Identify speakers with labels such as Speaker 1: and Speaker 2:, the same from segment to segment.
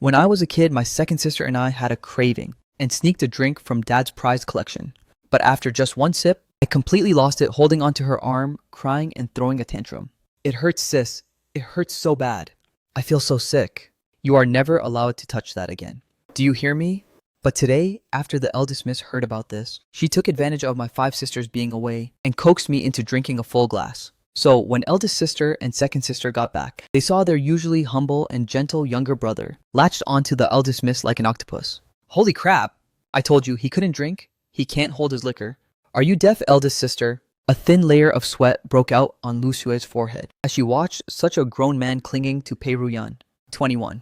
Speaker 1: When I was a kid, my second sister and I had a craving and sneaked a drink from Dad's prized collection. But after just one sip, I completely lost it, holding onto her arm, crying and throwing a tantrum. It hurts, sis. It hurts so bad. I feel so sick. You are never allowed to touch that again. Do you hear me? But today, after the eldest miss heard about this, she took advantage of my 5 sisters being away and coaxed me into drinking a full glass. So when eldest sister and second sister got back, they saw their usually humble and gentle younger brother latched onto the eldest miss like an octopus. Holy crap! I told you he couldn't drink. He can't hold his liquor. Are you deaf, eldest sister? A thin layer of sweat broke out on Lu Xue's forehead as she watched such a grown man clinging to Pei Ruyan. 21.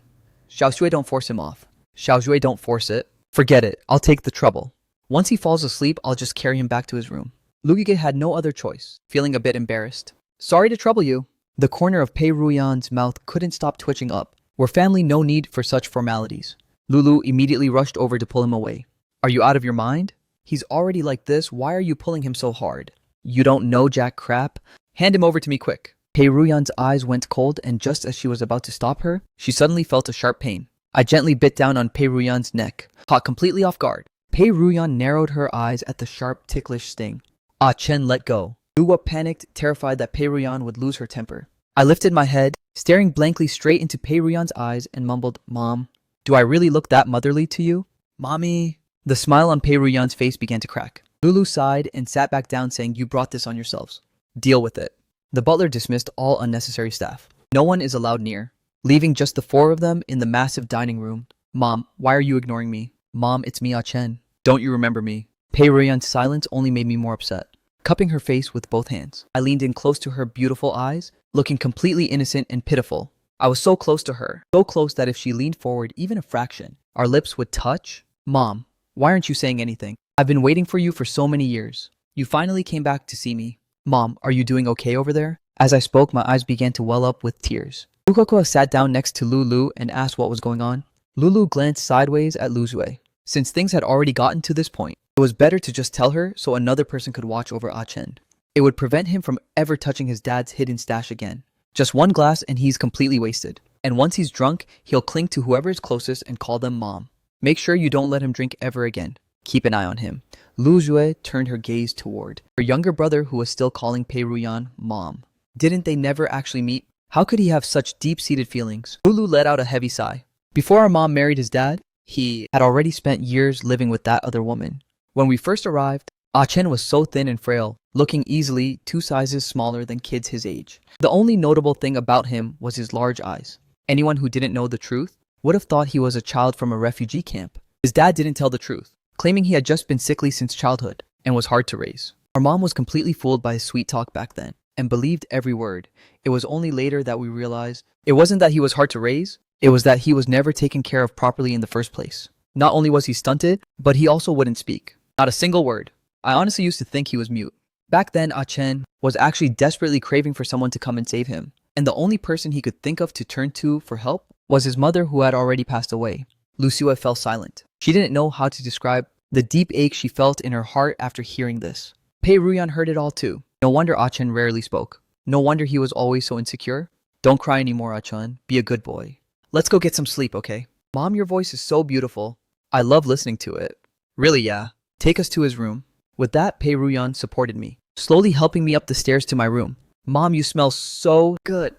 Speaker 1: Xiao Xue, don't force him off. Xiao Xue, don't force it. Forget it. I'll take the trouble. Once he falls asleep, I'll just carry him back to his room. Lu Yige had no other choice, feeling a bit embarrassed. Sorry to trouble you. The corner of Pei Ruyan's mouth couldn't stop twitching up. We're family, no need for such formalities. Lulu immediately rushed over to pull him away. Are you out of your mind? He's already like this. Why are you pulling him so hard? You don't know jack crap? Hand him over to me quick. Pei Ruyan's eyes went cold, and just as she was about to stop her, she suddenly felt a sharp pain. I gently bit down on Pei Ruyan's neck, caught completely off guard. Pei Ruyan narrowed her eyes at the sharp, ticklish sting. Ah Chen let go. Luwa panicked, terrified that Pei Ruyan would lose her temper. I lifted my head, staring blankly straight into Pei Ruyan's eyes and mumbled, Mom, do I really look that motherly to you? Mommy. The smile on Pei Ruyan's face began to crack. Lulu sighed and sat back down, saying, You brought this on yourselves. Deal with it. The butler dismissed all unnecessary staff. No one is allowed near, leaving just the 4 of them in the massive dining room. Mom, why are you ignoring me? Mom, it's me, Ah Chen. Don't you remember me? Pei Ruyan's silence only made me more upset. Cupping her face with both hands, I leaned in close to her beautiful eyes, looking completely innocent and pitiful. I was so close to her, so close that if she leaned forward even a fraction, our lips would touch. Mom, why aren't you saying anything? I've been waiting for you for so many years. You finally came back to see me. Mom, are you doing okay over there? As I spoke, my eyes began to well up with tears. Ukoko sat down next to Lulu and asked what was going on. Lulu glanced sideways at Lu Xue. Since things had already gotten to this point, it was better to just tell her so another person could watch over Ah Chen. It would prevent him from ever touching his dad's hidden stash again. Just one glass and he's completely wasted. And once he's drunk, he'll cling to whoever is closest and call them Mom. Make sure you don't let him drink ever again. Keep an eye on him. Lu Xue turned her gaze toward her younger brother, who was still calling Pei Ruyan Mom. Didn't they never actually meet? How could he have such deep-seated feelings? Lulu let out a heavy sigh. Before our mom married his dad, he had already spent years living with that other woman. When we first arrived, Ah Chen was so thin and frail, looking easily 2 sizes smaller than kids his age. The only notable thing about him was his large eyes. Anyone who didn't know the truth would have thought he was a child from a refugee camp. His dad didn't tell the truth, claiming he had just been sickly since childhood and was hard to raise. Our mom was completely fooled by his sweet talk back then and believed every word. It was only later that we realized it wasn't that he was hard to raise, it was that he was never taken care of properly in the first place. Not only was he stunted, but he also wouldn't speak. Not a single word. I honestly used to think he was mute. Back then, Ah Chen was actually desperately craving for someone to come and save him, and the only person he could think of to turn to for help was his mother, who had already passed away. Lu Xue fell silent. She didn't know how to describe the deep ache she felt in her heart after hearing this. Pei Ruyan heard it all too. No wonder Ah Chen rarely spoke. No wonder he was always so insecure. Don't cry anymore, Ah Chen. Be a good boy. Let's go get some sleep, okay? Mom, your voice is so beautiful. I love listening to it. Really, yeah. Take us to his room. With that, Pei Ruyan supported me, slowly helping me up the stairs to my room. Mom, you smell so good.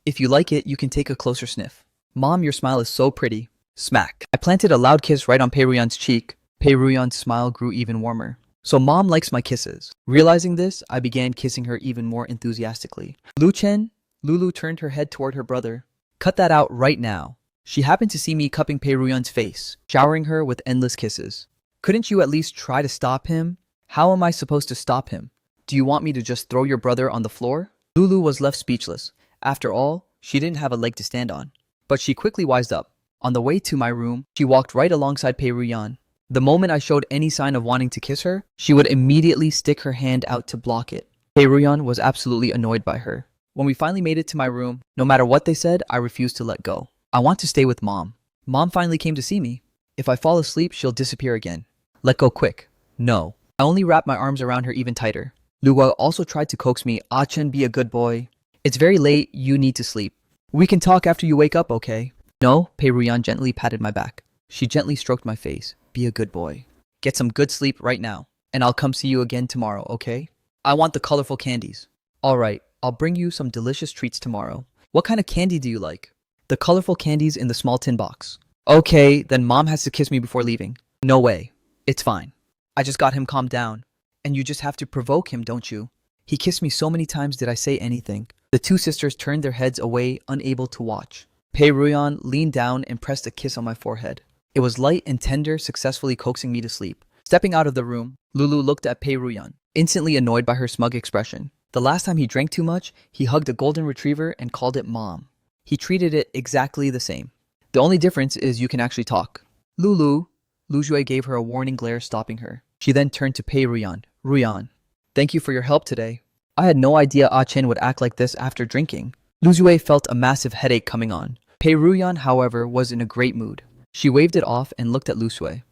Speaker 1: If you like it, you can take a closer sniff. Mom, your smile is so pretty. Smack. I planted a loud kiss right on Pei Ruyan's cheek. Pei Ruyan's smile grew even warmer. So Mom likes my kisses. Realizing this, I began kissing her even more enthusiastically. Lulu turned her head toward her brother. Cut that out right now. She happened to see me cupping Pei Ruyan's face, showering her with endless kisses. Couldn't you at least try to stop him? How am I supposed to stop him? Do you want me to just throw your brother on the floor? Lulu was left speechless. After all, she didn't have a leg to stand on. But she quickly wised up. On the way to my room, she walked right alongside Pei Ruyan. The moment I showed any sign of wanting to kiss her, she would immediately stick her hand out to block it. Pei Ruyan was absolutely annoyed by her. When we finally made it to my room, no matter what they said, I refused to let go. I want to stay with Mom. Mom finally came to see me. If I fall asleep, she'll disappear again. Let go quick. No. I only wrapped my arms around her even tighter. Luwa also tried to coax me. Ah Chen, be a good boy. It's very late. You need to sleep. We can talk after you wake up, okay? No, Pei Ruyan gently patted my back. She gently stroked my face. Be a good boy. Get some good sleep right now, and I'll come see you again tomorrow, okay? I want the colorful candies. All right, I'll bring you some delicious treats tomorrow. What kind of candy do you like? The colorful candies in the small tin box. Okay, then mom has to kiss me before leaving. No way. It's fine. I just got him calmed down. And you just have to provoke him, don't you? He kissed me so many times did I say anything. The two sisters turned their heads away, unable to watch. Pei Ruyan leaned down and pressed a kiss on my forehead. It was light and tender, successfully coaxing me to sleep. Stepping out of the room, Lulu looked at Pei Ruyan, instantly annoyed by her smug expression. The last time he drank too much, he hugged a golden retriever and called it mom. He treated it exactly the same. The only difference is you can actually talk. Lulu. Lu Jue gave her a warning glare, stopping her. She then turned to Pei Ruyan. Ruyan, thank you for your help today. I had no idea Ah Chen would act like this after drinking. Lu Jue felt a massive headache coming on. Pei Ruyan, however, was in a great mood. She waved it off and looked at Lu Sui.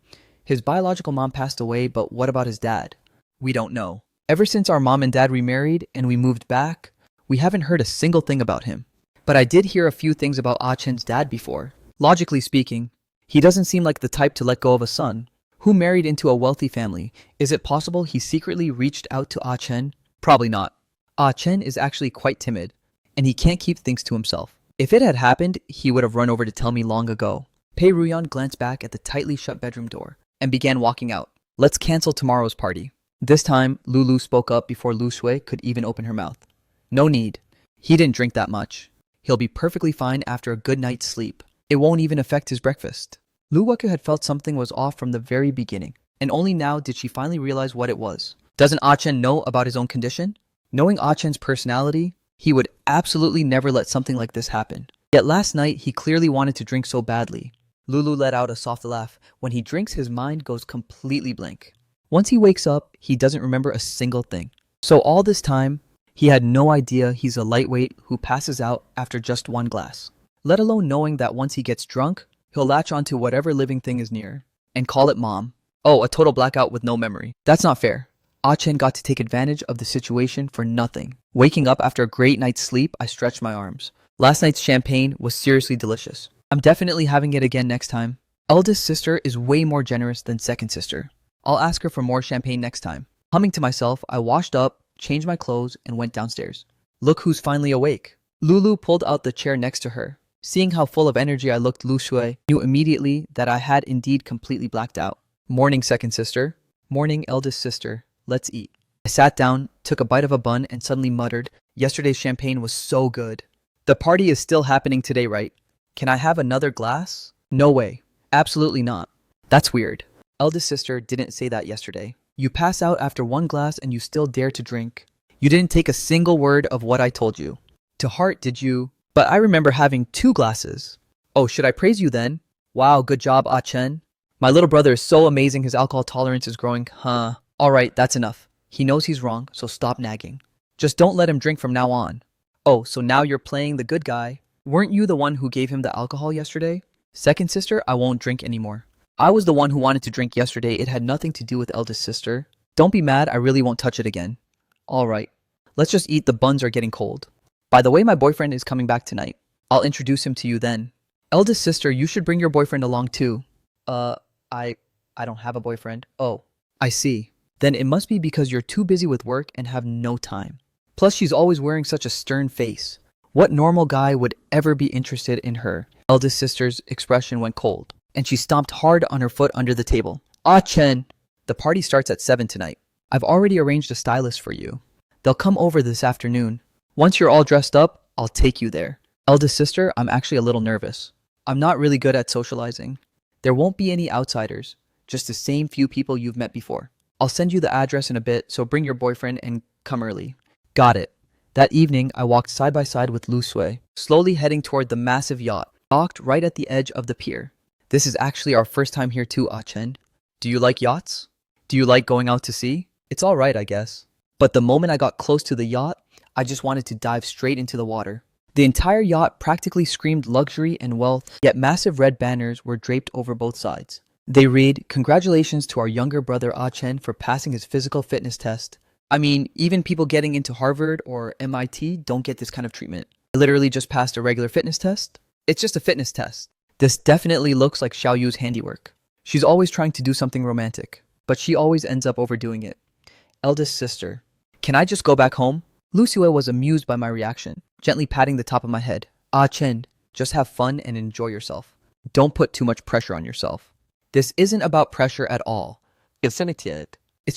Speaker 1: His biological mom passed away, but what about his dad? We don't know. Ever since our mom and dad remarried and we moved back, we haven't heard a single thing about him. But I did hear a few things about Ah Chen's dad before. Logically speaking, he doesn't seem like the type to let go of a son. Who married into a wealthy family? Is it possible he secretly reached out to Ah Chen? Probably not. Ah Chen is actually quite timid, and he can't keep things to himself. If it had happened, he would have run over to tell me long ago. Pei Ruyan glanced back at the tightly shut bedroom door and began walking out. Let's cancel tomorrow's party. This time, Lulu spoke up before Lu Sui could even open her mouth. No need. He didn't drink that much. He'll be perfectly fine after a good night's sleep. It won't even affect his breakfast. Lu Weku had felt something was off from the very beginning, and only now did she finally realize what it was. Doesn't Ah Chen know about his own condition? Knowing Ah Chen's personality, he would absolutely never let something like this happen. Yet last night, he clearly wanted to drink so badly. Lulu let out a soft laugh. When he drinks, his mind goes completely blank. Once he wakes up, he doesn't remember a single thing. So all this time, he had no idea he's a lightweight who passes out after just one glass. Let alone knowing that once he gets drunk, he'll latch onto whatever living thing is near and call it mom. Oh, a total blackout with no memory. That's not fair. Ah Chen got to take advantage of the situation for nothing. Waking up after a great night's sleep, I stretched my arms. Last night's champagne was seriously delicious. I'm definitely having it again next time. Eldest sister is way more generous than second sister. I'll ask her for more champagne next time. Humming to myself, I washed up, changed my clothes, and went downstairs. Look who's finally awake. Lulu pulled out the chair next to her. Seeing how full of energy I looked, Lu Sui knew immediately that I had indeed completely blacked out. Morning, second sister. Morning, eldest sister. Let's eat. I sat down, took a bite of a bun, and suddenly muttered, yesterday's champagne was so good. The party is still happening today, right? Can I have another glass? No way. Absolutely not. That's weird. Eldest sister didn't say that yesterday. You pass out after one glass and you still dare to drink. You didn't take a single word of what I told you. To heart, did you? But I remember having 2 glasses. Oh, should I praise you then? Wow, good job, Ah Chen. My little brother is so amazing his alcohol tolerance is growing, huh? Alright, that's enough. He knows he's wrong, so stop nagging. Just don't let him drink from now on. Oh, so now you're playing the good guy. Weren't you the one who gave him the alcohol yesterday? Second sister, I won't drink anymore. I was the one who wanted to drink yesterday. It had nothing to do with eldest sister. Don't be mad, I really won't touch it again. Alright, let's just eat, the buns are getting cold. By the way, my boyfriend is coming back tonight. I'll introduce him to you then. Eldest sister, you should bring your boyfriend along too. I don't have a boyfriend. Oh, I see. Then it must be because you're too busy with work and have no time. Plus, she's always wearing such a stern face. What normal guy would ever be interested in her? Eldest sister's expression went cold, and she stomped hard on her foot under the table. Ah Chen! The party starts at 7 tonight. I've already arranged a stylist for you. They'll come over this afternoon. Once you're all dressed up, I'll take you there. Eldest sister, I'm actually a little nervous. I'm not really good at socializing. There won't be any outsiders, just the same few people you've met before. I'll send you the address in a bit, so bring your boyfriend and come early. Got it. That evening, I walked side by side with Lu Sui, slowly heading toward the massive yacht, docked right at the edge of the pier. This is actually our first time here too, Ah Chen. Do you like yachts? Do you like going out to sea? It's alright, I guess. But the moment I got close to the yacht, I just wanted to dive straight into the water. The entire yacht practically screamed luxury and wealth, yet massive red banners were draped over both sides. They read, "Congratulations to our younger brother Ah Chen for passing his physical fitness test." I mean, even people getting into Harvard or MIT don't get this kind of treatment. I literally just passed a regular fitness test. It's just a fitness test. This definitely looks like Xiao Yu's handiwork. She's always trying to do something romantic, but she always ends up overdoing it. Eldest sister. Can I just go back home? Lucia was amused by my reaction, gently patting the top of my head. Ah Chen, just have fun and enjoy yourself. Don't put too much pressure on yourself. This isn't about pressure at all. It's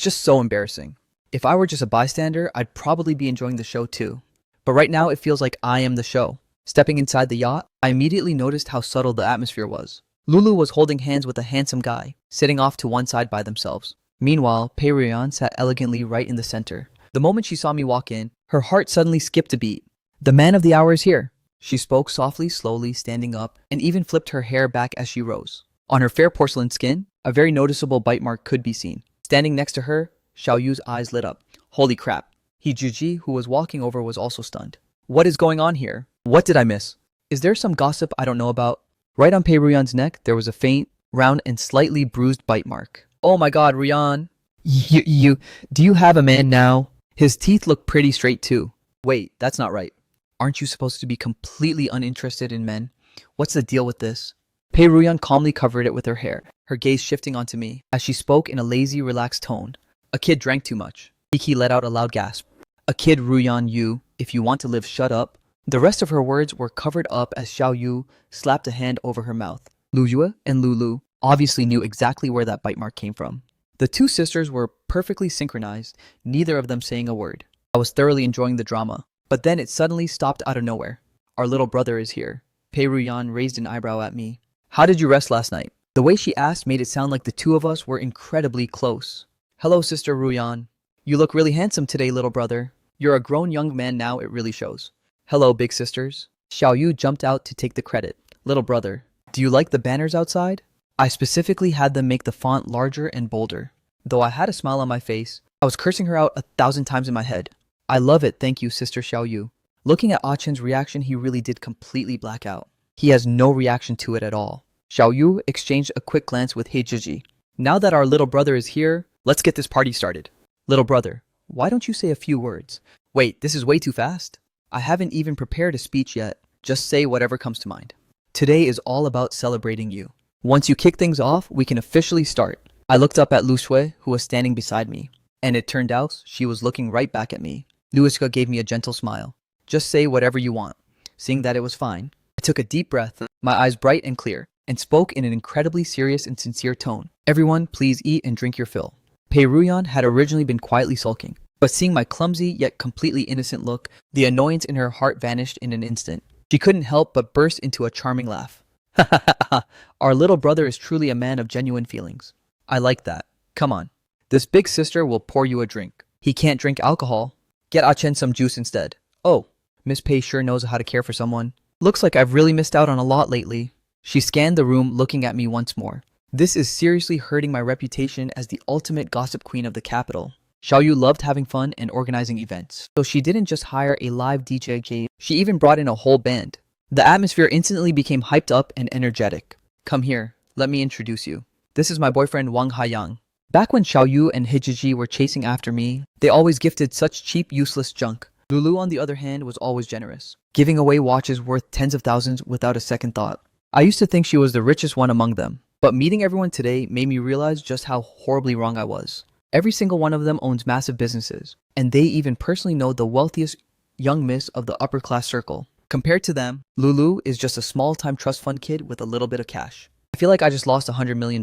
Speaker 1: just so embarrassing. If I were just a bystander, I'd probably be enjoying the show too. But right now it feels like I am the show. Stepping inside the yacht, I immediately noticed how subtle the atmosphere was. Lulu was holding hands with a handsome guy, sitting off to one side by themselves. Meanwhile, Pei Ruyan sat elegantly right in the center. The moment she saw me walk in, her heart suddenly skipped a beat. The man of the hour is here. She spoke softly, slowly, standing up, and even flipped her hair back as she rose. On her fair porcelain skin, a very noticeable bite mark could be seen. Standing next to her, Xiao Yu's eyes lit up. Holy crap. He who was walking over, was also stunned. What is going on here? What did I miss? Is there some gossip I don't know about? Right on Pei Ruyan's neck, there was a faint, round, and slightly bruised bite mark. Oh my god, Ruyan. Do you have a man now? His teeth look pretty straight too. Wait, that's not right. Aren't you supposed to be completely uninterested in men? What's the deal with this? Pei Ruyan calmly covered it with her hair, her gaze shifting onto me, as she spoke in a lazy, relaxed tone. A kid drank too much. Iki let out a loud gasp. A kid, Ruyan, you, if you want to live, shut up. The rest of her words were covered up as Xiao Yu slapped a hand over her mouth. Lu Yue and Lulu obviously knew exactly where that bite mark came from. The two sisters were perfectly synchronized, neither of them saying a word. I was thoroughly enjoying the drama, but then it suddenly stopped out of nowhere. Our little brother is here. Pei Ruyan raised an eyebrow at me. How did you rest last night? The way she asked made it sound like the two of us were incredibly close. Hello, Sister Ruyan. You look really handsome today, little brother. You're a grown young man now, it really shows. Hello, big sisters. Xiao Yu jumped out to take the credit. Little brother, do you like the banners outside? I specifically had them make the font larger and bolder. Though I had a smile on my face, I was cursing her out 1,000 times in my head. I love it, thank you, Sister Xiao Yu. Looking at Ah Chen's reaction, he really did completely black out. He has no reaction to it at all. Xiao Yu exchanged a quick glance with Heijiji. Now that our little brother is here, let's get this party started. Little brother, why don't you say a few words? Wait, this is way too fast. I haven't even prepared a speech yet. Just say whatever comes to mind. Today is all about celebrating you. Once you kick things off, we can officially start. I looked up at Lu Shui, who was standing beside me, and it turned out she was looking right back at me. Luiska gave me a gentle smile. Just say whatever you want. Seeing that it was fine, I took a deep breath, my eyes bright and clear, and spoke in an incredibly serious and sincere tone. Everyone, please eat and drink your fill. Pei Ruyan had originally been quietly sulking, but seeing my clumsy yet completely innocent look, the annoyance in her heart vanished in an instant. She couldn't help but burst into a charming laugh. Ha ha ha ha! Our little brother is truly a man of genuine feelings. I like that. Come on. This big sister will pour you a drink. He can't drink alcohol. Get Ah Chen some juice instead. Oh, Miss Pei sure knows how to care for someone. Looks like I've really missed out on a lot lately. She scanned the room, looking at me once more. This is seriously hurting my reputation as the ultimate gossip queen of the capital. Xiao Yu loved having fun and organizing events, so she didn't just hire a live DJ, she even brought in a whole band. The atmosphere instantly became hyped up and energetic. Come here, let me introduce you. This is my boyfriend Wang Haiyang. Back when Xiao Yu and Heijiji were chasing after me, they always gifted such cheap, useless junk. Lulu, on the other hand, was always generous, giving away watches worth tens of thousands without a second thought. I used to think she was the richest one among them, but meeting everyone today made me realize just how horribly wrong I was. Every single one of them owns massive businesses, and they even personally know the wealthiest young miss of the upper class circle. Compared to them, Lulu is just a small-time trust fund kid with a little bit of cash. I feel like I just lost $100 million,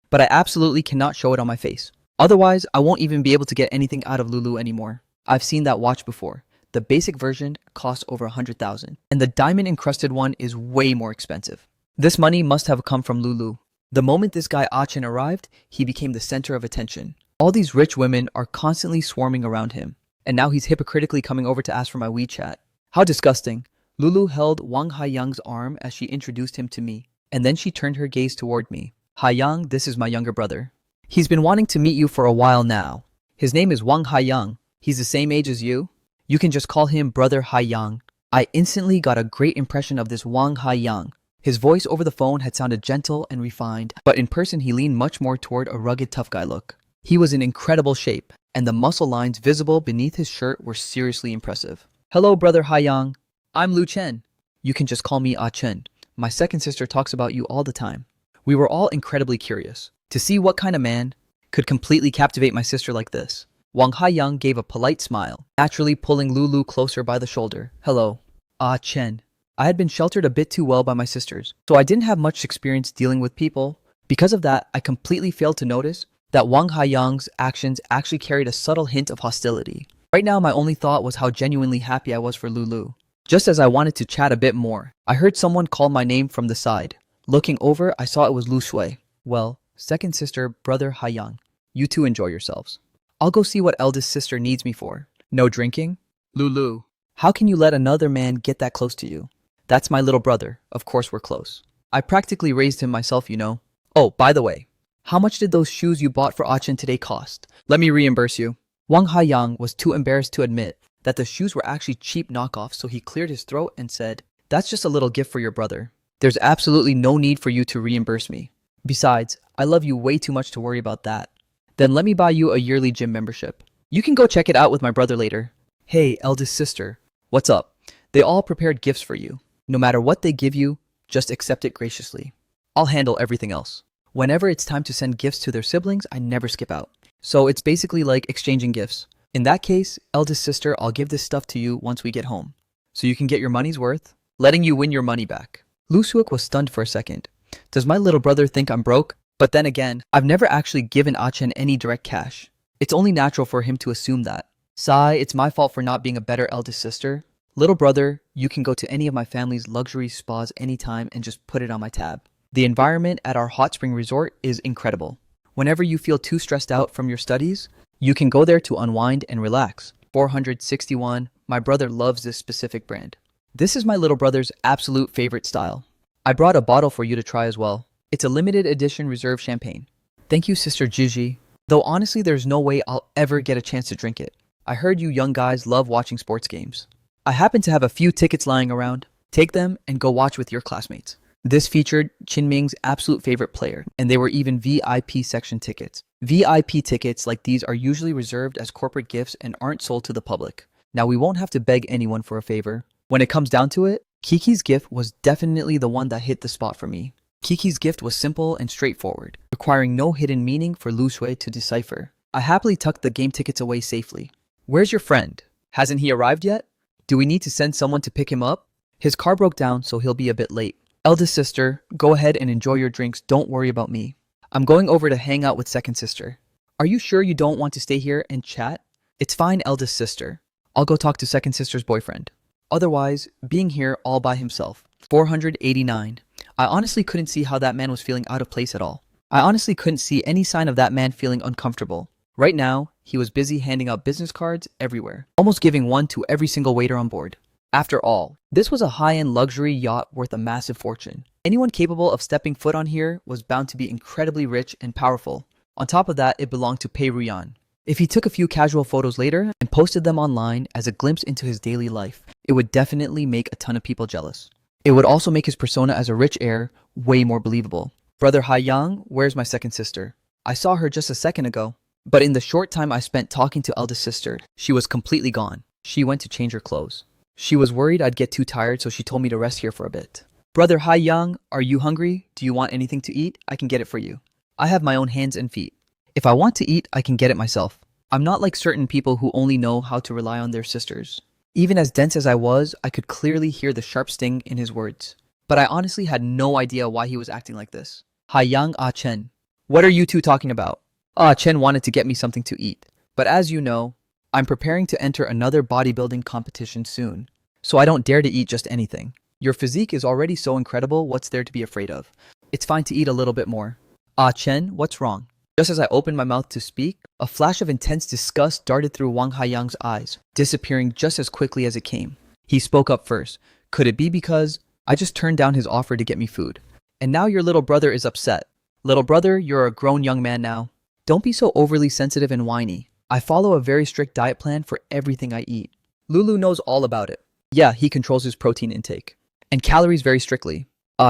Speaker 1: but I absolutely cannot show it on my face. Otherwise, I won't even be able to get anything out of Lulu anymore. I've seen that watch before. The basic version costs over 100,000, and the diamond-encrusted one is way more expensive. This money must have come from Lulu. The moment this guy Ah Chen arrived, he became the center of attention. All these rich women are constantly swarming around him, and now he's hypocritically coming over to ask for my WeChat. How disgusting. Lulu held Wang Haiyang's arm as she introduced him to me, and then she turned her gaze toward me. Haiyang, this is my younger brother. He's been wanting to meet you for a while now. His name is Wang Haiyang. He's the same age as you. You can just call him Brother Haiyang. I instantly got a great impression of this Wang Haiyang. His voice over the phone had sounded gentle and refined, but in person he leaned much more toward a rugged tough guy look. He was in incredible shape, and the muscle lines visible beneath his shirt were seriously impressive. Hello, Brother Haiyang. I'm Lu Chen. You can just call me Ah Chen. My second sister talks about you all the time. We were all incredibly curious to see what kind of man could completely captivate my sister like this. Wang Haiyang gave a polite smile, naturally pulling Lulu closer by the shoulder. Hello. Ah, Chen. I had been sheltered a bit too well by my sisters, so I didn't have much experience dealing with people. Because of that, I completely failed to notice that Wang Haiyang's actions actually carried a subtle hint of hostility. Right now, my only thought was how genuinely happy I was for Lulu. Just as I wanted to chat a bit more, I heard someone call my name from the side. Looking over, I saw it was Lu Shui. Well, second sister, brother Haiyang, you two enjoy yourselves. I'll go see what eldest sister needs me for. No drinking? Lulu, how can you let another man get that close to you? That's my little brother. Of course we're close. I practically raised him myself, you know. Oh, by the way, how much did those shoes you bought for Achin today cost? Let me reimburse you. Wang Haiyang was too embarrassed to admit that the shoes were actually cheap knockoffs, so he cleared his throat and said, "That's just a little gift for your brother. There's absolutely no need for you to reimburse me. Besides, I love you way too much to worry about that. Then let me buy you a yearly gym membership. You can go check it out with my brother later." Hey, eldest sister. What's up? They all prepared gifts for you. No matter what they give you, just accept it graciously. I'll handle everything else. Whenever it's time to send gifts to their siblings, I never skip out. So it's basically like exchanging gifts. In that case, eldest sister, I'll give this stuff to you once we get home, so you can get your money's worth, letting you win your money back. Lu Suok was stunned for a second. Does my little brother think I'm broke? But then again, I've never actually given Achen any direct cash. It's only natural for him to assume that. Sigh, it's my fault for not being a better eldest sister. Little brother, you can go to any of my family's luxury spas anytime and just put it on my tab. The environment at our hot spring resort is incredible. Whenever you feel too stressed out from your studies, you can go there to unwind and relax. 461, my brother loves this specific brand. This is my little brother's absolute favorite style. I brought a bottle for you to try as well. It's a limited edition reserve champagne. Thank you, Sister Gigi. Though honestly, there's no way I'll ever get a chance to drink it. I heard you young guys love watching sports games. I happen to have a few tickets lying around. Take them and go watch with your classmates. This featured Qin Ming's absolute favorite player, and they were even VIP section tickets. VIP tickets like these are usually reserved as corporate gifts and aren't sold to the public. Now, we won't have to beg anyone for a favor. When it comes down to it, Kiki's gift was definitely the one that hit the spot for me. Kiki's gift was simple and straightforward, requiring no hidden meaning for Lu Shui to decipher. I happily tucked the game tickets away safely. Where's your friend? Hasn't he arrived yet? Do we need to send someone to pick him up? His car broke down, so he'll be a bit late. Eldest sister, go ahead and enjoy your drinks. Don't worry about me. I'm going over to hang out with second sister. Are you sure you don't want to stay here and chat? It's fine, eldest sister. I'll go talk to second sister's boyfriend. Otherwise, being here all by himself. 489. I honestly couldn't see how that man was feeling out of place at all. I honestly couldn't see any sign of that man feeling uncomfortable. Right now, he was busy handing out business cards everywhere, almost giving one to every single waiter on board. After all, this was a high-end luxury yacht worth a massive fortune. Anyone capable of stepping foot on here was bound to be incredibly rich and powerful. On top of that, it belonged to Pei Ruyan. If he took a few casual photos later and posted them online as a glimpse into his daily life, it would definitely make a ton of people jealous. It would also make his persona as a rich heir way more believable. Brother Haiyang, where's my second sister? I saw her just a second ago. But in the short time I spent talking to eldest sister, she was completely gone. She went to change her clothes. She was worried I'd get too tired, so she told me to rest here for a bit. Brother Haiyang, are you hungry? Do you want anything to eat? I can get it for you. I have my own hands and feet. If I want to eat, I can get it myself. I'm not like certain people who only know how to rely on their sisters. Even as dense as I was, I could clearly hear the sharp sting in his words. But I honestly had no idea why he was acting like this. Haiyang Ah Chen. What are you two talking about? Ah Chen wanted to get me something to eat. But as you know, I'm preparing to enter another bodybuilding competition soon. So I don't dare to eat just anything. Your physique is already so incredible, what's there to be afraid of? It's fine to eat a little bit more. Ah Chen, what's wrong? Just as I opened my mouth to speak, a flash of intense disgust darted through Wang Haiyang's eyes, disappearing just as quickly as it came. He spoke up first. Could it be because I just turned down his offer to get me food? And now your little brother is upset. Little brother, you're a grown young man now. Don't be so overly sensitive and whiny. I follow a very strict diet plan for everything I eat. Lulu knows all about it. Yeah, he controls his protein intake and calories very strictly.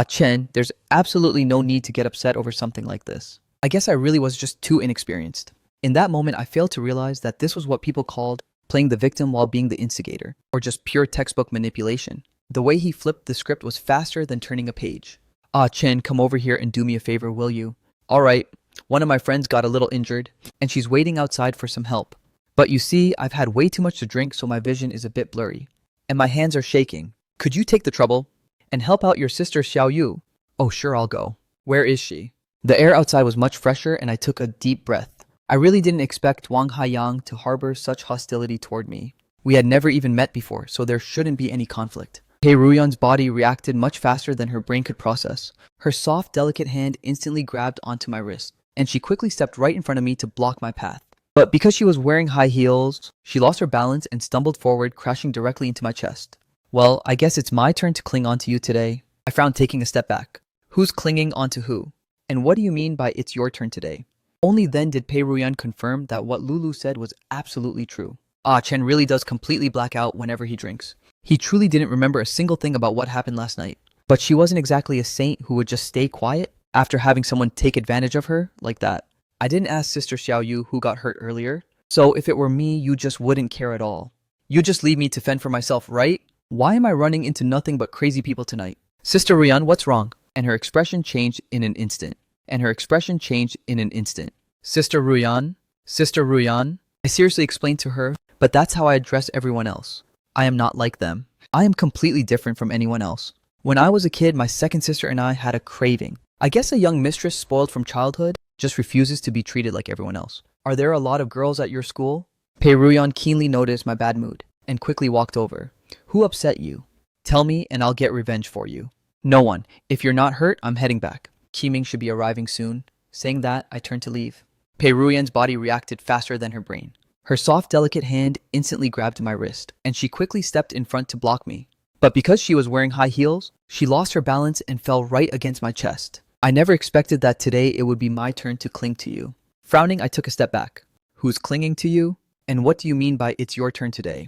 Speaker 1: Chen, there's absolutely no need to get upset over something like this. I guess I really was just too inexperienced. In that moment, I failed to realize that this was what people called playing the victim while being the instigator, or just pure textbook manipulation. The way he flipped the script was faster than turning a page. Ah, Chen, come over here and do me a favor, will you? Alright, one of my friends got a little injured, and she's waiting outside for some help. But you see, I've had way too much to drink, so my vision is a bit blurry. And my hands are shaking. Could you take the trouble and help out your sister Xiao Yu? Oh, sure, I'll go. Where is she? The air outside was much fresher, and I took a deep breath. I really didn't expect Wang Haiyang to harbor such hostility toward me. We had never even met before, so there shouldn't be any conflict. Pei Ruyan's body reacted much faster than her brain could process. Her soft, delicate hand instantly grabbed onto my wrist, and she quickly stepped right in front of me to block my path. But because she was wearing high heels, she lost her balance and stumbled forward, crashing directly into my chest. Well, I guess it's my turn to cling onto you today. I frowned, taking a step back. Who's clinging onto who? And what do you mean by it's your turn today? Only then did Pei Ruyan confirm that what Lulu said was absolutely true. Ah, Chen really does completely black out whenever he drinks. He truly didn't remember a single thing about what happened last night. But she wasn't exactly a saint who would just stay quiet after having someone take advantage of her like that. I didn't ask Sister Xiao Yu who got hurt earlier, so if it were me, you just wouldn't care at all. You just leave me to fend for myself, right? Why am I running into nothing but crazy people tonight? Sister Ruyan, what's wrong? And her expression changed in an instant. Sister Ruyan, I seriously explained to her, but that's how I address everyone else. I am not like them. I am completely different from anyone else. When I was a kid, my second sister and I had a craving. I guess a young mistress spoiled from childhood just refuses to be treated like everyone else. Are there a lot of girls at your school? Pei Ruyan keenly noticed my bad mood and quickly walked over. Who upset you? Tell me and I'll get revenge for you. No one. If you're not hurt, I'm heading back. Qiming should be arriving soon. Saying that, I turned to leave. Pei Ruyan's body reacted faster than her brain. Her soft, delicate hand instantly grabbed my wrist, and she quickly stepped in front to block me. But because she was wearing high heels, she lost her balance and fell right against my chest. I never expected that today it would be my turn to cling to you. Frowning, I took a step back. Who's clinging to you? And what do you mean by it's your turn today?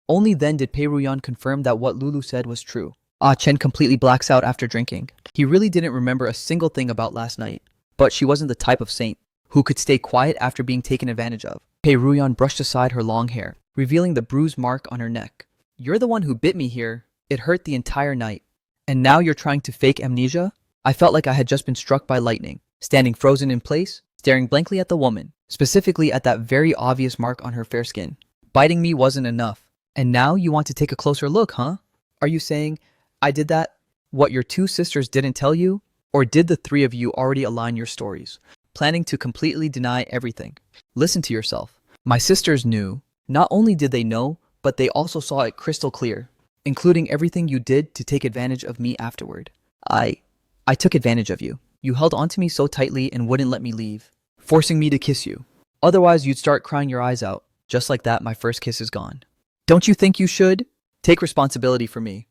Speaker 1: Only then did Pei Ruyan confirm that what Lulu said was true. Ah, Chen completely blacks out after drinking. He really didn't remember a single thing about last night. But she wasn't the type of saint who could stay quiet after being taken advantage of. Pei Ruyan brushed aside her long hair, revealing the bruise mark on her neck. You're the one who bit me here. It hurt the entire night. And now you're trying to fake amnesia? I felt like I had just been struck by lightning, standing frozen in place, staring blankly at the woman, specifically at that very obvious mark on her fair skin. Biting me wasn't enough. And now you want to take a closer look, huh? Are you saying, I did that? What your two sisters didn't tell you? Or did the three of you already align your stories, planning to completely deny everything? Listen to yourself. My sisters knew. Not only did they know, but they also saw it crystal clear, including everything you did to take advantage of me afterward. I took advantage of you. You held onto me so tightly and wouldn't let me leave, forcing me to kiss you. Otherwise, you'd start crying your eyes out. Just like that, my first kiss is gone. Don't you think you should take responsibility for me?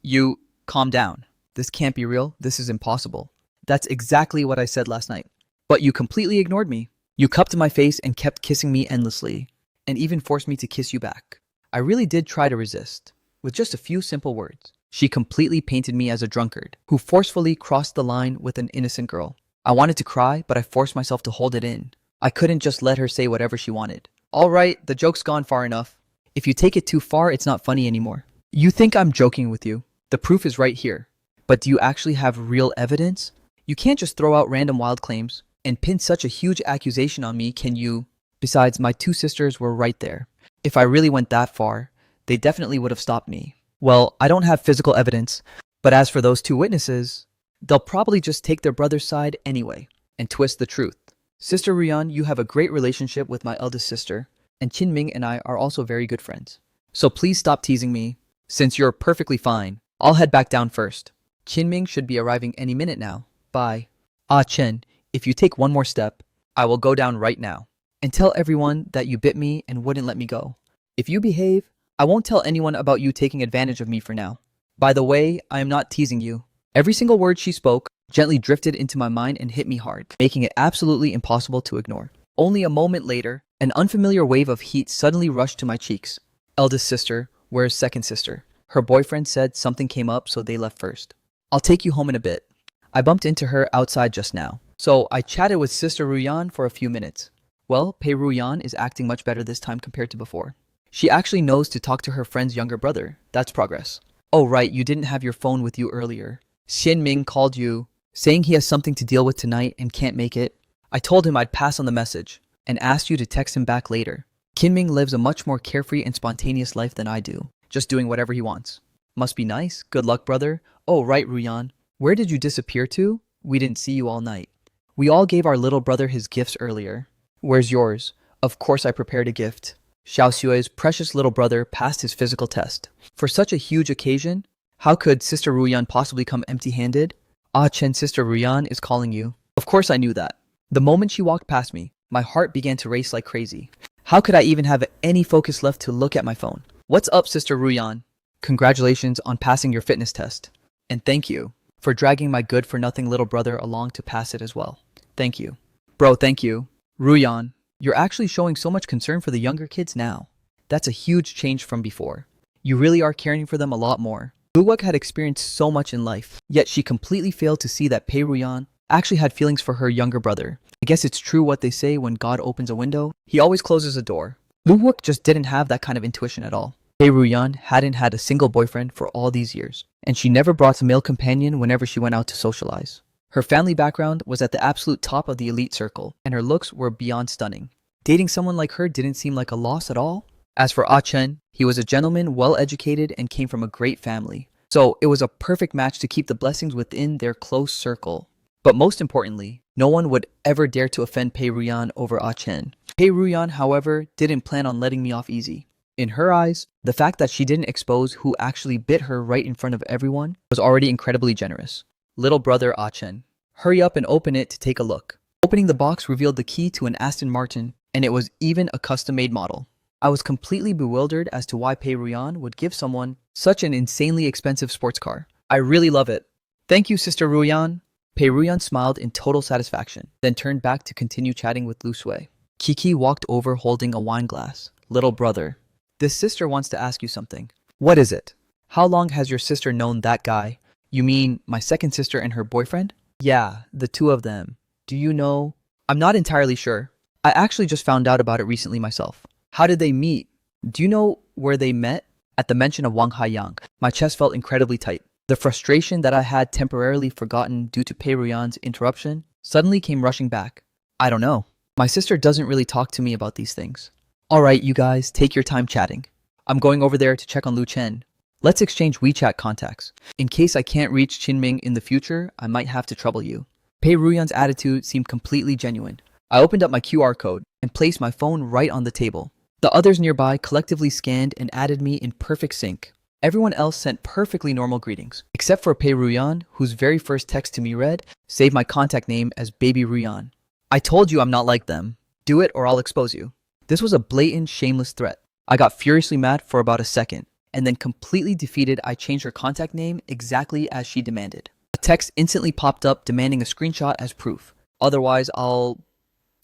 Speaker 1: You calm down. This can't be real. This is impossible. That's exactly what I said last night. But you completely ignored me. You cupped my face and kept kissing me endlessly, and even forced me to kiss you back. I really did try to resist, with just a few simple words. She completely painted me as a drunkard, who forcefully crossed the line with an innocent girl. I wanted to cry, but I forced myself to hold it in. I couldn't just let her say whatever she wanted. Alright, the joke's gone far enough. If you take it too far, it's not funny anymore. You think I'm joking with you. The proof is right here. But do you actually have real evidence? You can't just throw out random wild claims and pin such a huge accusation on me, can you? Besides, my two sisters were right there. If I really went that far, they definitely would have stopped me. Well, I don't have physical evidence, but as for those two witnesses, they'll probably just take their brother's side anyway and twist the truth. Sister Ruyan, you have a great relationship with my eldest sister, and Qinming and I are also very good friends. So please stop teasing me. Since you're perfectly fine, I'll head back down first. Qinming should be arriving any minute now. Bye. Ah, Chen, if you take one more step, I will go down right now and tell everyone that you bit me and wouldn't let me go. If you behave, I won't tell anyone about you taking advantage of me for now. By the way, I am not teasing you. Every single word she spoke gently drifted into my mind and hit me hard, making it absolutely impossible to ignore. Only a moment later, an unfamiliar wave of heat suddenly rushed to my cheeks. Eldest sister, where's second sister? Her boyfriend said something came up, so they left first. I'll take you home in a bit. I bumped into her outside just now, so I chatted with Sister Ruyan for a few minutes. Well, Pei Ruyan is acting much better this time compared to before. She actually knows to talk to her friend's younger brother. That's progress. Oh right, you didn't have your phone with you earlier. Xin Ming called you, saying he has something to deal with tonight and can't make it. I told him I'd pass on the message and asked you to text him back later. Qin Ming lives a much more carefree and spontaneous life than I do, just doing whatever he wants. Must be nice. Good luck, brother. Oh right, Ruyan. Where did you disappear to? We didn't see you all night. We all gave our little brother his gifts earlier. Where's yours? Of course I prepared a gift. Xiao Xue's precious little brother passed his physical test. For such a huge occasion, how could Sister Ruyan possibly come empty-handed? Ah Chen, Sister Ruyan is calling you. Of course I knew that. The moment she walked past me, my heart began to race like crazy. How could I even have any focus left to look at my phone? What's up, Sister Ruyan? Congratulations on passing your fitness test. And thank you for dragging my good-for-nothing little brother along to pass it as well. Thank you. Bro, thank you. Ruyan, you're actually showing so much concern for the younger kids now. That's a huge change from before. You really are caring for them a lot more. Luwak had experienced so much in life, yet she completely failed to see that Pei Ruyan actually had feelings for her younger brother. I guess it's true what they say: when God opens a window, he always closes a door. Luwak just didn't have that kind of intuition at all. Pei Ruyan hadn't had a single boyfriend for all these years, and she never brought a male companion whenever she went out to socialize. Her family background was at the absolute top of the elite circle, and her looks were beyond stunning. Dating someone like her didn't seem like a loss at all. As for Ah Chen, he was a gentleman, well-educated, and came from a great family. So it was a perfect match to keep the blessings within their close circle. But most importantly, no one would ever dare to offend Pei Ruyan over Ah Chen. Pei Ruyan, however, didn't plan on letting me off easy. In her eyes, the fact that she didn't expose who actually bit her right in front of everyone was already incredibly generous. Little brother Ah Chen, hurry up and open it to take a look. Opening the box revealed the key to an Aston Martin, and it was even a custom-made model. I was completely bewildered as to why Pei Ruyan would give someone such an insanely expensive sports car. I really love it. Thank you, Sister Ruyan. Pei Ruyan smiled in total satisfaction, then turned back to continue chatting with Lu Sui. Kiki walked over holding a wine glass. Little brother, this sister wants to ask you something. What is it? How long has your sister known that guy? You mean my second sister and her boyfriend? Yeah, the two of them. Do you know? I'm not entirely sure. I actually just found out about it recently myself. How did they meet? Do you know where they met? At the mention of Wang Haiyang, my chest felt incredibly tight. The frustration that I had temporarily forgotten due to Pei Ruyan's interruption suddenly came rushing back. I don't know. My sister doesn't really talk to me about these things. Alright, you guys, take your time chatting. I'm going over there to check on Lu Chen. Let's exchange WeChat contacts. In case I can't reach Qinming in the future, I might have to trouble you. Pei Ruyan's attitude seemed completely genuine. I opened up my QR code and placed my phone right on the table. The others nearby collectively scanned and added me in perfect sync. Everyone else sent perfectly normal greetings, except for Pei Ruyan, whose very first text to me read, "Save my contact name as Baby Ruyan. I told you I'm not like them. Do it or I'll expose you." This was a blatant, shameless threat. I got furiously mad for about a second, and then completely defeated, I changed her contact name exactly as she demanded. A text instantly popped up demanding a screenshot as proof. Otherwise,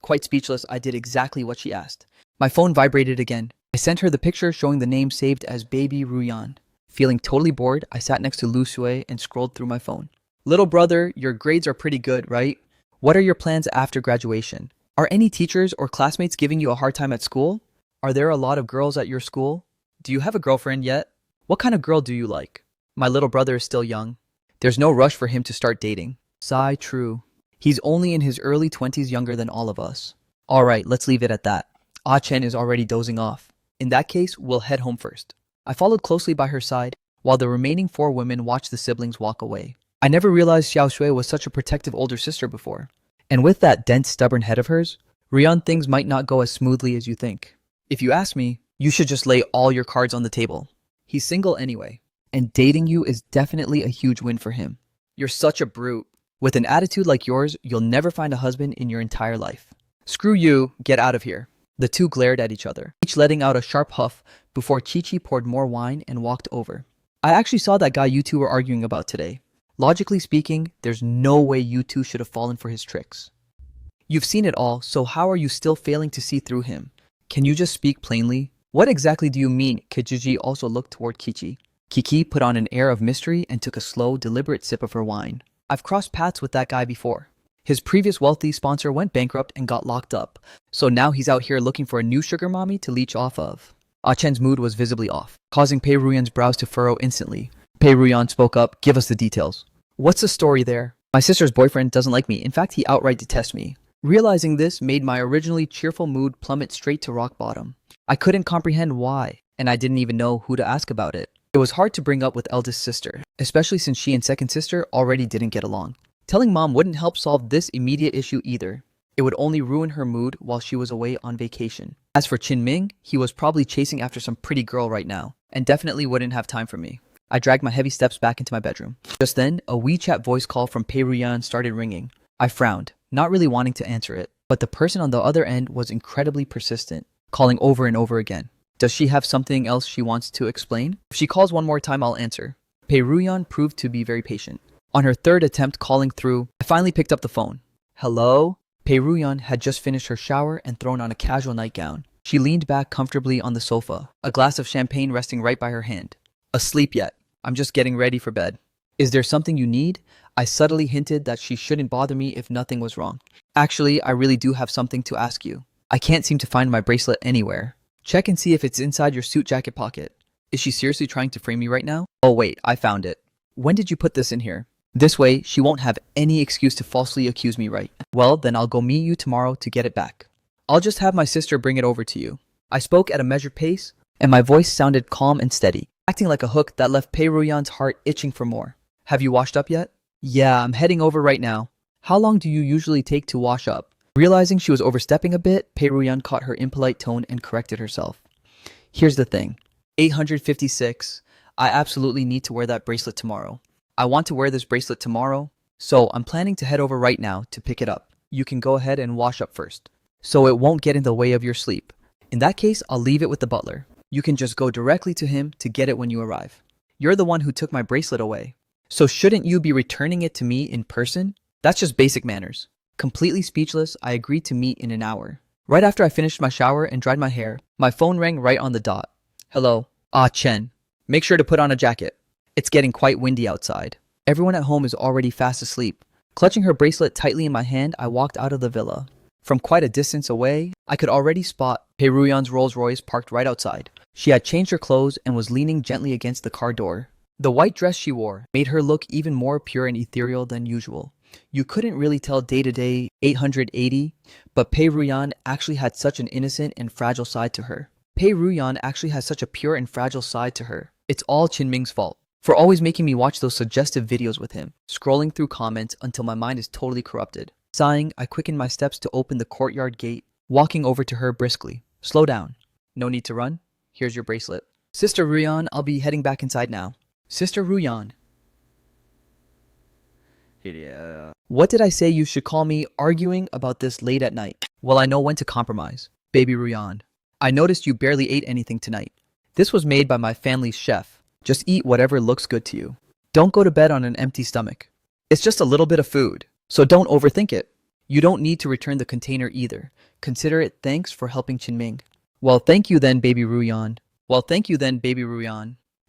Speaker 1: Quite speechless, I did exactly what she asked. My phone vibrated again. I sent her the picture showing the name saved as Baby Ruyan. Feeling totally bored, I sat next to Lu Sui and scrolled through my phone. Little brother, your grades are pretty good, right? What are your plans after graduation? Are any teachers or classmates giving you a hard time at school? Are there a lot of girls at your school? Do you have a girlfriend yet? What kind of girl do you like? My little brother is still young. There's no rush for him to start dating. Sigh, true. He's only in his early 20s, younger than all of us. Alright, let's leave it at that. Ah Chen is already dozing off. In that case, we'll head home first. I followed closely by her side, while the remaining 4 women watched the siblings walk away. I never realized Xiao Shui was such a protective older sister before. And with that dense, stubborn head of hers, Ruyan, things might not go as smoothly as you think. If you ask me, you should just lay all your cards on the table. He's single anyway, and dating you is definitely a huge win for him. You're such a brute. With an attitude like yours, you'll never find a husband in your entire life. Screw you, get out of here. The two glared at each other, each letting out a sharp huff before Chi-Chi poured more wine and walked over. I actually saw that guy you two were arguing about today. Logically speaking, there's no way you two should have fallen for his tricks. You've seen it all, so how are you still failing to see through him? Can you just speak plainly? What exactly do you mean? Kijiji also looked toward Kichi. Kiki put on an air of mystery and took a slow, deliberate sip of her wine. I've crossed paths with that guy before. His previous wealthy sponsor went bankrupt and got locked up, so now he's out here looking for a new sugar mommy to leech off of. Ah Chen's mood was visibly off, causing Pei Ruyan's brows to furrow instantly. Pei Ruyan spoke up, give us the details. What's the story there? My sister's boyfriend doesn't like me. In fact, he outright detests me. Realizing this made my originally cheerful mood plummet straight to rock bottom. I couldn't comprehend why, and I didn't even know who to ask about it. It was hard to bring up with eldest sister, especially since she and second sister already didn't get along. Telling mom wouldn't help solve this immediate issue either. It would only ruin her mood while she was away on vacation. As for Chin Ming, he was probably chasing after some pretty girl right now, and definitely wouldn't have time for me. I dragged my heavy steps back into my bedroom. Just then, a WeChat voice call from Pei Ruyan started ringing. I frowned, not really wanting to answer it, but the person on the other end was incredibly persistent, calling over and over again. Does she have something else she wants to explain? If she calls one more time, I'll answer. Pei Ruyan proved to be very patient. On her third attempt calling through, I finally picked up the phone. Hello? Pei Ruyan had just finished her shower and thrown on a casual nightgown. She leaned back comfortably on the sofa, a glass of champagne resting right by her hand. Asleep yet? I'm just getting ready for bed. Is there something you need? I subtly hinted that she shouldn't bother me if nothing was wrong. Actually, I really do have something to ask you. I can't seem to find my bracelet anywhere. Check and see if it's inside your suit jacket pocket. Is she seriously trying to frame me right now? Oh wait, I found it. When did you put this in here? This way, she won't have any excuse to falsely accuse me, right? Well, then I'll go meet you tomorrow to get it back. I'll just have my sister bring it over to you. I spoke at a measured pace, and my voice sounded calm and steady, acting like a hook that left Pei Ruyan's heart itching for more. Have you washed up yet? Yeah, I'm heading over right now. How long do you usually take to wash up? Realizing she was overstepping a bit, Pei Ruyan caught her impolite tone and corrected herself. Here's the thing. 856. I absolutely need to wear that bracelet tomorrow. I want to wear this bracelet tomorrow, so I'm planning to head over right now to pick it up. You can go ahead and wash up first, so it won't get in the way of your sleep. In that case, I'll leave it with the butler. You can just go directly to him to get it when you arrive. You're the one who took my bracelet away, so shouldn't you be returning it to me in person? That's just basic manners. Completely speechless, I agreed to meet in an hour. Right after I finished my shower and dried my hair, my phone rang right on the dot. Hello. Ah, Chen. Make sure to put on a jacket. It's getting quite windy outside. Everyone at home is already fast asleep. Clutching her bracelet tightly in my hand, I walked out of the villa. From quite a distance away, I could already spot Pei Ruyan's Rolls Royce parked right outside. She had changed her clothes and was leaning gently against the car door. The white dress she wore made her look even more pure and ethereal than usual. You couldn't really tell day-to-day 880, but Pei Ruyan actually had such an innocent and fragile side to her. Pei Ruyan actually has such a pure and fragile side to her. It's all Chin Ming's fault, for always making me watch those suggestive videos with him, scrolling through comments until my mind is totally corrupted. Sighing, I quickened my steps to open the courtyard gate, walking over to her briskly. Slow down. No need to run. Here's your bracelet. Sister Ruyan, I'll be heading back inside now. Sister Ruyan. Yeah. What did I say you should call me arguing about this late at night? Well, I know when to compromise. Baby Ruyan. I noticed you barely ate anything tonight. This was made by my family's chef. Just eat whatever looks good to you. Don't go to bed on an empty stomach. It's just a little bit of food, so don't overthink it. You don't need to return the container either. Consider it thanks for helping Chin Ming. Well, thank you then, Baby Ruyan.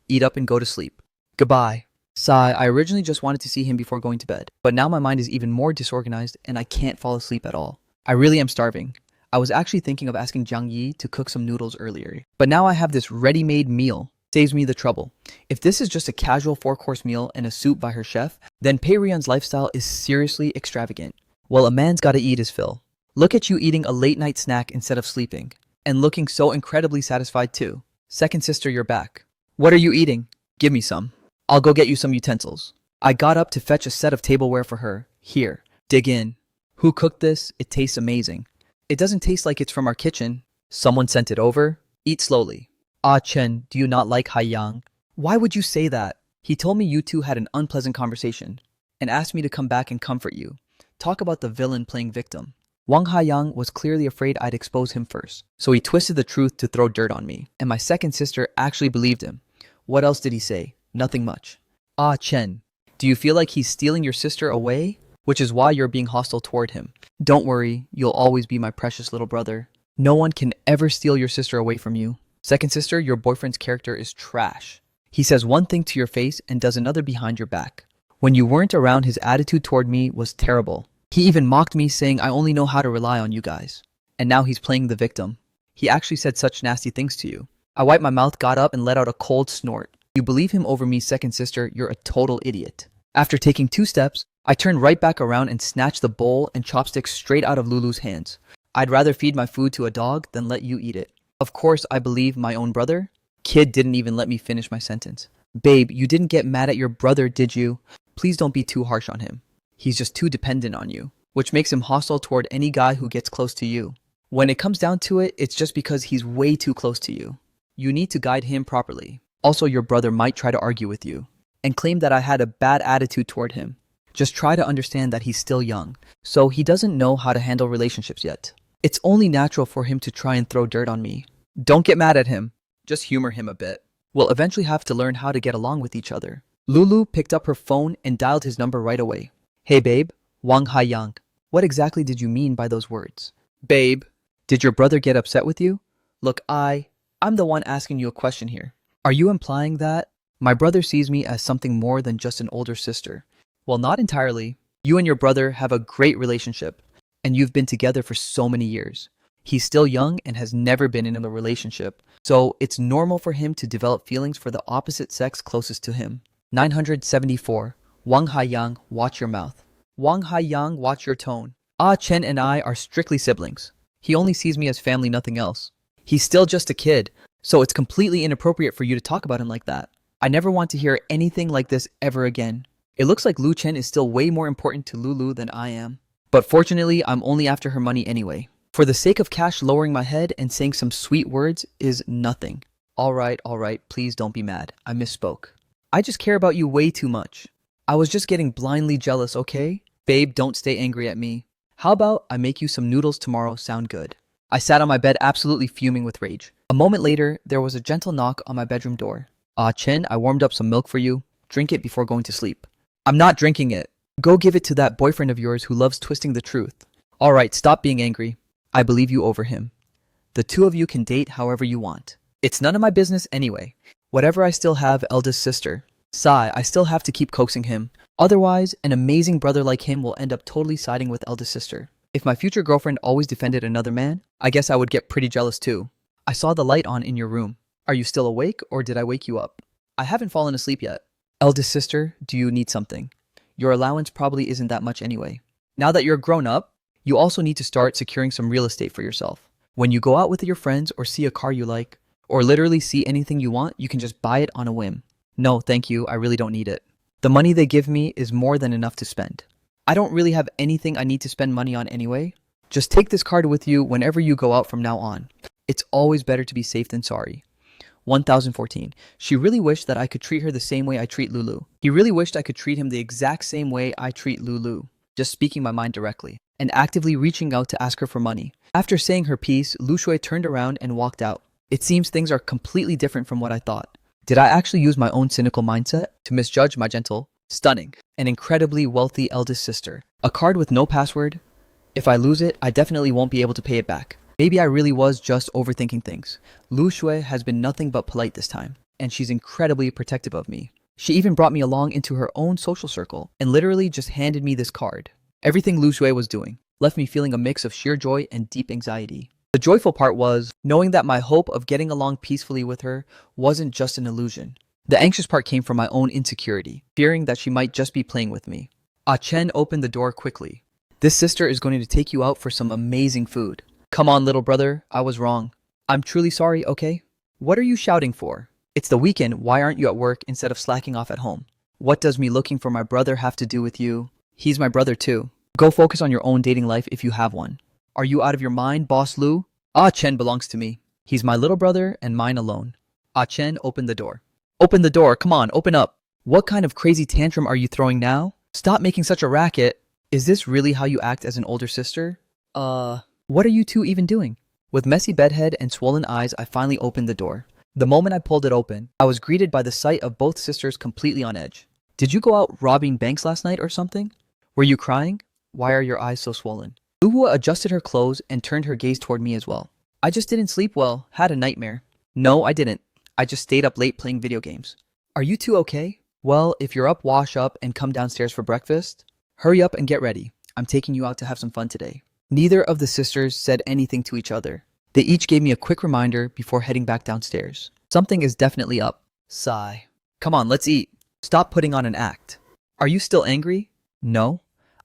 Speaker 1: Eat up and go to sleep. Goodbye. Sigh, I originally just wanted to see him before going to bed, but now my mind is even more disorganized and I can't fall asleep at all. I really am starving. I was actually thinking of asking Jiang Yi to cook some noodles earlier, but now I have this ready-made meal. Saves me the trouble. If this is just a casual 4-course meal and a soup by her chef, then Pei Ruyan's lifestyle is seriously extravagant. Well, a man's gotta eat his fill. Look at you eating a late-night snack instead of sleeping, and looking so incredibly satisfied too. Second sister, you're back. What are you eating? Give me some. I'll go get you some utensils. I got up to fetch a set of tableware for her. Here, dig in. Who cooked this? It tastes amazing. It doesn't taste like it's from our kitchen. Someone sent it over. Eat slowly. Ah Chen, do you not like Haiyang? Why would you say that? He told me you two had an unpleasant conversation and asked me to come back and comfort you. Talk about the villain playing victim. Wang Haiyang was clearly afraid I'd expose him first, so he twisted the truth to throw dirt on me, and my second sister actually believed him. What else did he say? Nothing much. Ah Chen, do you feel like he's stealing your sister away? Which is why you're being hostile toward him. Don't worry, you'll always be my precious little brother. No one can ever steal your sister away from you. Second sister, your boyfriend's character is trash. He says one thing to your face and does another behind your back. When you weren't around, his attitude toward me was terrible. He even mocked me, saying I only know how to rely on you guys. And now he's playing the victim. He actually said such nasty things to you. I wiped my mouth, got up, and let out a cold snort. You believe him over me, second sister, you're a total idiot. After taking 2 steps, I turned right back around and snatched the bowl and chopsticks straight out of Lulu's hands. I'd rather feed my food to a dog than let you eat it. Of course, I believe my own brother. Kid didn't even let me finish my sentence. Babe, you didn't get mad at your brother, did you? Please don't be too harsh on him. He's just too dependent on you, which makes him hostile toward any guy who gets close to you. When it comes down to it, it's just because he's way too close to you. You need to guide him properly. Also, your brother might try to argue with you and claim that I had a bad attitude toward him. Just try to understand that he's still young, so he doesn't know how to handle relationships yet. It's only natural for him to try and throw dirt on me. Don't get mad at him. Just humor him a bit. We'll eventually have to learn how to get along with each other. Lulu picked up her phone and dialed his number right away. Hey babe, Wang Haiyang. What exactly did you mean by those words? Babe, did your brother get upset with you? Look, I'm the one asking you a question here. Are you implying that my brother sees me as something more than just an older sister? Well, not entirely. You and your brother have a great relationship, and you've been together for so many years. He's still young and has never been in a relationship, so it's normal for him to develop feelings for the opposite sex closest to him. 974. Wang Haiyang, watch your mouth. Wang Haiyang, watch your tone. Ah Chen and I are strictly siblings. He only sees me as family, nothing else. He's still just a kid, so it's completely inappropriate for you to talk about him like that. I never want to hear anything like this ever again. It looks like Lu Chen is still way more important to Lulu than I am. But fortunately, I'm only after her money anyway. For the sake of cash, lowering my head and saying some sweet words is nothing. Alright, please don't be mad. I misspoke. I just care about you way too much. I was just getting blindly jealous, okay? Babe, don't stay angry at me. How about I make you some noodles tomorrow? Sound good? I sat on my bed absolutely fuming with rage. A moment later, there was a gentle knock on my bedroom door. Chen, I warmed up some milk for you. Drink it before going to sleep. I'm not drinking it. Go give it to that boyfriend of yours who loves twisting the truth. Alright, stop being angry. I believe you over him. The two of you can date however you want. It's none of my business anyway. Whatever I still have, eldest sister. Sigh, I still have to keep coaxing him. Otherwise, an amazing brother like him will end up totally siding with eldest sister. If my future girlfriend always defended another man, I guess I would get pretty jealous too. I saw the light on in your room. Are you still awake or did I wake you up? I haven't fallen asleep yet. Eldest sister, do you need something? Your allowance probably isn't that much anyway. Now that you're grown up, you also need to start securing some real estate for yourself. When you go out with your friends or see a car you like, or literally see anything you want, you can just buy it on a whim. No, thank you, I really don't need it. The money they give me is more than enough to spend. I don't really have anything I need to spend money on anyway. Just take this card with you whenever you go out from now on. It's always better to be safe than sorry. 1014. She really wished that I could treat her the same way I treat Lulu. He really wished I could treat him the exact same way I treat Lulu. Just speaking my mind directly, and actively reaching out to ask her for money. After saying her piece, Lu Shui turned around and walked out. It seems things are completely different from what I thought. Did I actually use my own cynical mindset to misjudge my gentle, stunning, and incredibly wealthy eldest sister? A card with no password? If I lose it, I definitely won't be able to pay it back. Maybe I really was just overthinking things. Lu Shui has been nothing but polite this time, and she's incredibly protective of me. She even brought me along into her own social circle and literally just handed me this card. Everything Lu Shui was doing left me feeling a mix of sheer joy and deep anxiety. The joyful part was knowing that my hope of getting along peacefully with her wasn't just an illusion. The anxious part came from my own insecurity, fearing that she might just be playing with me. Chen opened the door quickly. This sister is going to take you out for some amazing food. Come on, little brother, I was wrong. I'm truly sorry, okay? What are you shouting for? It's the weekend, why aren't you at work instead of slacking off at home? What does me looking for my brother have to do with you? He's my brother too. Go focus on your own dating life if you have one. Are you out of your mind, Boss Lu? Chen belongs to me. He's my little brother and mine alone. Chen opened the door. Open the door, come on, open up. What kind of crazy tantrum are you throwing now? Stop making such a racket. Is this really how you act as an older sister? What are you two even doing? With messy bedhead and swollen eyes, I finally opened the door. The moment I pulled it open, I was greeted by the sight of both sisters completely on edge. Did you go out robbing banks last night or something? Were you crying? Why are your eyes so swollen? Luhua adjusted her clothes and turned her gaze toward me as well. I just didn't sleep well, had a nightmare. No, I didn't. I just stayed up late playing video games. Are you two okay? Well, if you're up, wash up and come downstairs for breakfast. Hurry up and get ready. I'm taking you out to have some fun today. Neither of the sisters said anything to each other. They each gave me a quick reminder before heading back downstairs. Something is definitely up. Sigh. Come on, let's eat. Stop putting on an act. Are you still angry? No.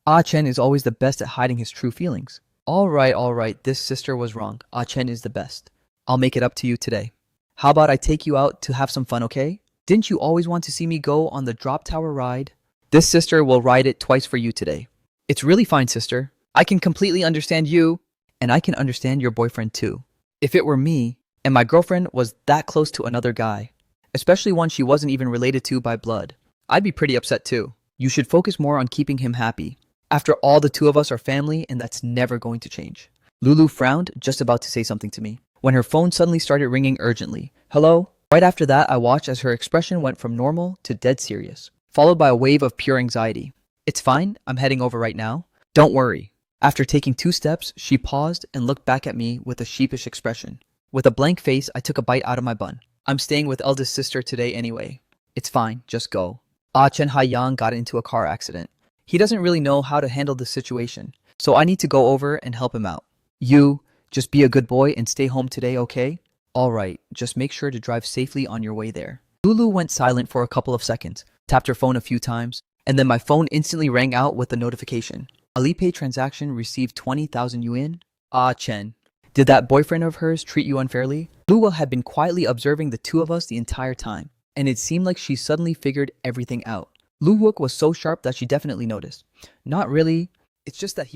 Speaker 1: Ah Chen is always the best at hiding his true feelings. All right, this sister was wrong. Ah Chen is the best. I'll make it up to you today. How about I take you out to have some fun, okay? Didn't you always want to see me go on the drop tower ride? This sister will ride it twice for you today. It's really fine, sister. I can completely understand you, and I can understand your boyfriend too. If it were me, and my girlfriend was that close to another guy, especially one she wasn't even related to by blood, I'd be pretty upset too. You should focus more on keeping him happy. After all, the two of us are family, and that's never going to change. Lulu frowned, just about to say something to me, when her phone suddenly started ringing urgently. Hello? Right after that, I watched as her expression went from normal to dead serious, followed by a wave of pure anxiety. It's fine, I'm heading over right now. Don't worry. After taking 2 steps, she paused and looked back at me with a sheepish expression. With a blank face, I took a bite out of my bun. I'm staying with eldest sister today anyway. It's fine, just go. Ah Chen Haiyang got into a car accident. He doesn't really know how to handle the situation, so I need to go over and help him out. You, just be a good boy and stay home today, okay? Alright, just make sure to drive safely on your way there. Lulu went silent for a couple of seconds, tapped her phone a few times, and then my phone instantly rang out with a notification. Alipay transaction received 20,000 yuan. Ah Chen, did that boyfriend of hers treat you unfairly? Lulu had been quietly observing the two of us the entire time, and it seemed like she suddenly figured everything out. Lu Wook was so sharp that she definitely noticed. Not really. It's just that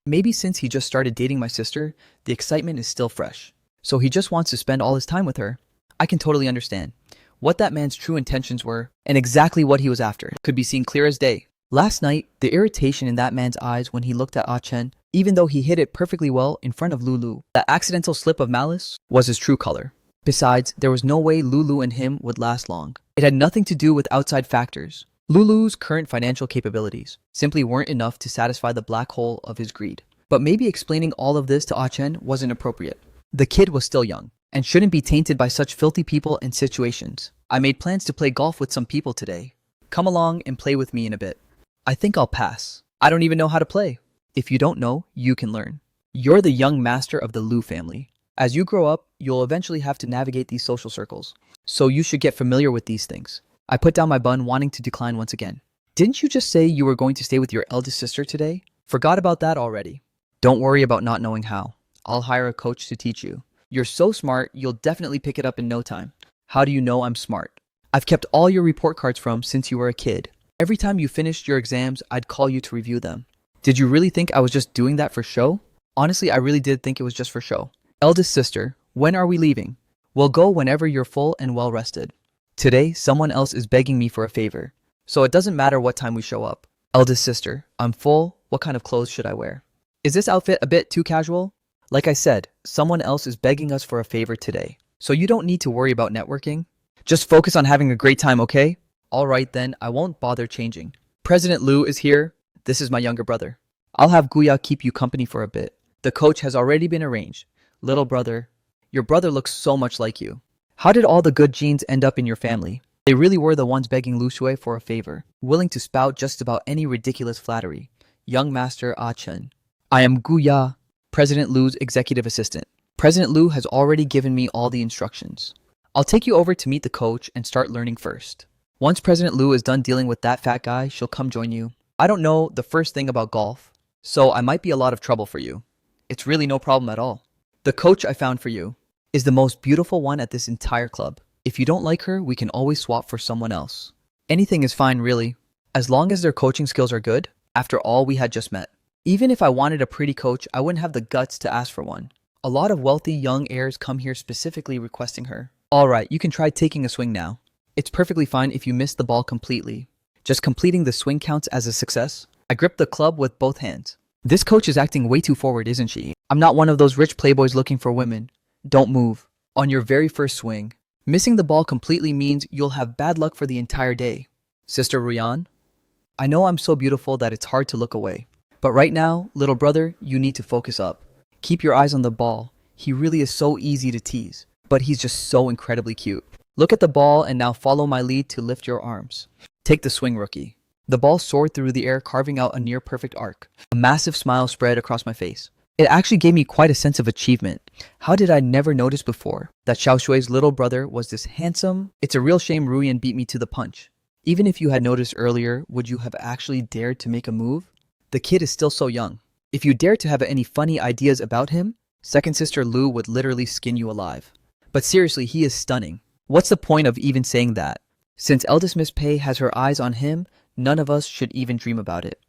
Speaker 1: maybe since he just started dating my sister, the excitement is still fresh. So he just wants to spend all his time with her. I can totally understand. What that man's true intentions were, and exactly what he was after, could be seen clear as day. Last night, the irritation in that man's eyes when he looked at Ah Chen, even though he hid it perfectly well in front of Lulu, that accidental slip of malice was his true color. Besides, there was no way Lulu and him would last long. It had nothing to do with outside factors. Lulu's current financial capabilities simply weren't enough to satisfy the black hole of his greed. But maybe explaining all of this to Ah Chen wasn't appropriate. The kid was still young and shouldn't be tainted by such filthy people and situations. I made plans to play golf with some people today. Come along and play with me in a bit. I think I'll pass. I don't even know how to play. If you don't know, you can learn. You're the young master of the Lu family. As you grow up, you'll eventually have to navigate these social circles. So you should get familiar with these things. I put down my bun, wanting to decline once again. Didn't you just say you were going to stay with your eldest sister today? Forgot about that already. Don't worry about not knowing how. I'll hire a coach to teach you. You're so smart, you'll definitely pick it up in no time. How do you know I'm smart? I've kept all your report cards since you were a kid. Every time you finished your exams, I'd call you to review them. Did you really think I was just doing that for show? Honestly, I really did think it was just for show. Eldest sister, when are we leaving? We'll go whenever you're full and well rested. Today, someone else is begging me for a favor, so it doesn't matter what time we show up. Eldest sister, I'm full. What kind of clothes should I wear? Is this outfit a bit too casual? Like I said, someone else is begging us for a favor today, so you don't need to worry about networking. Just focus on having a great time, okay? Alright then, I won't bother changing. President Lu is here. This is my younger brother. I'll have Guya keep you company for a bit. The coach has already been arranged. Little brother, your brother looks so much like you. How did all the good genes end up in your family? They really were the ones begging Lu Shui for a favor, willing to spout just about any ridiculous flattery. Young Master Ah Chen. I am Guya, President Lu's executive assistant. President Lu has already given me all the instructions. I'll take you over to meet the coach and start learning first. Once President Lu is done dealing with that fat guy, she'll come join you. I don't know the first thing about golf, so I might be a lot of trouble for you. It's really no problem at all. The coach I found for you is the most beautiful one at this entire club. If you don't like her, we can always swap for someone else. Anything is fine, really, as long as their coaching skills are good. After all, we had just met. Even if I wanted a pretty coach, I wouldn't have the guts to ask for one. A lot of wealthy young heirs come here specifically requesting her. Alright, you can try taking a swing now. It's perfectly fine if you miss the ball completely. Just completing the swing counts as a success. I gripped the club with both hands. This coach is acting way too forward, isn't she? I'm not one of those rich playboys looking for women. Don't move. On your very first swing, missing the ball completely means you'll have bad luck for the entire day. Sister Ruyan, I know I'm so beautiful that it's hard to look away. But right now, little brother, you need to focus up. Keep your eyes on the ball. He really is so easy to tease, but he's just so incredibly cute. Look at the ball and now follow my lead to lift your arms. Take the swing, rookie. The ball soared through the air, carving out a near-perfect arc. A massive smile spread across my face. It actually gave me quite a sense of achievement. How did I never notice before that Xiao Shui's little brother was this handsome? It's a real shame Ruyan beat me to the punch. Even if you had noticed earlier, would you have actually dared to make a move? The kid is still so young. If you dared to have any funny ideas about him, second sister Lu would literally skin you alive. But seriously, he is stunning. What's the point of even saying that? Since eldest Miss Pei has her eyes on him, none of us should even dream about it.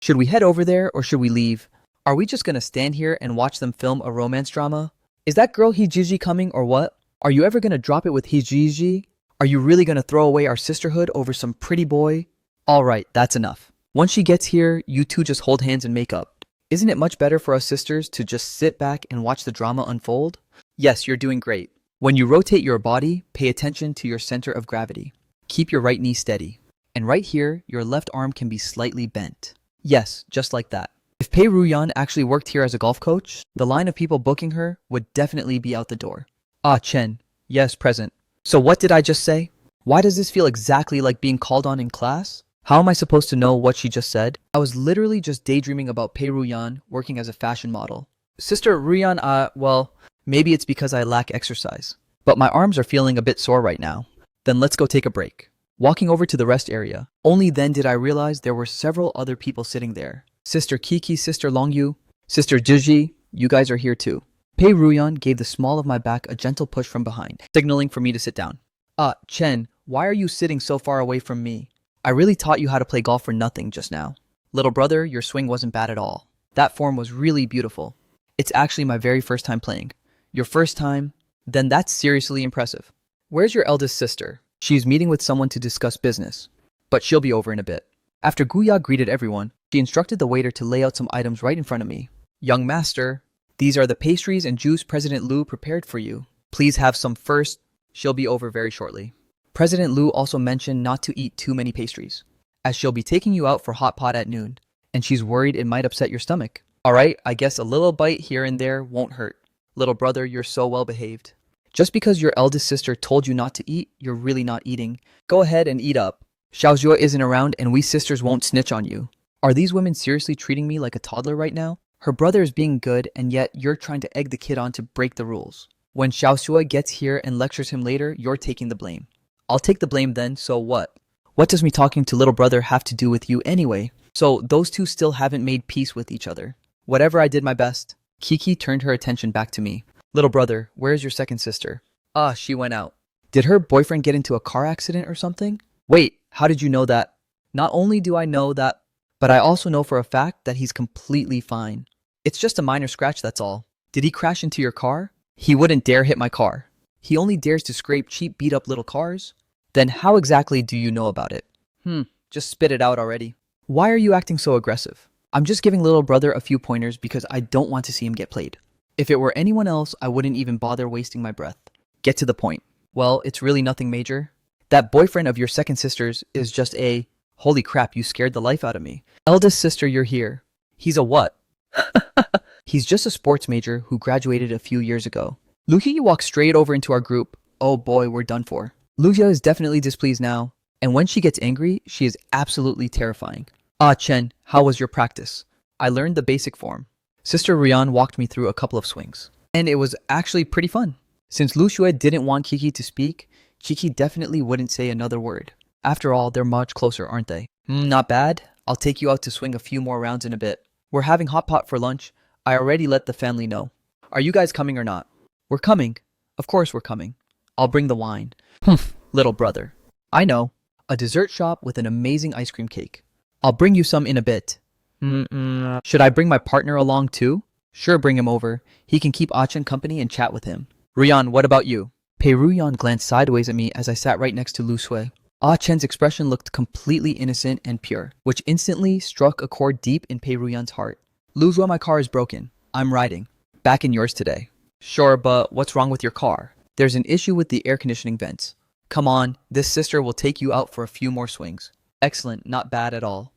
Speaker 1: Should we head over there or should we leave? Are we just gonna stand here and watch them film a romance drama? Is that girl Hijiji coming or what? Are you ever gonna drop it with Hijiji? Are you really gonna throw away our sisterhood over some pretty boy? Alright, that's enough. Once she gets here, you two just hold hands and make up. Isn't it much better for us sisters to just sit back and watch the drama unfold? Yes, you're doing great. When you rotate your body, pay attention to your center of gravity. Keep your right knee steady. And right here, your left arm can be slightly bent. Yes, just like that. If Pei Ruyan actually worked here as a golf coach, the line of people booking her would definitely be out the door. Ah, Chen. Yes, present. So what did I just say? Why does this feel exactly like being called on in class? How am I supposed to know what she just said? I was literally just daydreaming about Pei Ruyan working as a fashion model. Sister Ruyan, well, maybe it's because I lack exercise. But my arms are feeling a bit sore right now. Then let's go take a break. Walking over to the rest area, only then did I realize there were several other people sitting there. Sister Kiki, Sister Longyu, Sister Jiji, you guys are here too. Pei Ruyan gave the small of my back a gentle push from behind, signaling for me to sit down. Chen, why are you sitting so far away from me? I really taught you how to play golf for nothing just now. Little brother, your swing wasn't bad at all. That form was really beautiful. It's actually my very first time playing. Your first time? Then that's seriously impressive. Where's your eldest sister? She's meeting with someone to discuss business, but she'll be over in a bit. After Guya greeted everyone, she instructed the waiter to lay out some items right in front of me. Young master, these are the pastries and juice President Lu prepared for you. Please have some first. She'll be over very shortly. President Lu also mentioned not to eat too many pastries, as she'll be taking you out for hot pot at noon, and she's worried it might upset your stomach. Alright, I guess a little bite here and there won't hurt. Little brother, you're so well behaved. Just because your eldest sister told you not to eat, you're really not eating. Go ahead and eat up. Xiaozhuo isn't around and we sisters won't snitch on you. Are these women seriously treating me like a toddler right now? Her brother is being good and yet you're trying to egg the kid on to break the rules. When Xiaozhuo gets here and lectures him later, you're taking the blame. I'll take the blame then, so what? What does me talking to little brother have to do with you anyway? So those two still haven't made peace with each other. Whatever, I did my best. Kiki turned her attention back to me. Little brother, where's your second sister? She went out. Did her boyfriend get into a car accident or something? Wait, how did you know that? Not only do I know that, but I also know for a fact that he's completely fine. It's just a minor scratch, that's all. Did he crash into your car? He wouldn't dare hit my car. He only dares to scrape cheap beat-up little cars? Then how exactly do you know about it? Just spit it out already. Why are you acting so aggressive? I'm just giving little brother a few pointers because I don't want to see him get played. If it were anyone else, I wouldn't even bother wasting my breath. Get to the point. Well, it's really nothing major. That boyfriend of your second sister's is just a... Holy crap, you scared the life out of me. Eldest sister, you're here. He's a what? He's just a sports major who graduated a few years ago. Lucia walks straight over into our group. Oh boy, we're done for. Lucia is definitely displeased now. And when she gets angry, she is absolutely terrifying. Chen, how was your practice? I learned the basic form. Sister Rian walked me through a couple of swings. And it was actually pretty fun. Since Lu Xue didn't want Kiki to speak, Kiki definitely wouldn't say another word. After all, they're much closer, aren't they? Not bad. I'll take you out to swing a few more rounds in a bit. We're having hot pot for lunch. I already let the family know. Are you guys coming or not? We're coming. Of course we're coming. I'll bring the wine. Little brother. I know. A dessert shop with an amazing ice cream cake. I'll bring you some in a bit. Should I bring my partner along too? Sure, bring him over. He can keep Achen company and chat with him. Rian, what about you? Pei Ruyan glanced sideways at me as I sat right next to Lu Sui. Chen's expression looked completely innocent and pure, which instantly struck a chord deep in Pei Ruyan's heart. Lu Sui, my car is broken. I'm riding. Back in yours today. Sure, but what's wrong with your car? There's an issue with the air conditioning vents. Come on, this sister will take you out for a few more swings. Excellent, not bad at all.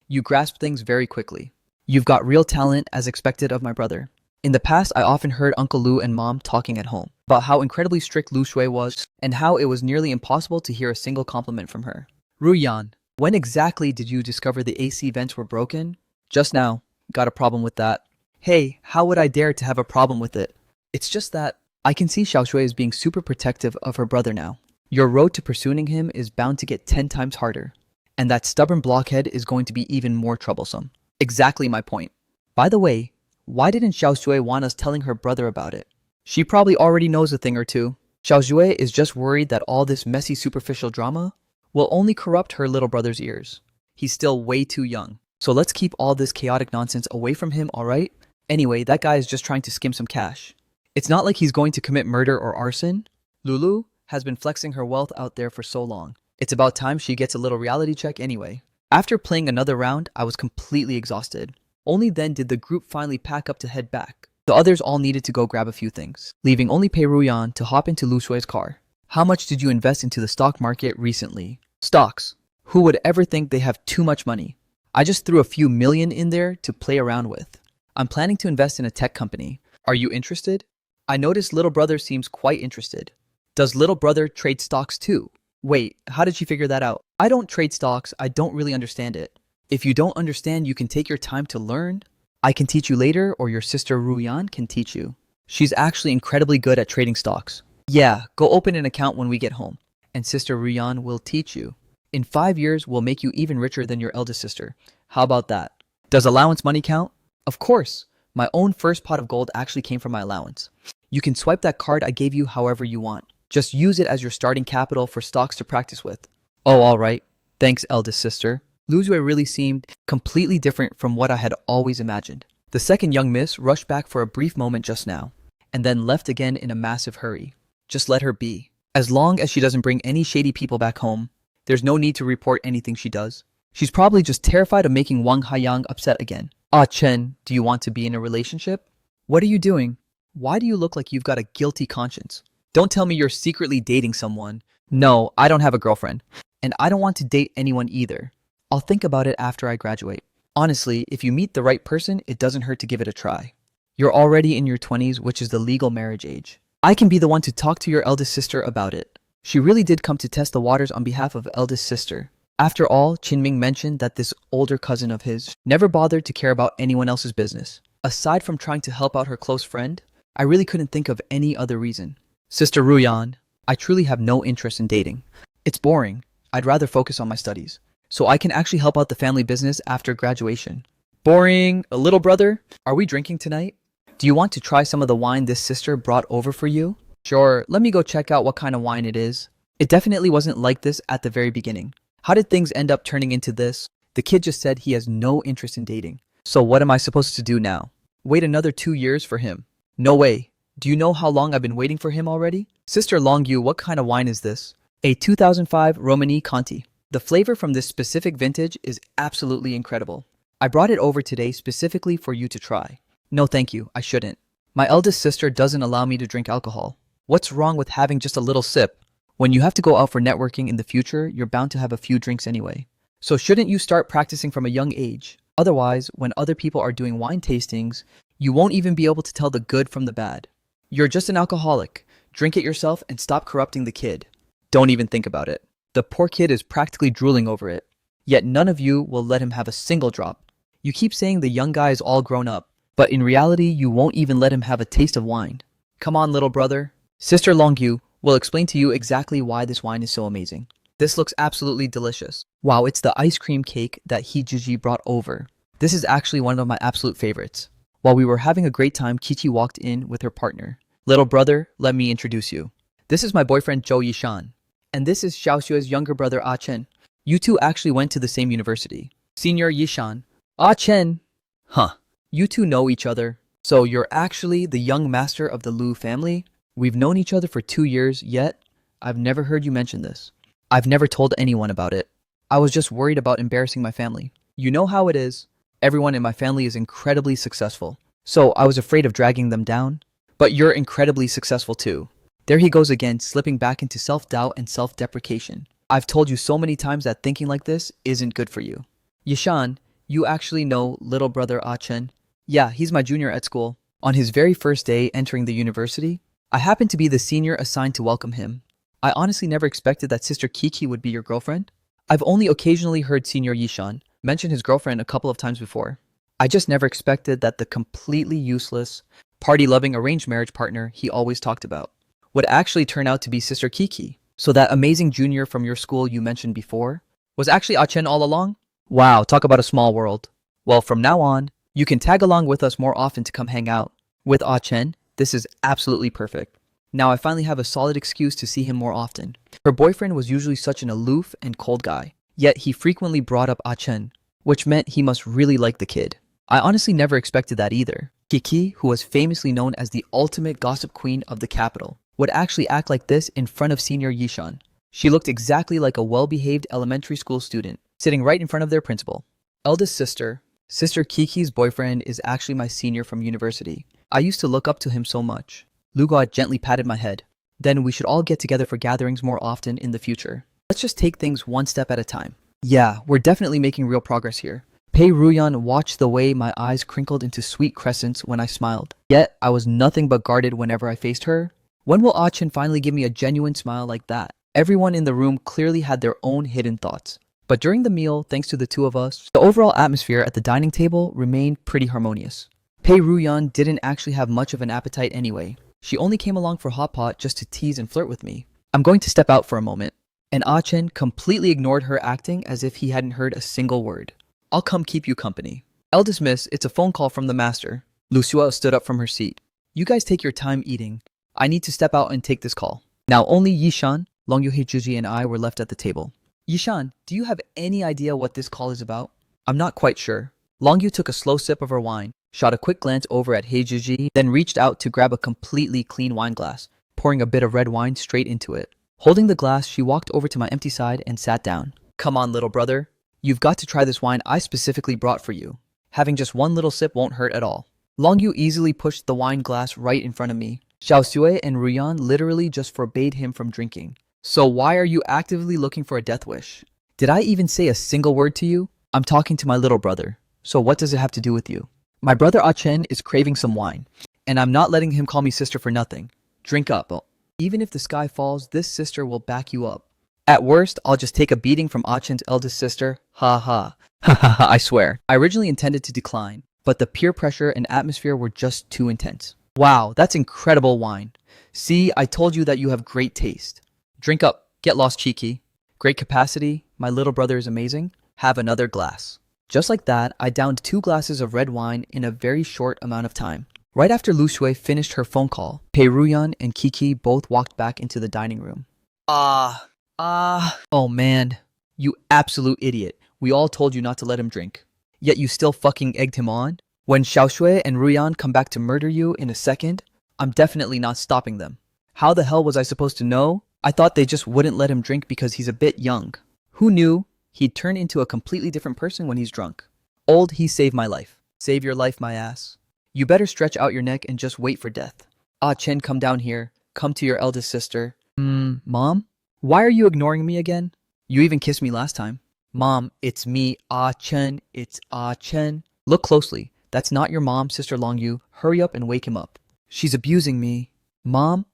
Speaker 1: You grasp things very quickly. You've got real talent as expected of my brother. In the past, I often heard Uncle Lu and Mom talking at home about how incredibly strict Lu Shui was and how it was nearly impossible to hear a single compliment from her. Ruyan, When exactly did you discover the AC vents were broken? Just now. Got a problem with that. Hey, how would I dare to have a problem with it? It's just that I can see Xiao Shui is being super protective of her brother now. Your road to pursuing him is bound to get 10 times harder. And that stubborn blockhead is going to be even more troublesome. Exactly my point. By the way, why didn't Xiao Shui want us telling her brother about it? She probably already knows a thing or two. Xiao Shui is just worried that all this messy superficial drama will only corrupt her little brother's ears. He's still way too young. So let's keep all this chaotic nonsense away from him, alright? Anyway, that guy is just trying to skim some cash. It's not like he's going to commit murder or arson. Lulu has been flexing her wealth out there for so long. It's about time she gets a little reality check anyway. After playing another round, I was completely exhausted. Only then did the group finally pack up to head back. The others all needed to go grab a few things, leaving only Pei Ruyan to hop into Lu Shui's car. How much did you invest into the stock market recently? Stocks. Who would ever think they have too much money? I just threw a few million in there to play around with. I'm planning to invest in a tech company. Are you interested? I noticed little brother seems quite interested. Does little brother trade stocks too? Wait, how did she figure that out? I don't trade stocks, I don't really understand it. If you don't understand, you can take your time to learn. I can teach you later, or your sister Ruyan can teach you. She's actually incredibly good at trading stocks. Yeah, go open an account when we get home, and sister Ruyan will teach you. In 5 years, we'll make you even richer than your eldest sister. How about that? Does allowance money count? Of course. My own first pot of gold actually came from my allowance. You can swipe that card I gave you however you want. Just use it as your starting capital for stocks to practice with. Oh, alright. Thanks, eldest sister. Lu Zui really seemed completely different from what I had always imagined. The second young miss rushed back for a brief moment just now, and then left again in a massive hurry. Just let her be. As long as she doesn't bring any shady people back home, there's no need to report anything she does. She's probably just terrified of making Wang Haiyang upset again. Ah, Chen, do you want to be in a relationship? What are you doing? Why do you look like you've got a guilty conscience? Don't tell me you're secretly dating someone. No, I don't have a girlfriend. And I don't want to date anyone either. I'll think about it after I graduate. Honestly, if you meet the right person, it doesn't hurt to give it a try. You're already in your 20s, which is the legal marriage age. I can be the one to talk to your eldest sister about it. She really did come to test the waters on behalf of eldest sister. After all, Qinming mentioned that this older cousin of his never bothered to care about anyone else's business. Aside from trying to help out her close friend, I really couldn't think of any other reason. Sister Ruyan, I truly have no interest in dating. It's boring. I'd rather focus on my studies, so I can actually help out the family business after graduation. Boring. A little brother? Are we drinking tonight? Do you want to try some of the wine this sister brought over for you? Sure, let me go check out what kind of wine it is. It definitely wasn't like this at the very beginning. How did things end up turning into this? The kid just said he has no interest in dating. So what am I supposed to do now? Wait another 2 years for him? No way. Do you know how long I've been waiting for him already? Sister Longyu, what kind of wine is this? A 2005 Romani Conti. The flavor from this specific vintage is absolutely incredible. I brought it over today specifically for you to try. No thank you, I shouldn't. My eldest sister doesn't allow me to drink alcohol. What's wrong with having just a little sip? When you have to go out for networking in the future, you're bound to have a few drinks anyway. So shouldn't you start practicing from a young age? Otherwise, when other people are doing wine tastings, you won't even be able to tell the good from the bad. You're just an alcoholic. Drink it yourself and stop corrupting the kid. Don't even think about it. The poor kid is practically drooling over it. Yet none of you will let him have a single drop. You keep saying the young guy is all grown up, but in reality, you won't even let him have a taste of wine. Come on, little brother. Sister Longyu will explain to you exactly why this wine is so amazing. This looks absolutely delicious. Wow, it's the ice cream cake that Hijiji brought over. This is actually one of my absolute favorites. While we were having a great time, Qiqi walked in with her partner. Little brother, let me introduce you. This is my boyfriend Zhou Yishan. And this is Xiao Xue's younger brother Ah Chen. You two actually went to the same university. Senior Yishan. Ah Chen. Huh. You two know each other. So you're actually the young master of the Lu family? We've known each other for 2 years, yet I've never heard you mention this. I've never told anyone about it. I was just worried about embarrassing my family. You know how it is. Everyone in my family is incredibly successful. So I was afraid of dragging them down. But you're incredibly successful too. There he goes again, slipping back into self-doubt and self-deprecation. I've told you so many times that thinking like this isn't good for you. Yishan, you actually know little brother Ah Chen? Yeah, he's my junior at school. On his very first day entering the university, I happened to be the senior assigned to welcome him. I honestly never expected that Sister Kiki would be your girlfriend. I've only occasionally heard Senior Yishan mention his girlfriend a couple of times before. I just never expected that the completely useless, party-loving arranged marriage partner he always talked about would actually turn out to be Sister Kiki. So that amazing junior from your school you mentioned before was actually Ah-chen all along? Wow, talk about a small world. Well, from now on, you can tag along with us more often to come hang out. With Ah-chen, this is absolutely perfect. Now I finally have a solid excuse to see him more often. Her boyfriend was usually such an aloof and cold guy, yet he frequently brought up Ah-chen, which meant he must really like the kid. I honestly never expected that either. Kiki, who was famously known as the ultimate gossip queen of the capital, would actually act like this in front of Senior Yishan. She looked exactly like a well-behaved elementary school student, sitting right in front of their principal. Eldest sister, Sister Kiki's boyfriend is actually my senior from university. I used to look up to him so much. Lugot gently patted my head. Then we should all get together for gatherings more often in the future. Let's just take things one step at a time. Yeah, we're definitely making real progress here. Pei Ruyan watched the way my eyes crinkled into sweet crescents when I smiled. Yet, I was nothing but guarded whenever I faced her. When will Ah-chen finally give me a genuine smile like that? Everyone in the room clearly had their own hidden thoughts. But during the meal, thanks to the two of us, the overall atmosphere at the dining table remained pretty harmonious. Pei Ruyan didn't actually have much of an appetite anyway. She only came along for hot pot just to tease and flirt with me. I'm going to step out for a moment. And Ah-chen completely ignored her, acting as if he hadn't heard a single word. I'll come keep you company. Eldest miss, it's a phone call from the master. Lu Xue stood up from her seat. You guys take your time eating. I need to step out and take this call. Now only Yishan, Long Yu Hejuji, and I were left at the table. Yishan, do you have any idea what this call is about? I'm not quite sure. Long Yu took a slow sip of her wine, shot a quick glance over at Hejuji, then reached out to grab a completely clean wine glass, pouring a bit of red wine straight into it. Holding the glass, she walked over to my empty side and sat down. Come on, little brother. You've got to try this wine I specifically brought for you. Having just one little sip won't hurt at all. Long Yu easily pushed the wine glass right in front of me. Xiao Xue and Ruyan literally just forbade him from drinking. So why are you actively looking for a death wish? Did I even say a single word to you? I'm talking to my little brother. So what does it have to do with you? My brother Ah-chen is craving some wine, and I'm not letting him call me sister for nothing. Drink up. Even if the sky falls, this sister will back you up. At worst, I'll just take a beating from Ah-chen's eldest sister. Ha ha. Ha ha ha, I swear. I originally intended to decline, but the peer pressure and atmosphere were just too intense. Wow, that's incredible wine. See, I told you that you have great taste. Drink up. Get lost, cheeky. Great capacity. My little brother is amazing. Have another glass. Just like that, I downed 2 glasses of red wine in a very short amount of time. Right after Lu Xue finished her phone call, Pei Ruyan and Kiki both walked back into the dining room. Oh man, you absolute idiot. We all told you not to let him drink. Yet you still fucking egged him on? When Xiao Xue and Ruyan come back to murder you in a second, I'm definitely not stopping them. How the hell was I supposed to know? I thought they just wouldn't let him drink because he's a bit young. Who knew he'd turn into a completely different person when he's drunk? Old, he saved my life. Save your life, my ass. You better stretch out your neck and just wait for death. Ah-chen, come down here. Come to your eldest sister. Mom? Why are you ignoring me again? You even kissed me last time. Mom, it's me, Ah-chen. It's Ah-chen. Look closely. That's not your mom, Sister Long Yu. Hurry up and wake him up. She's abusing me. Mom,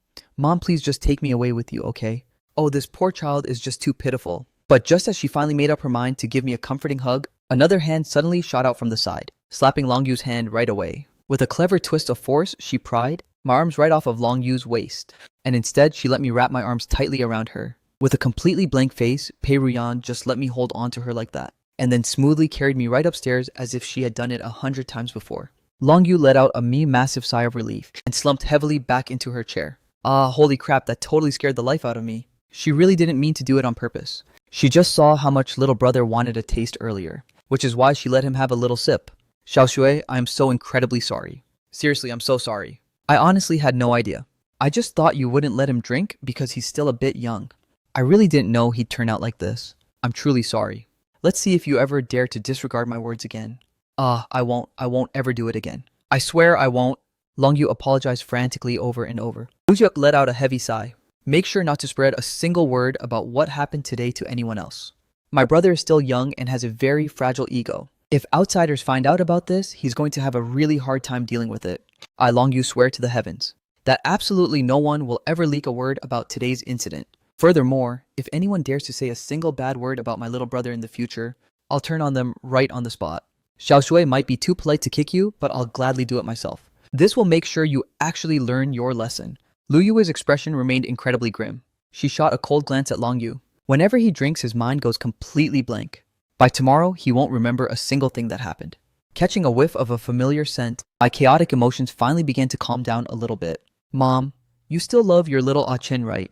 Speaker 1: please just take me away with you, okay? Oh, this poor child is just too pitiful. But just as she finally made up her mind to give me a comforting hug, another hand suddenly shot out from the side, slapping Long Yu's hand right away. With a clever twist of force, she pried my arms right off of Long Yu's waist, and instead she let me wrap my arms tightly around her. With a completely blank face, Pei Ruyan just let me hold on to her like that, and then smoothly carried me right upstairs as if she had done it 100 times before. Long Yu let out a massive sigh of relief and slumped heavily back into her chair. Ah, holy crap, that totally scared the life out of me. She really didn't mean to do it on purpose. She just saw how much little brother wanted a taste earlier, which is why she let him have a little sip. Xiao Xue, I am so incredibly sorry. Seriously, I'm so sorry. I honestly had no idea. I just thought you wouldn't let him drink because he's still a bit young. I really didn't know he'd turn out like this. I'm truly sorry. Let's see if you ever dare to disregard my words again. I won't ever do it again. I swear I won't. Long Yu apologized frantically over and over. Lu Jiuk let out a heavy sigh. Make sure not to spread a single word about what happened today to anyone else. My brother is still young and has a very fragile ego. If outsiders find out about this, he's going to have a really hard time dealing with it. I Long Yu swear to the heavens that absolutely no one will ever leak a word about today's incident. Furthermore, if anyone dares to say a single bad word about my little brother in the future, I'll turn on them right on the spot. Xiao Shui might be too polite to kick you, but I'll gladly do it myself. This will make sure you actually learn your lesson. Lu Yue's expression remained incredibly grim. She shot a cold glance at Long Yu. Whenever he drinks, his mind goes completely blank. By tomorrow, he won't remember a single thing that happened. Catching a whiff of a familiar scent, my chaotic emotions finally began to calm down a little bit. Mom, you still love your little Ah Chen, right?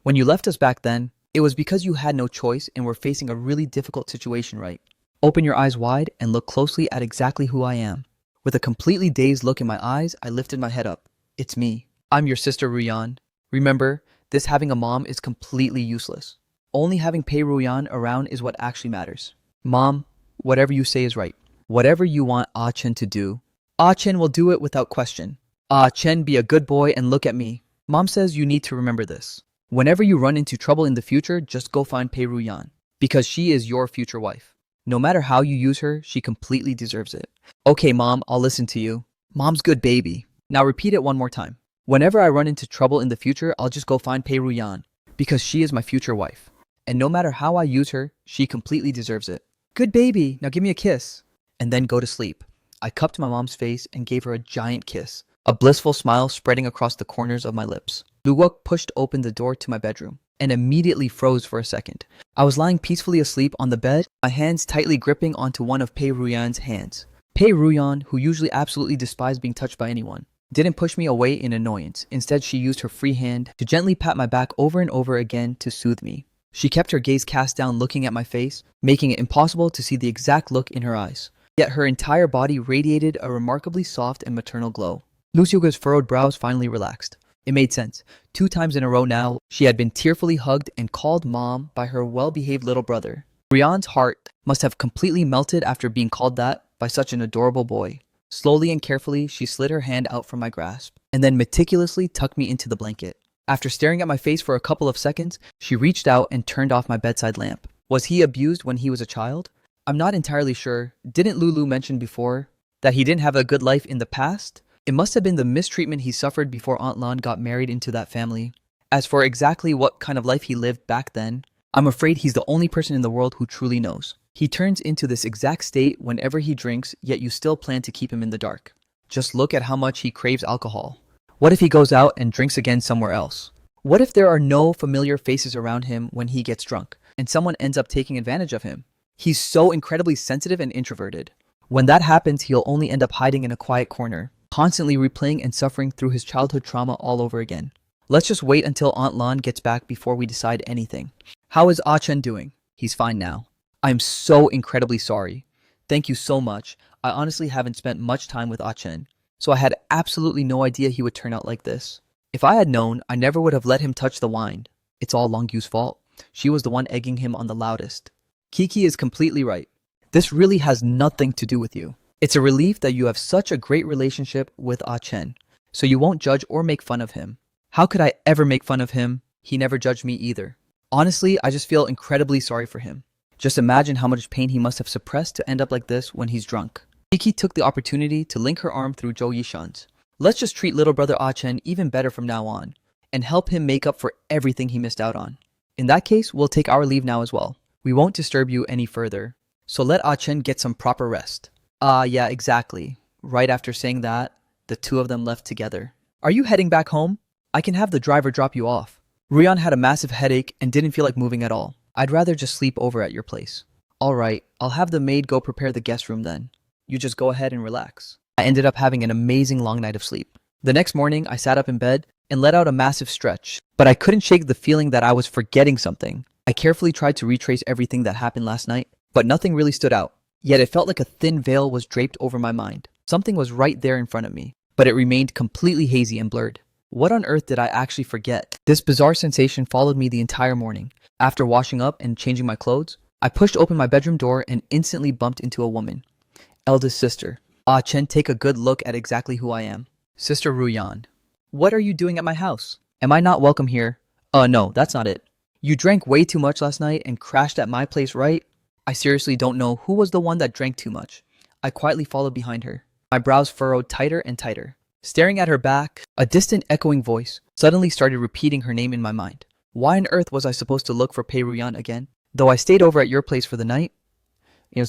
Speaker 1: When you left us back then, it was because you had no choice and were facing a really difficult situation, right? Open your eyes wide and look closely at exactly who I am. With a completely dazed look in my eyes, I lifted my head up. It's me. I'm your sister Ruyan. Remember, this having a mom is completely useless. Only having Pei Ruyan around is what actually matters. Mom, whatever you say is right. Whatever you want Ah Chen to do, Ah Chen will do it without question. Ah Chen, be a good boy and look at me. Mom says you need to remember this. Whenever you run into trouble in the future, just go find Pei Ruyan, because she is your future wife. No matter how you use her, she completely deserves it. Okay, Mom, I'll listen to you. Mom's good baby. Now repeat it one more time. Whenever I run into trouble in the future, I'll just go find Pei Ruyan, because she is my future wife. And no matter how I use her, she completely deserves it. Good baby, now give me a kiss. And then go to sleep. I cupped my mom's face and gave her a giant kiss, a blissful smile spreading across the corners of my lips. Luwok pushed open the door to my bedroom and immediately froze for a second. I was lying peacefully asleep on the bed, my hands tightly gripping onto one of Pei Ruyan's hands. Pei Ruyan, who usually absolutely despised being touched by anyone, didn't push me away in annoyance. Instead, she used her free hand to gently pat my back over and over again to soothe me. She kept her gaze cast down looking at my face, making it impossible to see the exact look in her eyes. Yet her entire body radiated a remarkably soft and maternal glow. Lu Xiuge's furrowed brows finally relaxed. It made sense. 2 times in a row now, she had been tearfully hugged and called mom by her well-behaved little brother. Rian's heart must have completely melted after being called that by such an adorable boy. Slowly and carefully, she slid her hand out from my grasp, and then meticulously tucked me into the blanket. After staring at my face for a couple of seconds, she reached out and turned off my bedside lamp. Was he abused when he was a child? I'm not entirely sure. Didn't Lulu mention before that he didn't have a good life in the past? It must have been the mistreatment he suffered before Aunt Lan got married into that family. As for exactly what kind of life he lived back then, I'm afraid he's the only person in the world who truly knows. He turns into this exact state whenever he drinks, yet you still plan to keep him in the dark. Just look at how much he craves alcohol. What if he goes out and drinks again somewhere else? What if there are no familiar faces around him when he gets drunk, and someone ends up taking advantage of him? He's so incredibly sensitive and introverted. When that happens, he'll only end up hiding in a quiet corner, constantly replaying and suffering through his childhood trauma all over again. Let's just wait until Aunt Lan gets back before we decide anything. How is Ah Chen doing? He's fine now. I'm so incredibly sorry. Thank you so much. I honestly haven't spent much time with Ah Chen, so I had absolutely no idea he would turn out like this. If I had known, I never would have let him touch the wine. It's all Long Yu's fault. She was the one egging him on the loudest. Kiki is completely right. This really has nothing to do with you. It's a relief that you have such a great relationship with Ah Chen, so you won't judge or make fun of him. How could I ever make fun of him? He never judged me either. Honestly, I just feel incredibly sorry for him. Just imagine how much pain he must have suppressed to end up like this when he's drunk. Kiki took the opportunity to link her arm through Zhou Yishan's. Let's just treat little brother Ah Chen even better from now on, and help him make up for everything he missed out on. In that case, we'll take our leave now as well. We won't disturb you any further, so let Ah Chen get some proper rest. Yeah, exactly. Right after saying that, the two of them left together. Are you heading back home? I can have the driver drop you off. Rian had a massive headache and didn't feel like moving at all. I'd rather just sleep over at your place. Alright, I'll have the maid go prepare the guest room then. You just go ahead and relax. I ended up having an amazing long night of sleep. The next morning, I sat up in bed and let out a massive stretch, but I couldn't shake the feeling that I was forgetting something. I carefully tried to retrace everything that happened last night, but nothing really stood out. Yet it felt like a thin veil was draped over my mind. Something was right there in front of me, but it remained completely hazy and blurred. What on earth did I actually forget? This bizarre sensation followed me the entire morning. After washing up and changing my clothes, I pushed open my bedroom door and instantly bumped into a woman. Eldest sister. Ah Chen, take a good look at exactly who I am. Sister Ruyan. What are you doing at my house? Am I not welcome here? No, that's not it. You drank way too much last night and crashed at my place, right? I seriously don't know who was the one that drank too much. I quietly followed behind her. My brows furrowed tighter and tighter. Staring at her back, a distant echoing voice suddenly started repeating her name in my mind. Why on earth was I supposed to look for Pei Ruyan again? Though I stayed over at your place for the night? You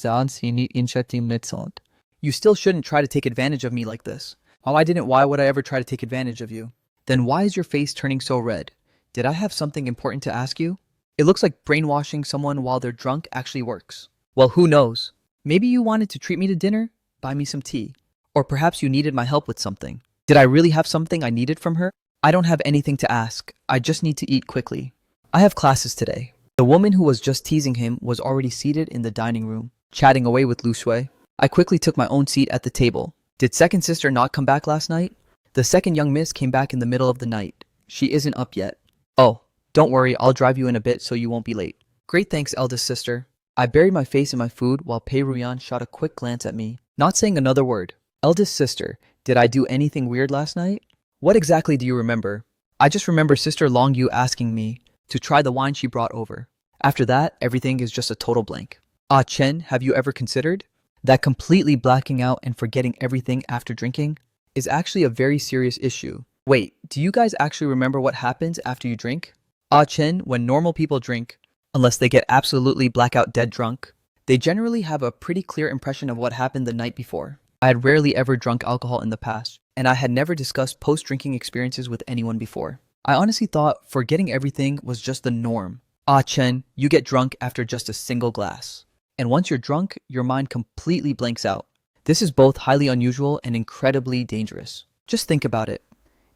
Speaker 1: still shouldn't try to take advantage of me like this. Oh, I didn't. Why would I ever try to take advantage of you? Then why is your face turning so red? Did I have something important to ask you? It looks like brainwashing someone while they're drunk actually works. Well, who knows? Maybe you wanted to treat me to dinner, buy me some tea. Or perhaps you needed my help with something. Did I really have something I needed from her? I don't have anything to ask. I just need to eat quickly. I have classes today. The woman who was just teasing him was already seated in the dining room, chatting away with Lu Shui. I quickly took my own seat at the table. Did second sister not come back last night? The second young miss came back in the middle of the night. She isn't up yet. Oh, don't worry, I'll drive you in a bit so you won't be late. Great, thanks, eldest sister. I buried my face in my food while Pei Ruyan shot a quick glance at me, not saying another word. Eldest sister, did I do anything weird last night? What exactly do you remember? I just remember Sister Long Yu asking me to try the wine she brought over. After that, everything is just a total blank. Ah Chen, have you ever considered that completely blacking out and forgetting everything after drinking is actually a very serious issue? Wait, do you guys actually remember what happens after you drink? Ah Chen, when normal people drink, unless they get absolutely blackout dead drunk, they generally have a pretty clear impression of what happened the night before. I had rarely ever drunk alcohol in the past, and I had never discussed post-drinking experiences with anyone before. I honestly thought forgetting everything was just the norm. Ah Chen, you get drunk after just a single glass. And once you're drunk, your mind completely blanks out. This is both highly unusual and incredibly dangerous. Just think about it.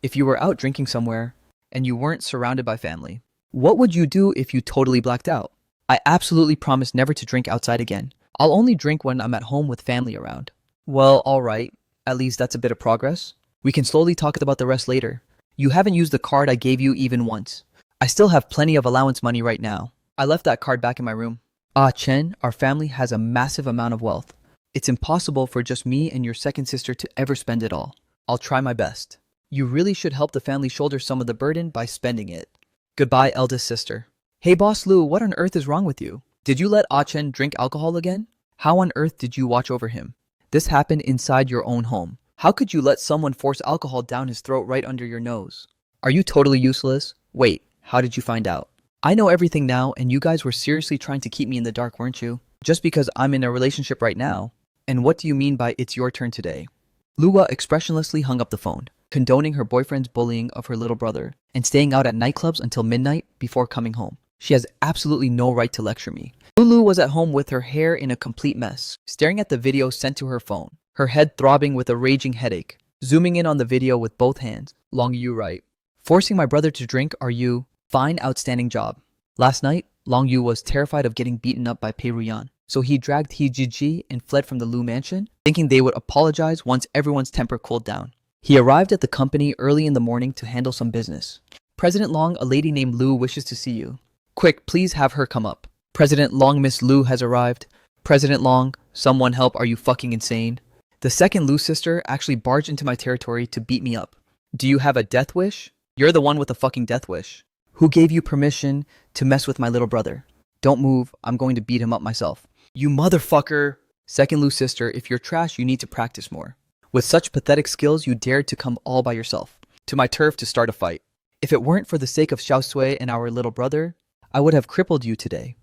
Speaker 1: If you were out drinking somewhere, and you weren't surrounded by family, what would you do if you totally blacked out? I absolutely promise never to drink outside again. I'll only drink when I'm at home with family around. Well, alright. At least that's a bit of progress. We can slowly talk about the rest later. You haven't used the card I gave you even once. I still have plenty of allowance money right now. I left that card back in my room. Ah Chen, our family has a massive amount of wealth. It's impossible for just me and your second sister to ever spend it all. I'll try my best. You really should help the family shoulder some of the burden by spending it. Goodbye, eldest sister. Hey Boss Lu, what on earth is wrong with you? Did you let Ah Chen drink alcohol again? How on earth did you watch over him? This happened inside your own home. How could you let someone force alcohol down his throat right under your nose? Are you totally useless? Wait, how did you find out? I know everything now, and you guys were seriously trying to keep me in the dark, weren't you? Just because I'm in a relationship right now. And what do you mean by it's your turn today? Lua expressionlessly hung up the phone, condoning her boyfriend's bullying of her little brother and staying out at nightclubs until midnight before coming home. She has absolutely no right to lecture me. Lulu was at home with her hair in a complete mess, staring at the video sent to her phone, her head throbbing with a raging headache, zooming in on the video with both hands. Long Yu right. Forcing my brother to drink, are you? Fine, outstanding job. Last night, Long Yu was terrified of getting beaten up by Pei Ruyan, so he dragged He Jiji and fled from the Lu mansion, thinking they would apologize once everyone's temper cooled down. He arrived at the company early in the morning to handle some business. President Long, a lady named Lu wishes to see you. Quick, please have her come up. President Long, Miss Lu has arrived. President Long, someone help, are you fucking insane? The second Lu sister actually barged into my territory to beat me up. Do you have a death wish? You're the one with a fucking death wish. Who gave you permission to mess with my little brother? Don't move, I'm going to beat him up myself. You motherfucker! Second Lu sister, if you're trash, you need to practice more. With such pathetic skills, you dared to come all by yourself to my turf to start a fight. If it weren't for the sake of Xiao Sui and our little brother, I would have crippled you today.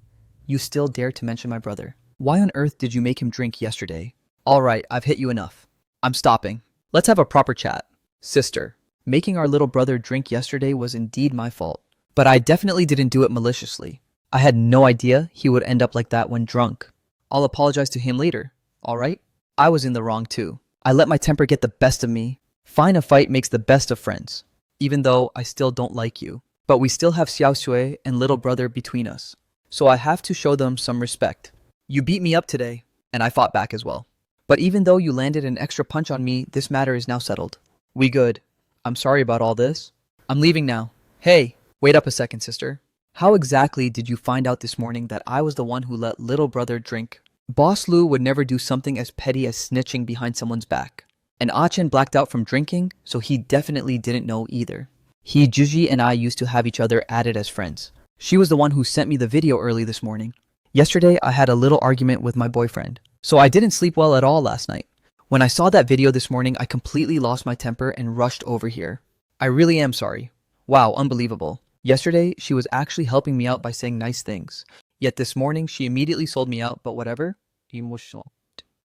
Speaker 1: You still dare to mention my brother. Why on earth did you make him drink yesterday? Alright, I've hit you enough. I'm stopping. Let's have a proper chat. Sister, making our little brother drink yesterday was indeed my fault. But I definitely didn't do it maliciously. I had no idea he would end up like that when drunk. I'll apologize to him later, alright? I was in the wrong too. I let my temper get the best of me. Fine, a fight makes the best of friends. Even though I still don't like you. But we still have Xiao Sui and little brother between us. So I have to show them some respect. You beat me up today, and I fought back as well. But even though you landed an extra punch on me, this matter is now settled. We good. I'm sorry about all this. I'm leaving now. Hey, wait up a second, sister. How exactly did you find out this morning that I was the one who let little brother drink? Boss Lu would never do something as petty as snitching behind someone's back. And Ah Chen blacked out from drinking, so he definitely didn't know either. He, Juji, and I used to have each other added as friends. She was the one who sent me the video early this morning. Yesterday, I had a little argument with my boyfriend, so I didn't sleep well at all last night. When I saw that video this morning, I completely lost my temper and rushed over here. I really am sorry. Wow, unbelievable. Yesterday, she was actually helping me out by saying nice things. Yet this morning, she immediately sold me out, but whatever. Emotional.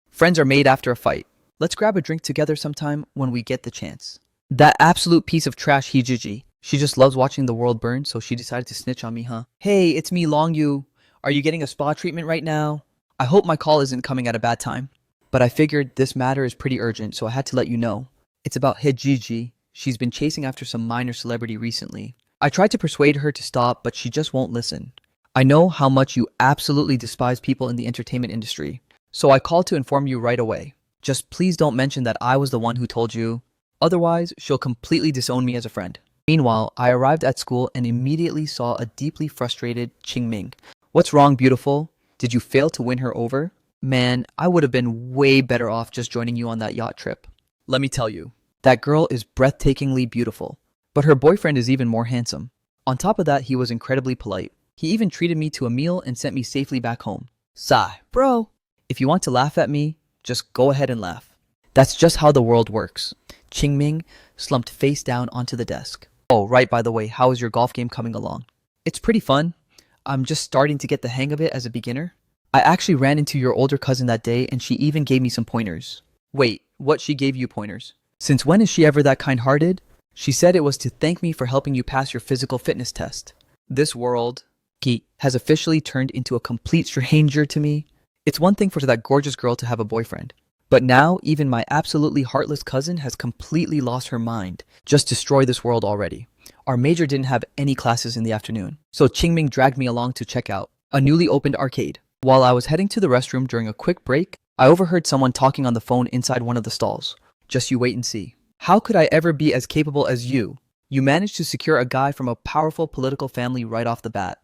Speaker 1: Friends are made after a fight. Let's grab a drink together sometime when we get the chance. That absolute piece of trash Hijiji. She just loves watching the world burn, so she decided to snitch on me, huh? Hey, it's me, Long Yu. Are you getting a spa treatment right now? I hope my call isn't coming at a bad time. But I figured this matter is pretty urgent, so I had to let you know. It's about Hijiji. She's been chasing after some minor celebrity recently. I tried to persuade her to stop, but she just won't listen. I know how much you absolutely despise people in the entertainment industry, so I called to inform you right away. Just please don't mention that I was the one who told you. Otherwise, she'll completely disown me as a friend. Meanwhile, I arrived at school and immediately saw a deeply frustrated Qingming. What's wrong, beautiful? Did you fail to win her over? Man, I would have been way better off just joining you on that yacht trip. Let me tell you, that girl is breathtakingly beautiful. But her boyfriend is even more handsome. On top of that, he was incredibly polite. He even treated me to a meal and sent me safely back home. Sigh, bro. If you want to laugh at me, just go ahead and laugh. That's just how the world works. Qingming slumped face down onto the desk. Oh, right, by the way, how is your golf game coming along? It's pretty fun. I'm just starting to get the hang of it as a beginner. I actually ran into your older cousin that day and she even gave me some pointers. Wait, what, she gave you pointers? Since when is she ever that kind-hearted? She said it was to thank me for helping you pass your physical fitness test. This world, Ki, has officially turned into a complete stranger to me. It's one thing for that gorgeous girl to have a boyfriend. But now, even my absolutely heartless cousin has completely lost her mind. Just destroy this world already. Our major didn't have any classes in the afternoon, so Qingming dragged me along to check out a newly opened arcade. While I was heading to the restroom during a quick break, I overheard someone talking on the phone inside one of the stalls. Just you wait and see. How could I ever be as capable as you? You managed to secure a guy from a powerful political family right off the bat.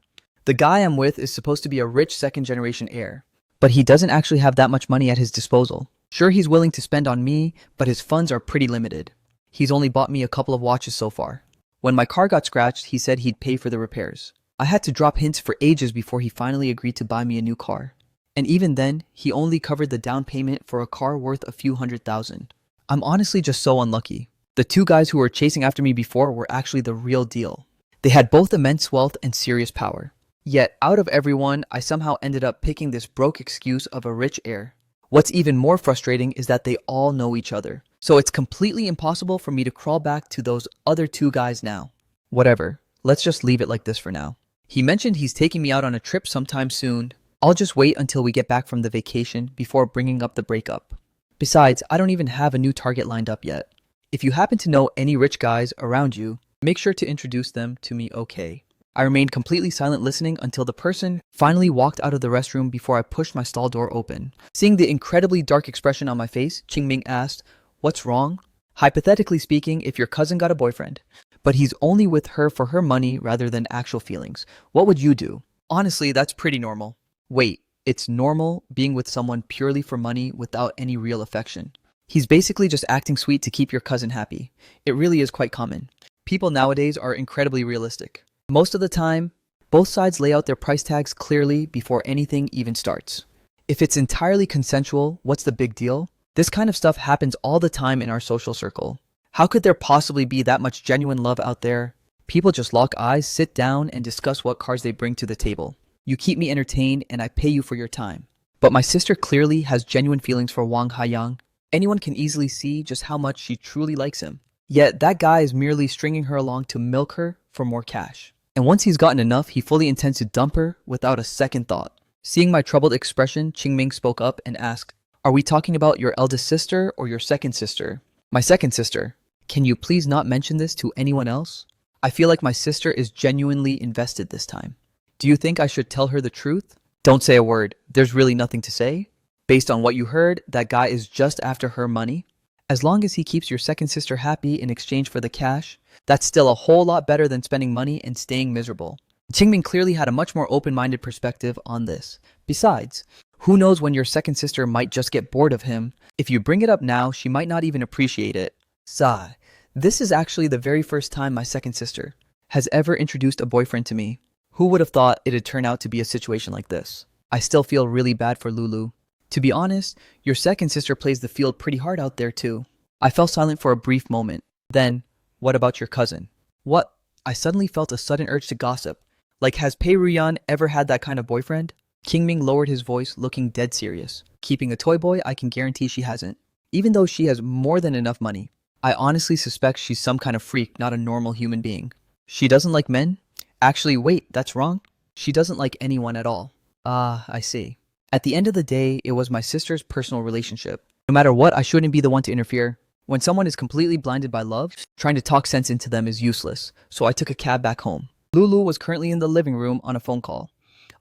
Speaker 1: The guy I'm with is supposed to be a rich second-generation heir, but he doesn't actually have that much money at his disposal. Sure, he's willing to spend on me, but his funds are pretty limited. He's only bought me a couple of watches so far. When my car got scratched, he said he'd pay for the repairs. I had to drop hints for ages before he finally agreed to buy me a new car. And even then, he only covered the down payment for a car worth a few $100,000. I'm honestly just so unlucky. The two guys who were chasing after me before were actually the real deal. They had both immense wealth and serious power. Yet, out of everyone, I somehow ended up picking this broke excuse of a rich heir. What's even more frustrating is that they all know each other. So it's completely impossible for me to crawl back to those other two guys now. Whatever, let's just leave it like this for now. He mentioned he's taking me out on a trip sometime soon. I'll just wait until we get back from the vacation before bringing up the breakup. Besides, I don't even have a new target lined up yet. If you happen to know any rich guys around you, make sure to introduce them to me, okay? I remained completely silent listening until the person finally walked out of the restroom before I pushed my stall door open. Seeing the incredibly dark expression on my face, Qingming asked, "What's wrong?" Hypothetically speaking, if your cousin got a boyfriend, but he's only with her for her money rather than actual feelings, what would you do? Honestly, that's pretty normal. Wait, it's normal being with someone purely for money without any real affection. He's basically just acting sweet to keep your cousin happy. It really is quite common. People nowadays are incredibly realistic. Most of the time, both sides lay out their price tags clearly before anything even starts. If it's entirely consensual, what's the big deal? This kind of stuff happens all the time in our social circle. How could there possibly be that much genuine love out there? People just lock eyes, sit down, and discuss what cards they bring to the table. You keep me entertained and I pay you for your time. But my sister clearly has genuine feelings for Wang Haiyang. Anyone can easily see just how much she truly likes him. Yet that guy is merely stringing her along to milk her for more cash. And once he's gotten enough, he fully intends to dump her without a second thought. Seeing my troubled expression, Qingming spoke up and asked, "Are we talking about your eldest sister or your second sister?" "My second sister. Can you please not mention this to anyone else? I feel like my sister is genuinely invested this time. Do you think I should tell her the truth?" "Don't say a word. There's really nothing to say. Based on what you heard, that guy is just after her money. As long as he keeps your second sister happy in exchange for the cash, that's still a whole lot better than spending money and staying miserable." Qingming clearly had a much more open-minded perspective on this. Besides, who knows when your second sister might just get bored of him. If you bring it up now, she might not even appreciate it. Sigh. This is actually the very first time my second sister has ever introduced a boyfriend to me. Who would have thought it'd turn out to be a situation like this? I still feel really bad for Lulu. To be honest, your second sister plays the field pretty hard out there too. I fell silent for a brief moment. Then, what about your cousin? What? I suddenly felt a sudden urge to gossip. Like, has Pei Ruyan ever had that kind of boyfriend? King Ming lowered his voice, looking dead serious. Keeping a toy boy, I can guarantee she hasn't. Even though she has more than enough money. I honestly suspect she's some kind of freak, not a normal human being. She doesn't like men? Actually, wait, that's wrong. She doesn't like anyone at all. Ah, I see. At the end of the day, it was my sister's personal relationship. No matter what, I shouldn't be the one to interfere. When someone is completely blinded by love, trying to talk sense into them is useless, so I took a cab back home. Lulu was currently in the living room on a phone call.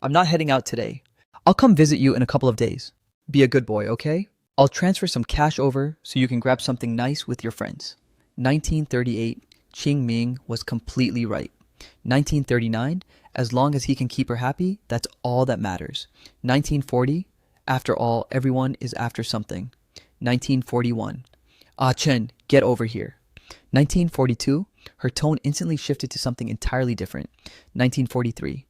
Speaker 1: I'm not heading out today. I'll come visit you in a couple of days. Be a good boy, okay? I'll transfer some cash over so you can grab something nice with your friends. 1938, Qing Ming was completely right. 1939, as long as he can keep her happy, that's all that matters. 1940, after all, everyone is after something. 1941, Ah Chen, get over here. 1942, her tone instantly shifted to something entirely different. 1943,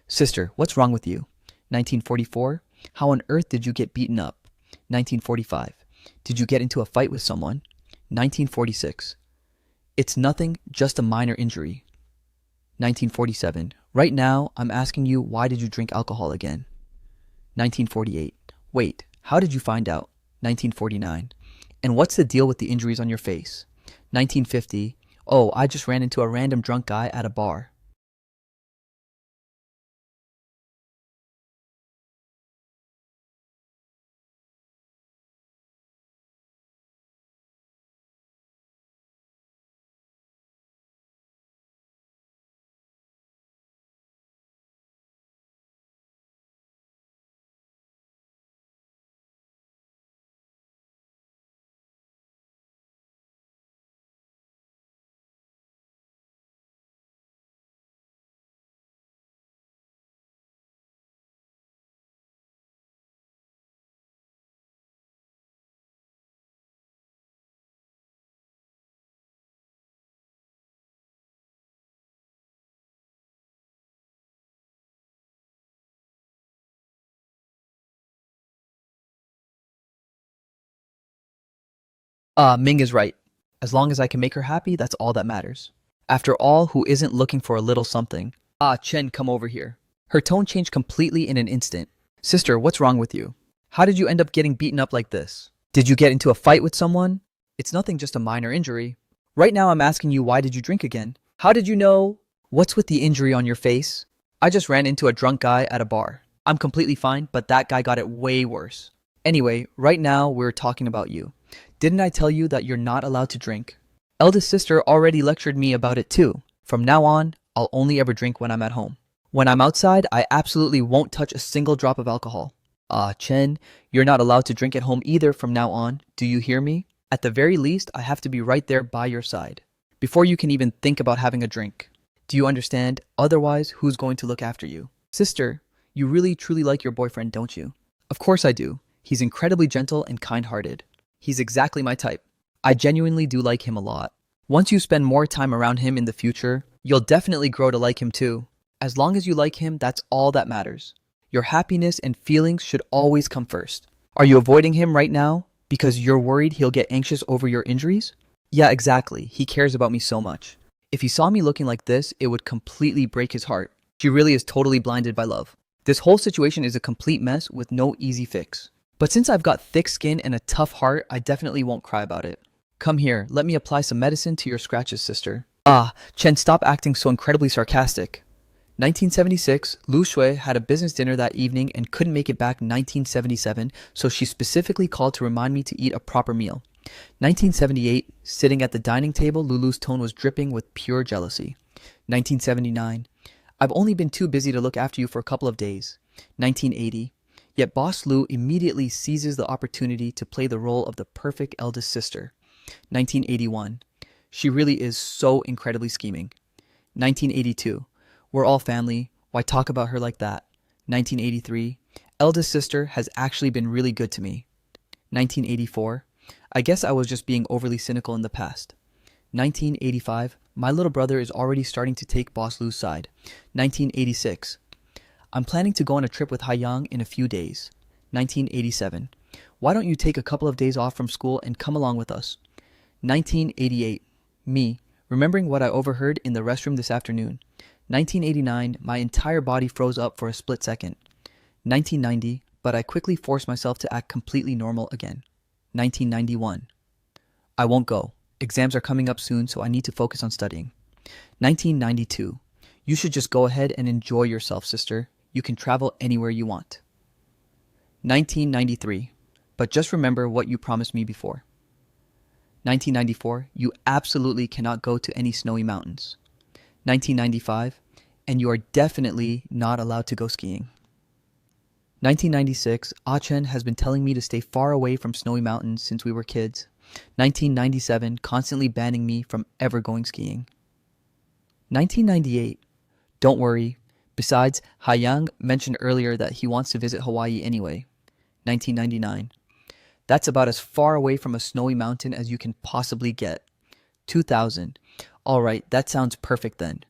Speaker 1: sister, what's wrong with you? 1944, how on earth did you get beaten up? 1945, did you get into a fight with someone? 1946, it's nothing, just a minor injury. 1947, right now, I'm asking you, why did you drink alcohol again? 1948, wait, how did you find out? 1949, and what's the deal with the injuries on your face? 1950, oh, I just ran into a random drunk guy at a bar. Ming is right. As long as I can make her happy, that's all that matters. After all, who isn't looking for a little something? Ah, Chen, come over here. Her tone changed completely in an instant. Sister, what's wrong with you? How did you end up getting beaten up like this? Did you get into a fight with someone? It's nothing, just a minor injury. Right now I'm asking you, why did you drink again? How did you know? What's with the injury on your face? I just ran into a drunk guy at a bar. I'm completely fine, but that guy got it way worse. Anyway, right now we're talking about you. Didn't I tell you that you're not allowed to drink? Eldest sister already lectured me about it too. From now on, I'll only ever drink when I'm at home. When I'm outside, I absolutely won't touch a single drop of alcohol. Ah, Chen, you're not allowed to drink at home either from now on. Do you hear me? At the very least, I have to be right there by your side. Before you can even think about having a drink. Do you understand? Otherwise, who's going to look after you? Sister, you really truly like your boyfriend, don't you? Of course I do. He's incredibly gentle and kind-hearted. He's exactly my type. I genuinely do like him a lot. Once you spend more time around him in the future, you'll definitely grow to like him too. As long as you like him, that's all that matters. Your happiness and feelings should always come first. Are you avoiding him right now because you're worried he'll get anxious over your injuries? Yeah, exactly. He cares about me so much. If he saw me looking like this, it would completely break his heart. She really is totally blinded by love. This whole situation is a complete mess with no easy fix. But since I've got thick skin and a tough heart, I definitely won't cry about it. Come here, let me apply some medicine to your scratches, sister. Ah, Chen, stop acting so incredibly sarcastic. 1976, Lu Shui had a business dinner that evening and couldn't make it back 1977, so she specifically called to remind me to eat a proper meal. 1978, sitting at the dining table, Lulu's tone was dripping with pure jealousy. 1979, I've only been too busy to look after you for a couple of days. 1980, yet Boss Lu immediately seizes the opportunity to play the role of the perfect eldest sister. 1981, she really is so incredibly scheming. 1982, we're all family, why talk about her like that? 1983, eldest sister has actually been really good to me. 1984, I guess I was just being overly cynical in the past. 1985, my little brother is already starting to take Boss Lu's side. 1986, I'm planning to go on a trip with Haiyang in a few days. 1987, why don't you take a couple of days off from school and come along with us? 1988, me, Remembering what I overheard in the restroom this afternoon. 1989, my entire body froze up for a split second. 1990, but I quickly forced myself to act completely normal again. 1991, I won't go. Exams are coming up soon, so I need to focus on studying. 1992, you should just go ahead and enjoy yourself, sister. You can travel anywhere you want. 1993, but just remember what you promised me before. 1994, you absolutely cannot go to any snowy mountains. 1995, and you are definitely not allowed to go skiing. 1996, Ah-Chen has been telling me to stay far away from snowy mountains since we were kids. 1997, constantly banning me from ever going skiing. 1998, don't worry. Besides, Haiyang mentioned earlier that he wants to visit Hawaii anyway. 1999, that's about as far away from a snowy mountain as you can possibly get. 2000, alright, that sounds perfect then.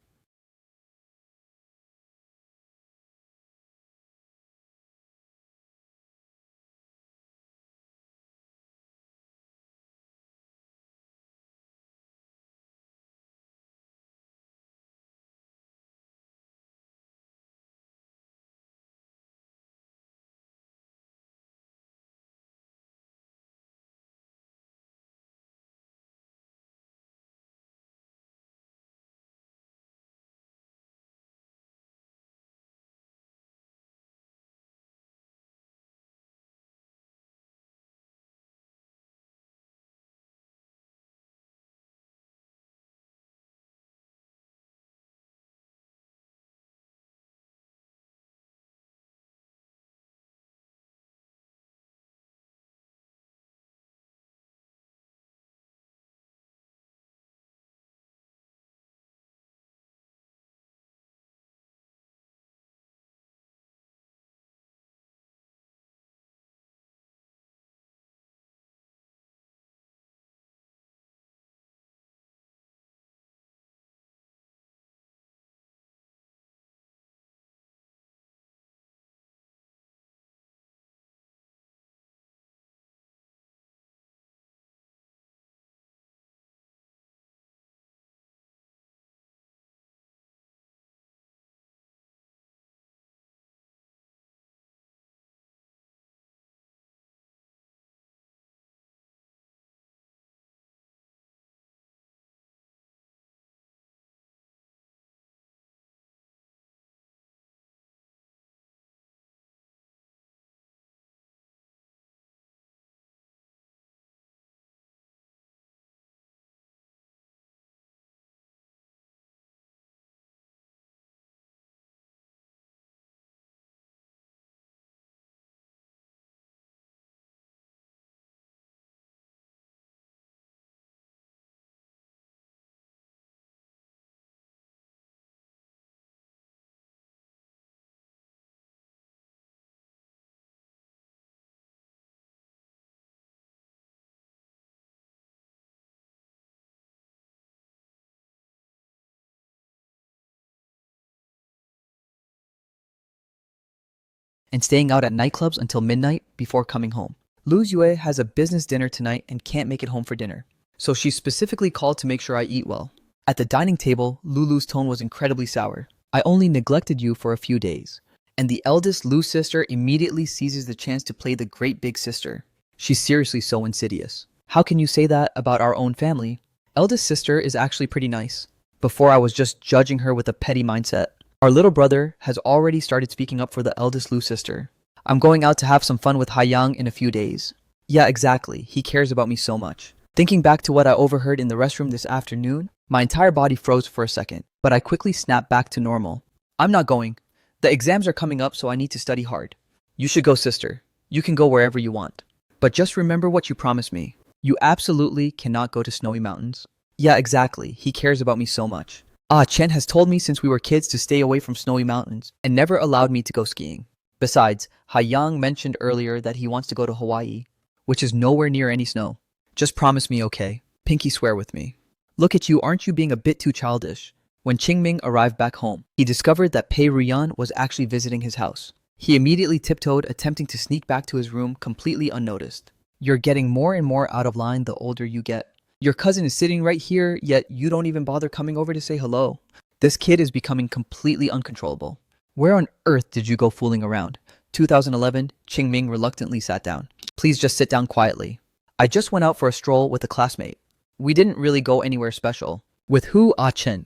Speaker 1: And staying out at nightclubs until midnight before coming home. Lu Yue has a business dinner tonight and can't make it home for dinner, so she specifically called to make sure I eat well. At the dining table, Lulu's tone was incredibly sour. I only neglected you for a few days. And the eldest Lu sister immediately seizes the chance to play the great big sister. She's seriously so insidious. How can you say that about our own family? Eldest sister is actually pretty nice. Before I was just judging her with a petty mindset. Our little brother has already started speaking up for the eldest Lu sister. I'm going out to have some fun with Haiyang in a few days. Yeah, exactly. He cares about me so much. Thinking back to what I overheard in the restroom this afternoon, my entire body froze for a second, but I quickly snapped back to normal. I'm not going. The exams are coming up, so I need to study hard. You should go, sister. You can go wherever you want. But just remember what you promised me. You absolutely cannot go to snowy mountains. Yeah, exactly. He cares about me so much. Chen has told me since we were kids to stay away from snowy mountains and never allowed me to go skiing. Besides, Haiyang mentioned earlier that he wants to go to Hawaii, which is nowhere near any snow. Just promise me, okay? Pinky swear with me. Look at you, aren't you being a bit too childish? When Qingming arrived back home, he discovered that Pei Ruyan was actually visiting his house. He immediately tiptoed, attempting to sneak back to his room completely unnoticed. You're getting more and more out of line the older you get. Your cousin is sitting right here, yet you don't even bother coming over to say hello. This kid is becoming completely uncontrollable. Where on earth did you go fooling around? 2011, Qingming reluctantly sat down. Please just sit down quietly. I just went out for a stroll with a classmate. We didn't really go anywhere special. With who? Ah Chen.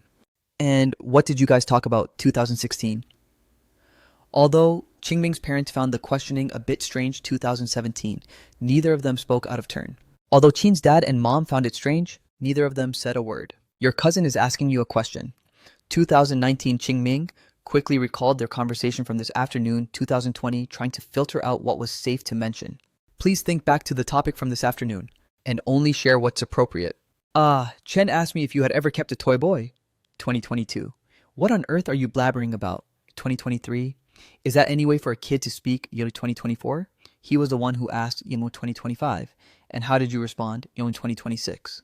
Speaker 1: And what did you guys talk about? 2016. Although Qingming's parents found the questioning a bit strange 2017, neither of them spoke out of turn. Although Qin's dad and mom found it strange, neither of them said a word. Your cousin is asking you a question. 2019 Qingming quickly recalled their conversation from this afternoon, 2020, trying to filter out what was safe to mention. Please think back to the topic from this afternoon, and only share what's appropriate. Chen asked me if you had ever kept a toy boy. 2022. What on earth are you blabbering about? 2023. Is that any way for a kid to speak? 2024. He was the one who asked 2025. And how did you respond? 2026.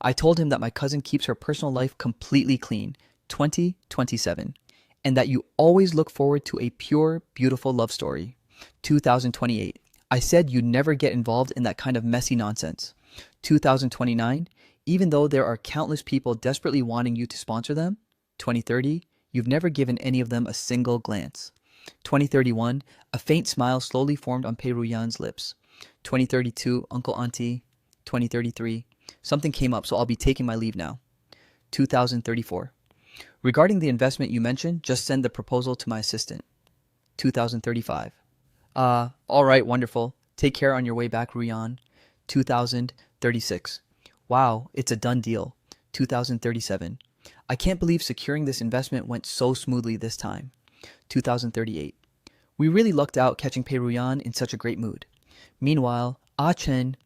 Speaker 1: I told him that my cousin keeps her personal life completely clean. 2027. And that you always look forward to a pure, beautiful love story. 2028. I said you'd never get involved in that kind of messy nonsense. 2029. Even though there are countless people desperately wanting you to sponsor them. 2030. You've never given any of them a single glance. 2031. A faint smile slowly formed on Pei Ruyan's lips. 2032. Uncle Auntie. 2033. Something came up, so I'll be taking my leave now. 2034. Regarding the investment you mentioned, just send the proposal to my assistant. 2035. All right, wonderful. Take care on your way back, Ruyan. 2036. Wow, it's a done deal. 2037. I can't believe securing this investment went so smoothly this time. 2038. We really lucked out catching Pei Ruyan in such a great mood. Meanwhile, Ah Chen,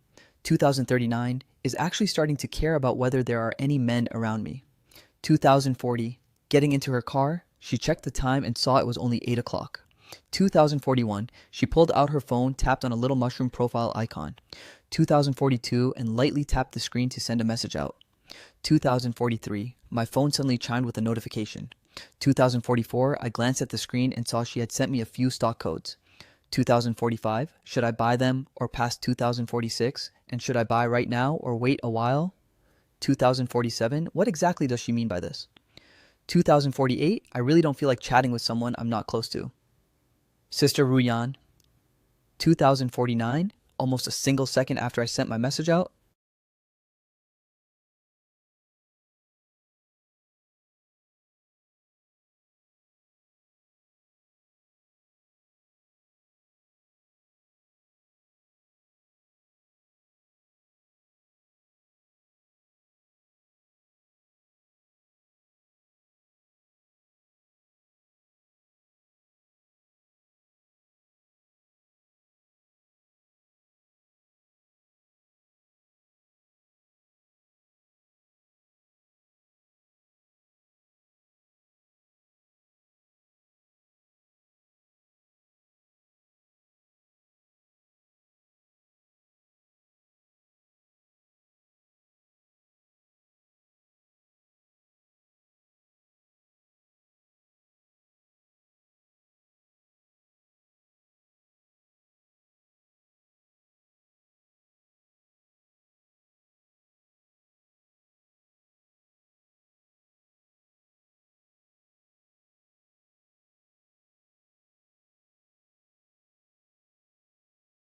Speaker 1: 2039, is actually starting to care about whether there are any men around me. 2040. Getting into her car, she checked the time and saw it was only 8 o'clock. 2041. She pulled out her phone, tapped on a little mushroom profile icon. 2042, and lightly tapped the screen to send a message out. 2043. My phone suddenly chimed with a notification. 2044. I glanced at the screen and saw she had sent me a few stock codes. 2045. Should I buy them or past 2046? And should I buy right now or wait a while? 2047. What exactly does she mean by this? 2048. I really don't feel like chatting with someone I'm not close to. Sister Ruyan. 2049. Almost a single second after I sent my message out.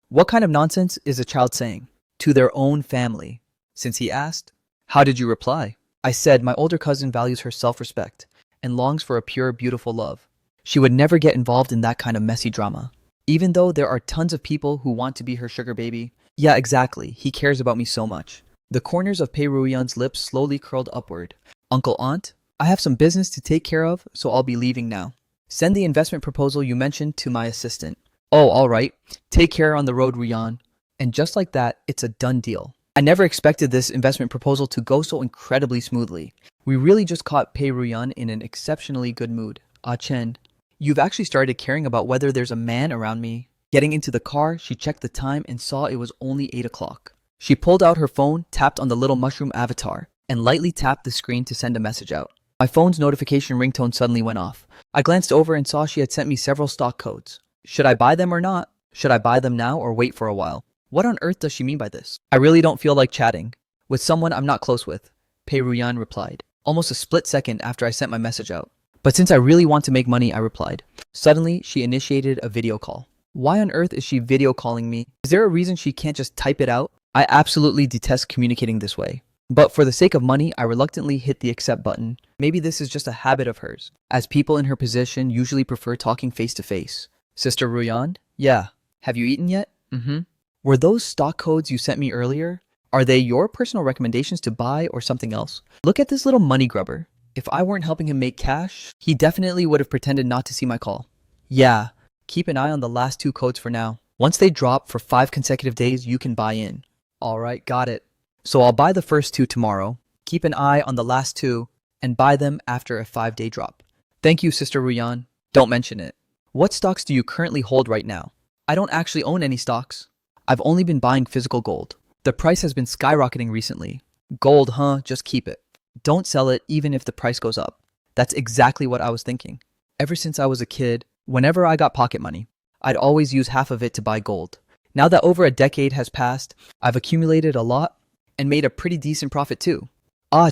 Speaker 1: What kind of nonsense is a child saying? To their own family. Since he asked, how did you reply? I said my older cousin values her self-respect and longs for a pure, beautiful love. She would never get involved in that kind of messy drama. Even though there are tons of people who want to be her sugar baby. Yeah, exactly. He cares about me so much. The corners of Pei Ruyan's lips slowly curled upward. Uncle Aunt, I have some business to take care of, so I'll be leaving now. Send the investment proposal you mentioned to my assistant. Oh, all right. Take care on the road, Ruyan. And just like that, it's a done deal. I never expected this investment proposal to go so incredibly smoothly. We really just caught Pei Ruyan in an exceptionally good mood. Ah Chen, you've actually started caring about whether there's a man around me. Getting into the car, she checked the time and saw it was only 8 o'clock. She pulled out her phone, tapped on the little mushroom avatar, and lightly tapped the screen to send a message out. My phone's notification ringtone suddenly went off. I glanced over and saw she had sent me several stock codes. Should I buy them or not? Should I buy them now or wait for a while? What on earth does she mean by this? I really don't feel like chatting With someone I'm not close with, Pei Ruyan replied, almost a split second after I sent my message out. But since I really want to make money, I replied. Suddenly, she initiated a video call. Why on earth is she video calling me? Is there a reason she can't just type it out? I absolutely detest communicating this way. But for the sake of money, I reluctantly hit the accept button. Maybe this is just a habit of hers, as people in her position usually prefer talking face to face. Sister Ruyan? Yeah. Have you eaten yet? Mm-hmm. Were those stock codes you sent me earlier? Are they your personal recommendations to buy or something else? Look at this little money grubber. If I weren't helping him make cash, he definitely would have pretended not to see my call. Yeah, keep an eye on the last 2 codes for now. Once they drop for 5 consecutive days, you can buy in. Alright, got it. So I'll buy the first 2 tomorrow, keep an eye on the last 2, and buy them after a 5-day drop. Thank you, Sister Ruyan. Don't mention it. What stocks do you currently hold right now? I don't actually own any stocks. I've only been buying physical gold. The price has been skyrocketing recently. Gold, huh? Just keep it. Don't sell it even if the price goes up. That's exactly what I was thinking. Ever since I was a kid, whenever I got pocket money, I'd always use half of it to buy gold. Now that over a decade has passed, I've accumulated a lot and made a pretty decent profit too.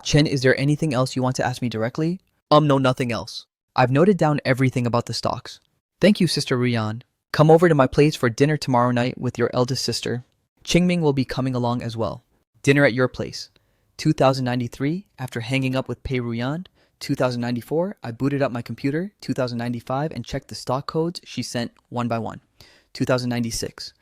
Speaker 1: Chen, is there anything else you want to ask me directly? No, nothing else. I've noted down everything about the stocks. Thank you, Sister Ruyan. Come over to my place for dinner tomorrow night with your eldest sister. Qingming will be coming along as well. Dinner at your place. 2093, after hanging up with Pei Ruyan. 2094, I booted up my computer. 2095, and checked the stock codes she sent one by one. 2096.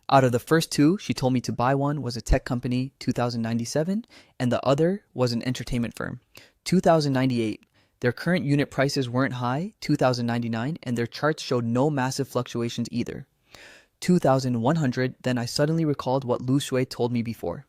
Speaker 1: Out of the first 2, she told me to buy one was a tech company, 2097, and the other was an entertainment firm, 2098. Their current unit prices weren't high, 2099, and their charts showed no massive fluctuations either. 2100, then I suddenly recalled what Lu Shui told me before.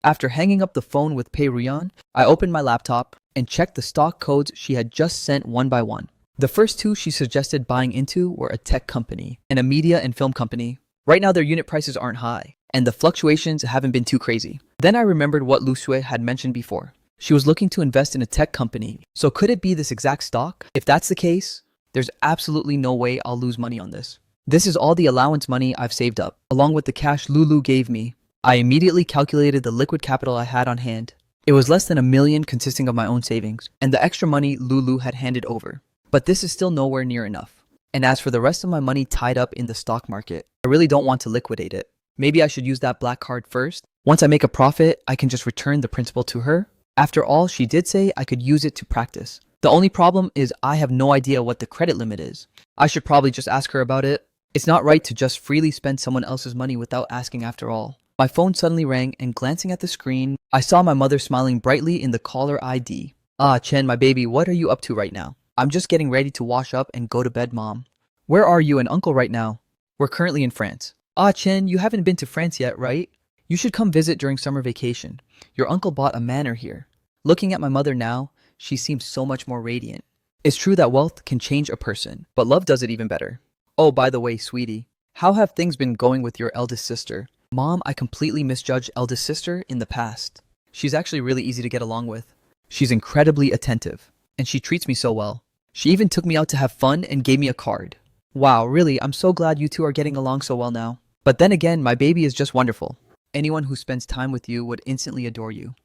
Speaker 1: After hanging up the phone with Pei Ruyan, I opened my laptop and checked the stock codes she had just sent one by one. The first 2 she suggested buying into were a tech company and a media and film company. Right now their unit prices aren't high, and the fluctuations haven't been too crazy. Then I remembered what Lu Shui had mentioned before. She was looking to invest in a tech company, so could it be this exact stock? If that's the case, there's absolutely no way I'll lose money on this. This is all the allowance money I've saved up, along with the cash Lulu gave me. I immediately calculated the liquid capital I had on hand. It was less than $1 million consisting of my own savings, and the extra money Lulu had handed over. But this is still nowhere near enough. And as for the rest of my money tied up in the stock market, I really don't want to liquidate it. Maybe I should use that black card first. Once I make a profit, I can just return the principal to her. After all, she did say I could use it to practice. The only problem is I have no idea what the credit limit is. I should probably just ask her about it. It's not right to just freely spend someone else's money without asking after all. My phone suddenly rang, and glancing at the screen, I saw my mother smiling brightly in the caller ID. Chen, my baby, what are you up to right now? I'm just getting ready to wash up and go to bed, Mom. Where are you and Uncle right now? We're currently in France. Chen, you haven't been to France yet, right? You should come visit during summer vacation. Your uncle bought a manor here. Looking at my mother now, she seems so much more radiant. It's true that wealth can change a person, but love does it even better. Oh, by the way, sweetie, how have things been going with your eldest sister? Mom, I completely misjudged eldest sister in the past. She's actually really easy to get along with. She's incredibly attentive, and she treats me so well. She even took me out to have fun and gave me a card. Wow, really, I'm so glad you two are getting along so well now. But then again, my baby is just wonderful. Anyone who spends time with you would instantly adore you.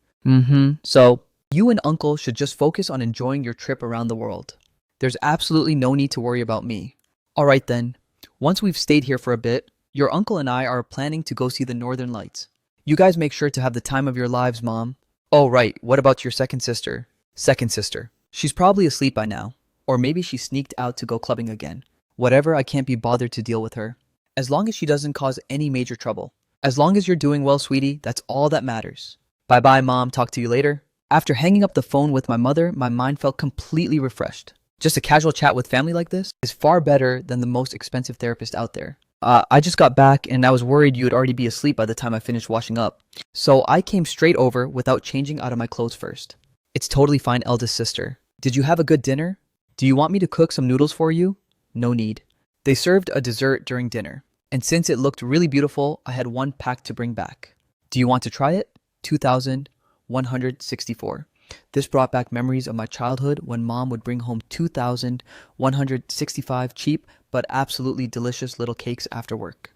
Speaker 1: So, you and Uncle should just focus on enjoying your trip around the world. There's absolutely no need to worry about me. Alright then, once we've stayed here for a bit, your uncle and I are planning to go see the Northern Lights. You guys make sure to have the time of your lives, Mom. Oh right, what about your second sister? Second sister. She's probably asleep by now. Or maybe she sneaked out to go clubbing again. Whatever, I can't be bothered to deal with her. As long as she doesn't cause any major trouble. As long as you're doing well, sweetie, that's all that matters. Bye-bye, Mom. Talk to you later. After hanging up the phone with my mother, my mind felt completely refreshed. Just a casual chat with family like this is far better than the most expensive therapist out there. I just got back and I was worried you'd already be asleep by the time I finished washing up. So I came straight over without changing out of my clothes first. It's totally fine, eldest sister. Did you have a good dinner? Do you want me to cook some noodles for you? No need. They served a dessert during dinner, and since it looked really beautiful, I had one packed to bring back. Do you want to try it? 2,164. This brought back memories of my childhood when mom would bring home 2,165 cheap but absolutely delicious little cakes after work.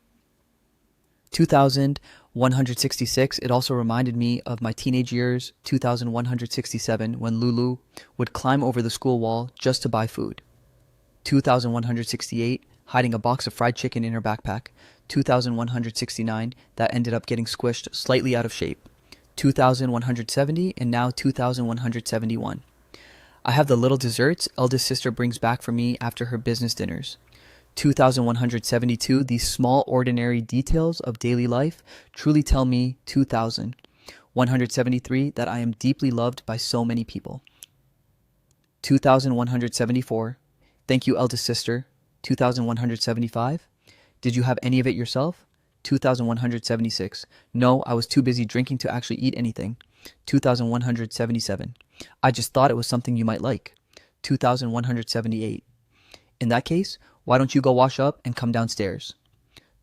Speaker 1: 2,166, it also reminded me of my teenage years, 2,167, when Lulu would climb over the school wall just to buy food. 2,168, hiding a box of fried chicken in her backpack. 2,169, that ended up getting squished slightly out of shape. 2,170, and now 2,171. I have the little desserts eldest sister brings back for me after her business dinners. 2,172, these small ordinary details of daily life truly tell me 2,173 that I am deeply loved by so many people. 2,174, thank you eldest sister. 2,175, did you have any of it yourself? 2,176, no, I was too busy drinking to actually eat anything. 2,177, I just thought it was something you might like. 2,178, in that case, why don't you go wash up and come downstairs?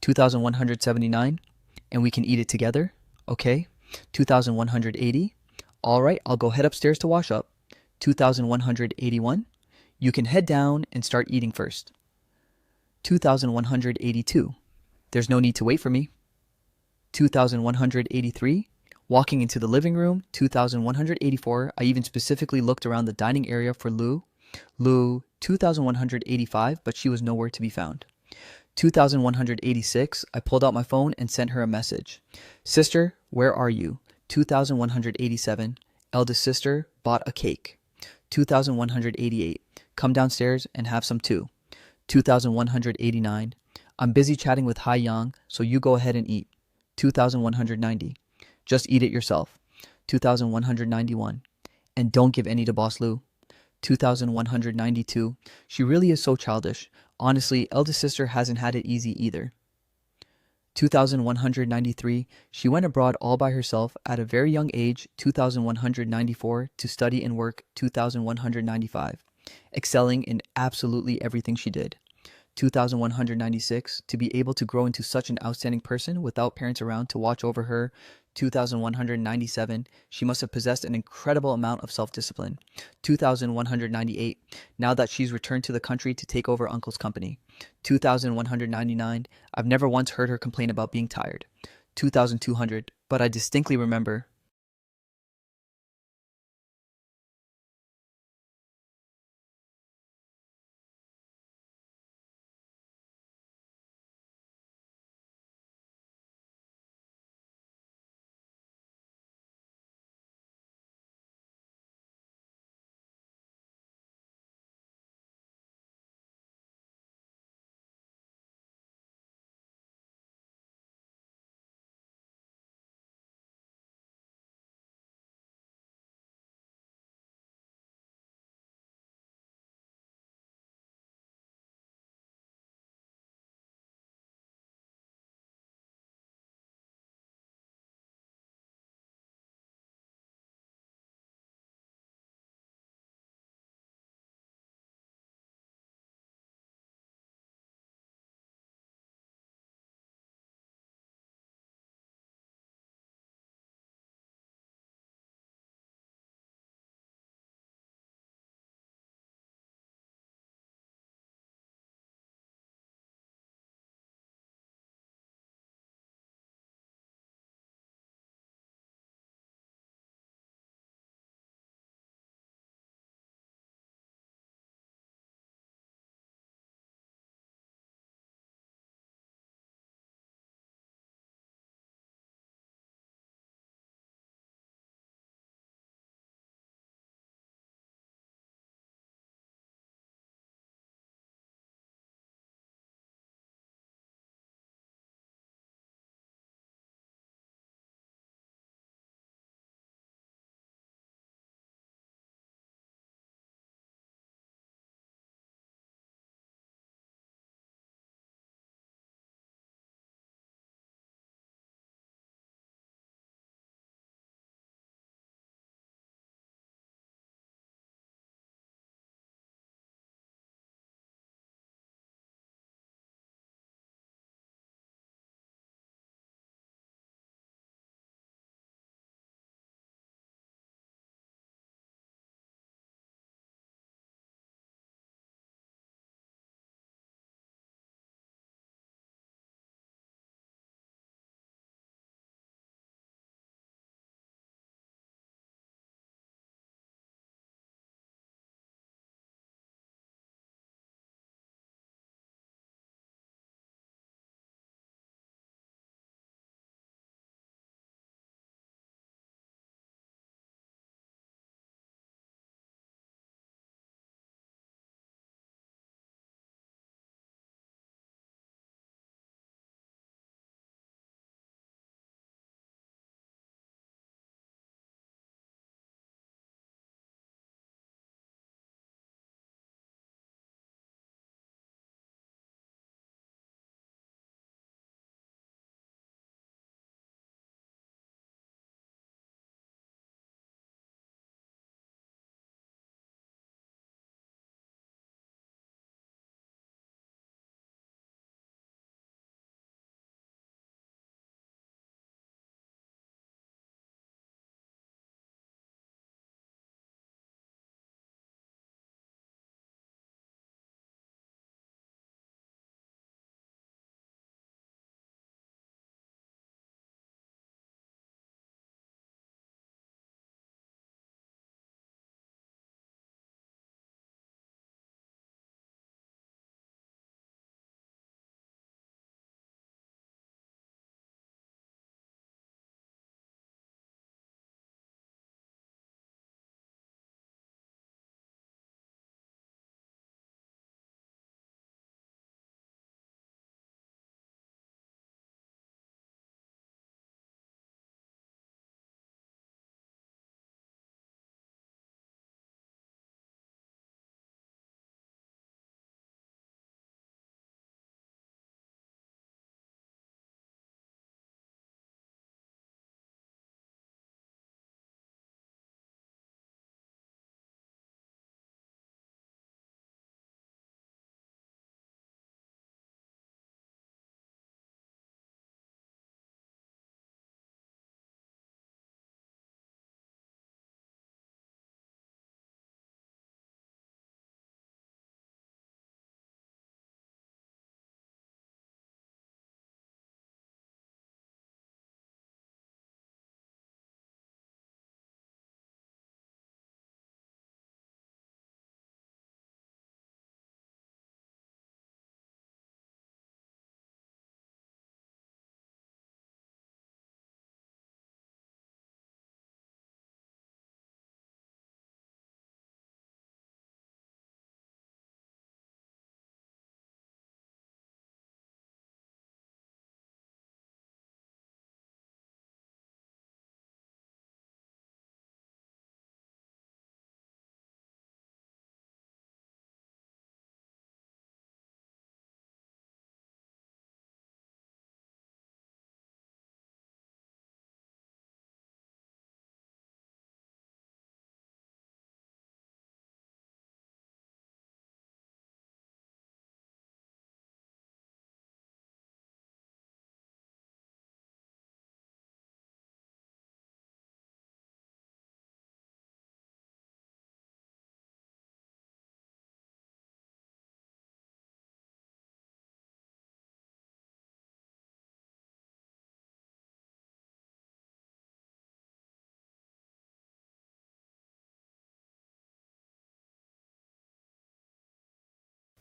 Speaker 1: 2,179, and we can eat it together, okay? 2,180, all right, I'll go head upstairs to wash up. 2,181, you can head down and start eating first. 2,182, there's no need to wait for me. 2,183, walking into the living room. 2,184, I even specifically looked around the dining area for Lou. 2,185, but she was nowhere to be found. 2,186, I pulled out my phone and sent her a message. Sister, where are you? 2,187, eldest sister bought a cake. 2,188, come downstairs and have some too. 2,189, I'm busy chatting with Hai Yang, so you go ahead and eat. 2,190, just eat it yourself. 2,191, and don't give any to Boss Lou. 2,192, she really is so childish. Honestly, eldest sister hasn't had it easy either. 2,193, she went abroad all by herself at a very young age. 2,194, to study and work. 2,195, excelling in absolutely everything she did. 2,196, to be able to grow into such an outstanding person without parents around to watch over her. 2,197, she must have possessed an incredible amount of self-discipline. 2,198, now that she's returned to the country to take over uncle's company. 2,199, I've never once heard her complain about being tired. 2,200, but I distinctly remember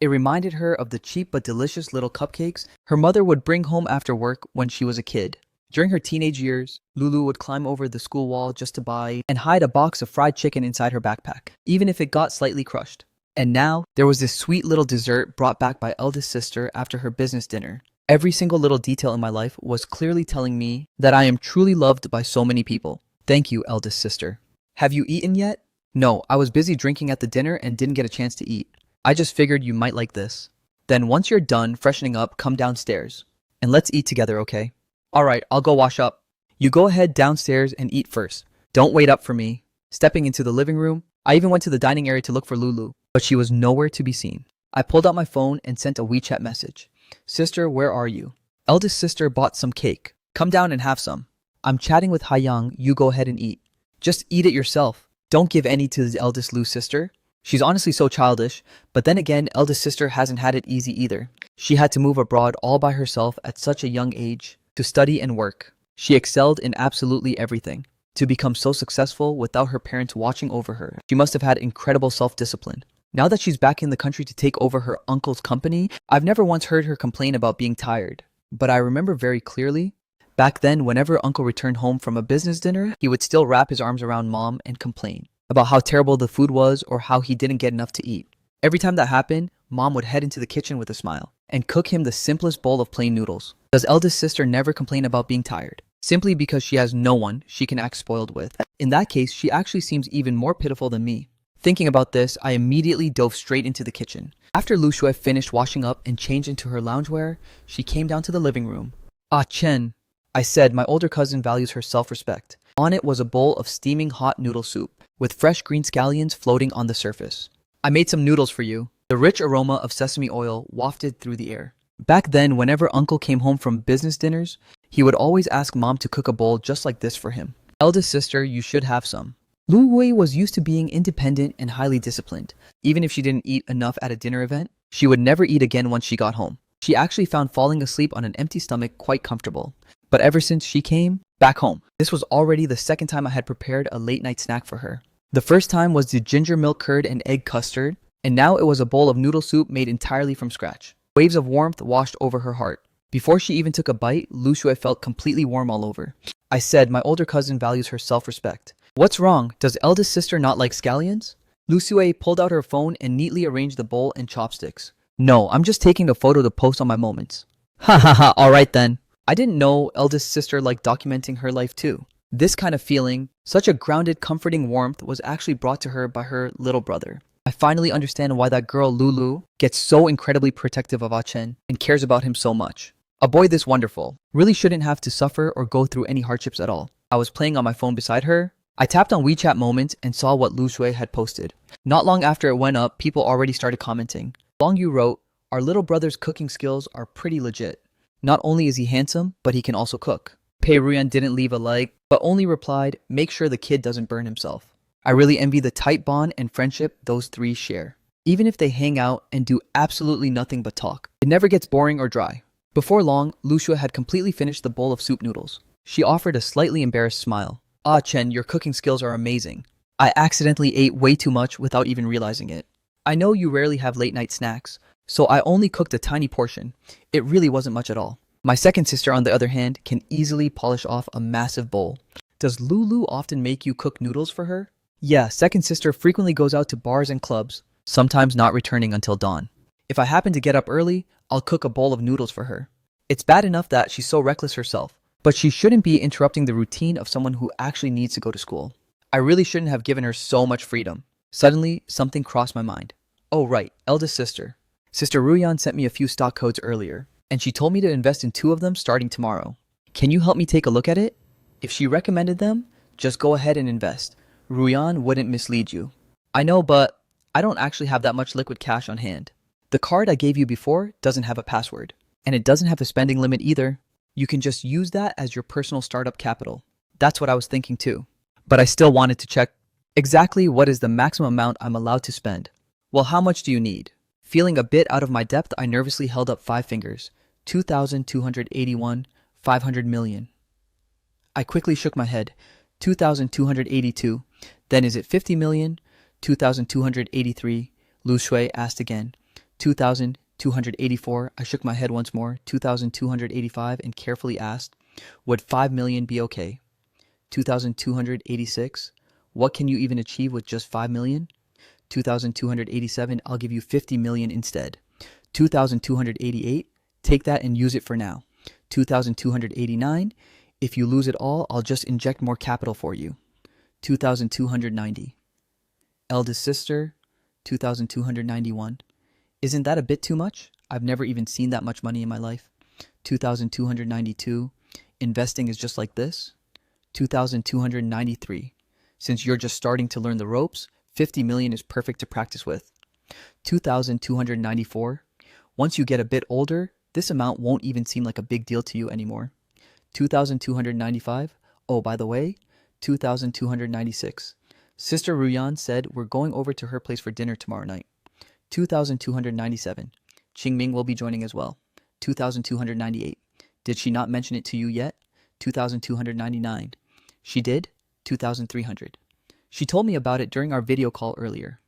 Speaker 1: It reminded her of the cheap but delicious little cupcakes her mother would bring home after work when she was a kid. During her teenage years, Lulu would climb over the school wall just to buy and hide a box of fried chicken inside her backpack, even if it got slightly crushed. And now, there was this sweet little dessert brought back by eldest sister after her business dinner. Every single little detail in my life was clearly telling me that I am truly loved by so many people. Thank you, eldest sister. Have you eaten yet? No, I was busy drinking at the dinner and didn't get a chance to eat. I just figured you might like this. Then once you're done freshening up, come downstairs. And let's eat together, okay? Alright, I'll go wash up. You go ahead downstairs and eat first. Don't wait up for me. Stepping into the living room, I even went to the dining area to look for Lulu, but she was nowhere to be seen. I pulled out my phone and sent a WeChat message. Sister, where are you? Eldest sister bought some cake. Come down and have some. I'm chatting with Haiyang, you go ahead and eat. Just eat it yourself. Don't give any to the eldest Lu sister. She's honestly so childish, but then again, eldest sister hasn't had it easy either. She had to move abroad all by herself at such a young age to study and work. She excelled in absolutely everything. To become so successful without her parents watching over her, she must have had incredible self-discipline. Now that she's back in the country to take over her uncle's company, I've never once heard her complain about being tired. But I remember very clearly, back then whenever uncle returned home from a business dinner, he would still wrap his arms around mom and complain about how terrible the food was or how he didn't get enough to eat. Every time that happened, mom would head into the kitchen with a smile and cook him the simplest bowl of plain noodles. Does eldest sister never complain about being tired? Simply because she has no one she can act spoiled with. In that case, she actually seems even more pitiful than me. Thinking about this, I immediately dove straight into the kitchen. After Lu Shui finished washing up and changed into her loungewear, she came down to the living room. Ah, Chen, I said, my older cousin values her self-respect. On it was a bowl of steaming hot noodle soup, with fresh green scallions floating on the surface. I made some noodles for you. The rich aroma of sesame oil wafted through the air. Back then, whenever uncle came home from business dinners, he would always ask mom to cook a bowl just like this for him. Eldest sister, you should have some. Lu Wei was used to being independent and highly disciplined. Even if she didn't eat enough at a dinner event, she would never eat again once she got home. She actually found falling asleep on an empty stomach quite comfortable. But ever since she came back home, this was already the second time I had prepared a late night snack for her. The first time was the ginger milk curd and egg custard, and now it was a bowl of noodle soup made entirely from scratch. Waves of warmth washed over her heart. Before she even took a bite, Lu Shui felt completely warm all over. I said, my older cousin values her self-respect. What's wrong? Does eldest sister not like scallions? Lu Shui pulled out her phone and neatly arranged the bowl and chopsticks. No, I'm just taking a photo to post on my moments. Ha ha ha, alright then. I didn't know eldest sister liked documenting her life too. This kind of feeling, such a grounded, comforting warmth, was actually brought to her by her little brother. I finally understand why that girl Lulu gets so incredibly protective of Ah Chen and cares about him so much. A boy this wonderful really shouldn't have to suffer or go through any hardships at all. I was playing on my phone beside her. I tapped on WeChat Moments and saw what Lu Shui had posted. Not long after it went up, people already started commenting. Long Yu wrote, our little brother's cooking skills are pretty legit. Not only is he handsome, but he can also cook. Pei Ruyan didn't leave a like, but only replied, make sure the kid doesn't burn himself. I really envy the tight bond and friendship those three share. Even if they hang out and do absolutely nothing but talk, it never gets boring or dry. Before long, Lu Shui had completely finished the bowl of soup noodles. She offered a slightly embarrassed smile. Ah Chen, your cooking skills are amazing. I accidentally ate way too much without even realizing it. I know you rarely have late night snacks, so I only cooked a tiny portion. It really wasn't much at all. My second sister, on the other hand, can easily polish off a massive bowl. Does Lulu often make you cook noodles for her? Yeah, second sister frequently goes out to bars and clubs, sometimes not returning until dawn. If I happen to get up early, I'll cook a bowl of noodles for her. It's bad enough that she's so reckless herself, but she shouldn't be interrupting the routine of someone who actually needs to go to school. I really shouldn't have given her so much freedom. Suddenly, something crossed my mind. Oh right, eldest sister. Sister Ruyan sent me a few stock codes earlier, and she told me to invest in 2 of them starting tomorrow. Can you help me take a look at it? If she recommended them, just go ahead and invest. Ruyan wouldn't mislead you. I know, but I don't actually have that much liquid cash on hand. The card I gave you before doesn't have a password, and it doesn't have a spending limit either. You can just use that as your personal startup capital. That's what I was thinking too. But I still wanted to check exactly what is the maximum amount I'm allowed to spend. Well, how much do you need? Feeling a bit out of my depth, I nervously held up 5 fingers. 2,281, 500 million. I quickly shook my head. 2,282. Then is it 50 million? 2,283. Lu Shui asked again. 2,284. I shook my head once more. 2,285 and carefully asked, would 5 million be okay? 2,286. What can you even achieve with just 5 million? 2,287. I'll give you 50 million instead. 2,288. Take that and use it for now. 2,289. If you lose it all, I'll just inject more capital for you. 2,290. Eldest sister, 2,291. Isn't that a bit too much? I've never even seen that much money in my life. 2,292. Investing is just like this. 2,293. Since you're just starting to learn the ropes, 50 million is perfect to practice with. 2,294. Once you get a bit older, this amount won't even seem like a big deal to you anymore. 2,295. Oh, by the way, 2,296. Sister Ruyan said we're going over to her place for dinner tomorrow night. 2,297. Qingming will be joining as well. 2,298. Did she not mention it to you yet? 2,299. She did? 2,300. She told me about it during our video call earlier.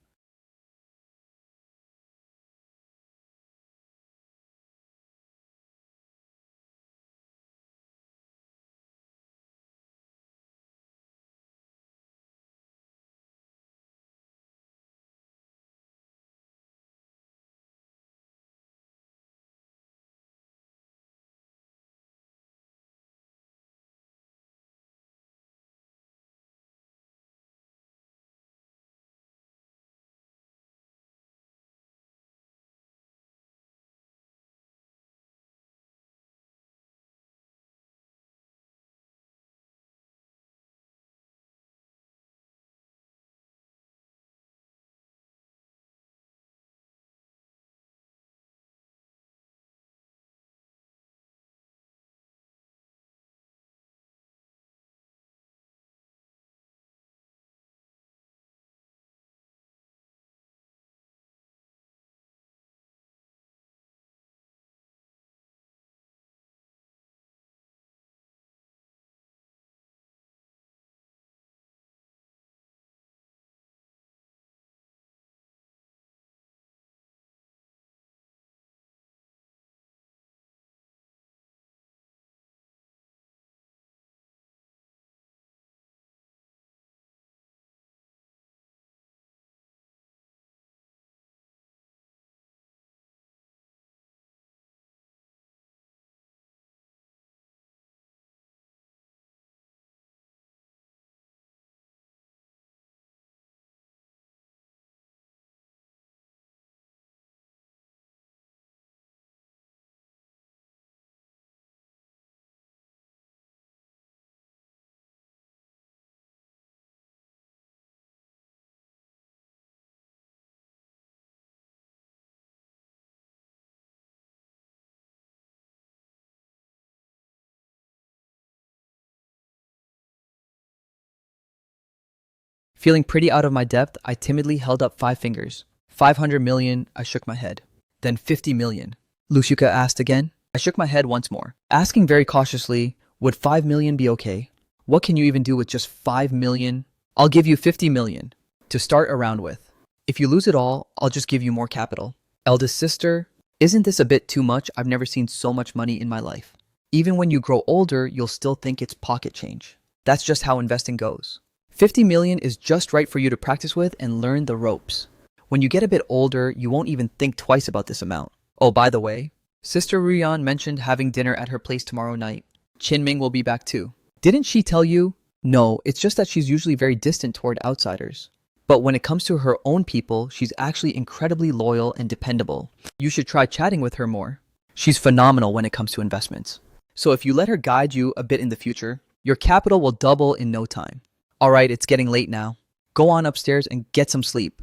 Speaker 1: Feeling pretty out of my depth, I timidly held up 5 fingers. 500 million, I shook my head. Then 50 million. Luciuka asked again. I shook my head once more, asking very cautiously, would 5 million be okay? What can you even do with just 5 million? I'll give you 50 million to start around with. If you lose it all, I'll just give you more capital. Eldest sister, isn't this a bit too much? I've never seen so much money in my life. Even when you grow older, you'll still think it's pocket change. That's just how investing goes. 50 million is just right for you to practice with and learn the ropes. When you get a bit older, you won't even think twice about this amount. Oh, by the way, Sister Ruyan mentioned having dinner at her place tomorrow night. Qinming will be back too. Didn't she tell you? No, it's just that she's usually very distant toward outsiders. But when it comes to her own people, she's actually incredibly loyal and dependable. You should try chatting with her more. She's phenomenal when it comes to investments. So if you let her guide you a bit in the future, your capital will double in no time. All right, it's getting late now. Go on upstairs and get some sleep.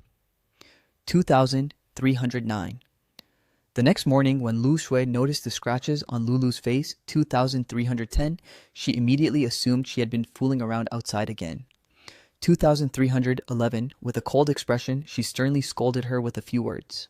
Speaker 1: 2,309. The next morning, when Lu Shui noticed the scratches on Lulu's face, 2,310, she immediately assumed she had been fooling around outside again. 2,311, with a cold expression, she sternly scolded her with a few words.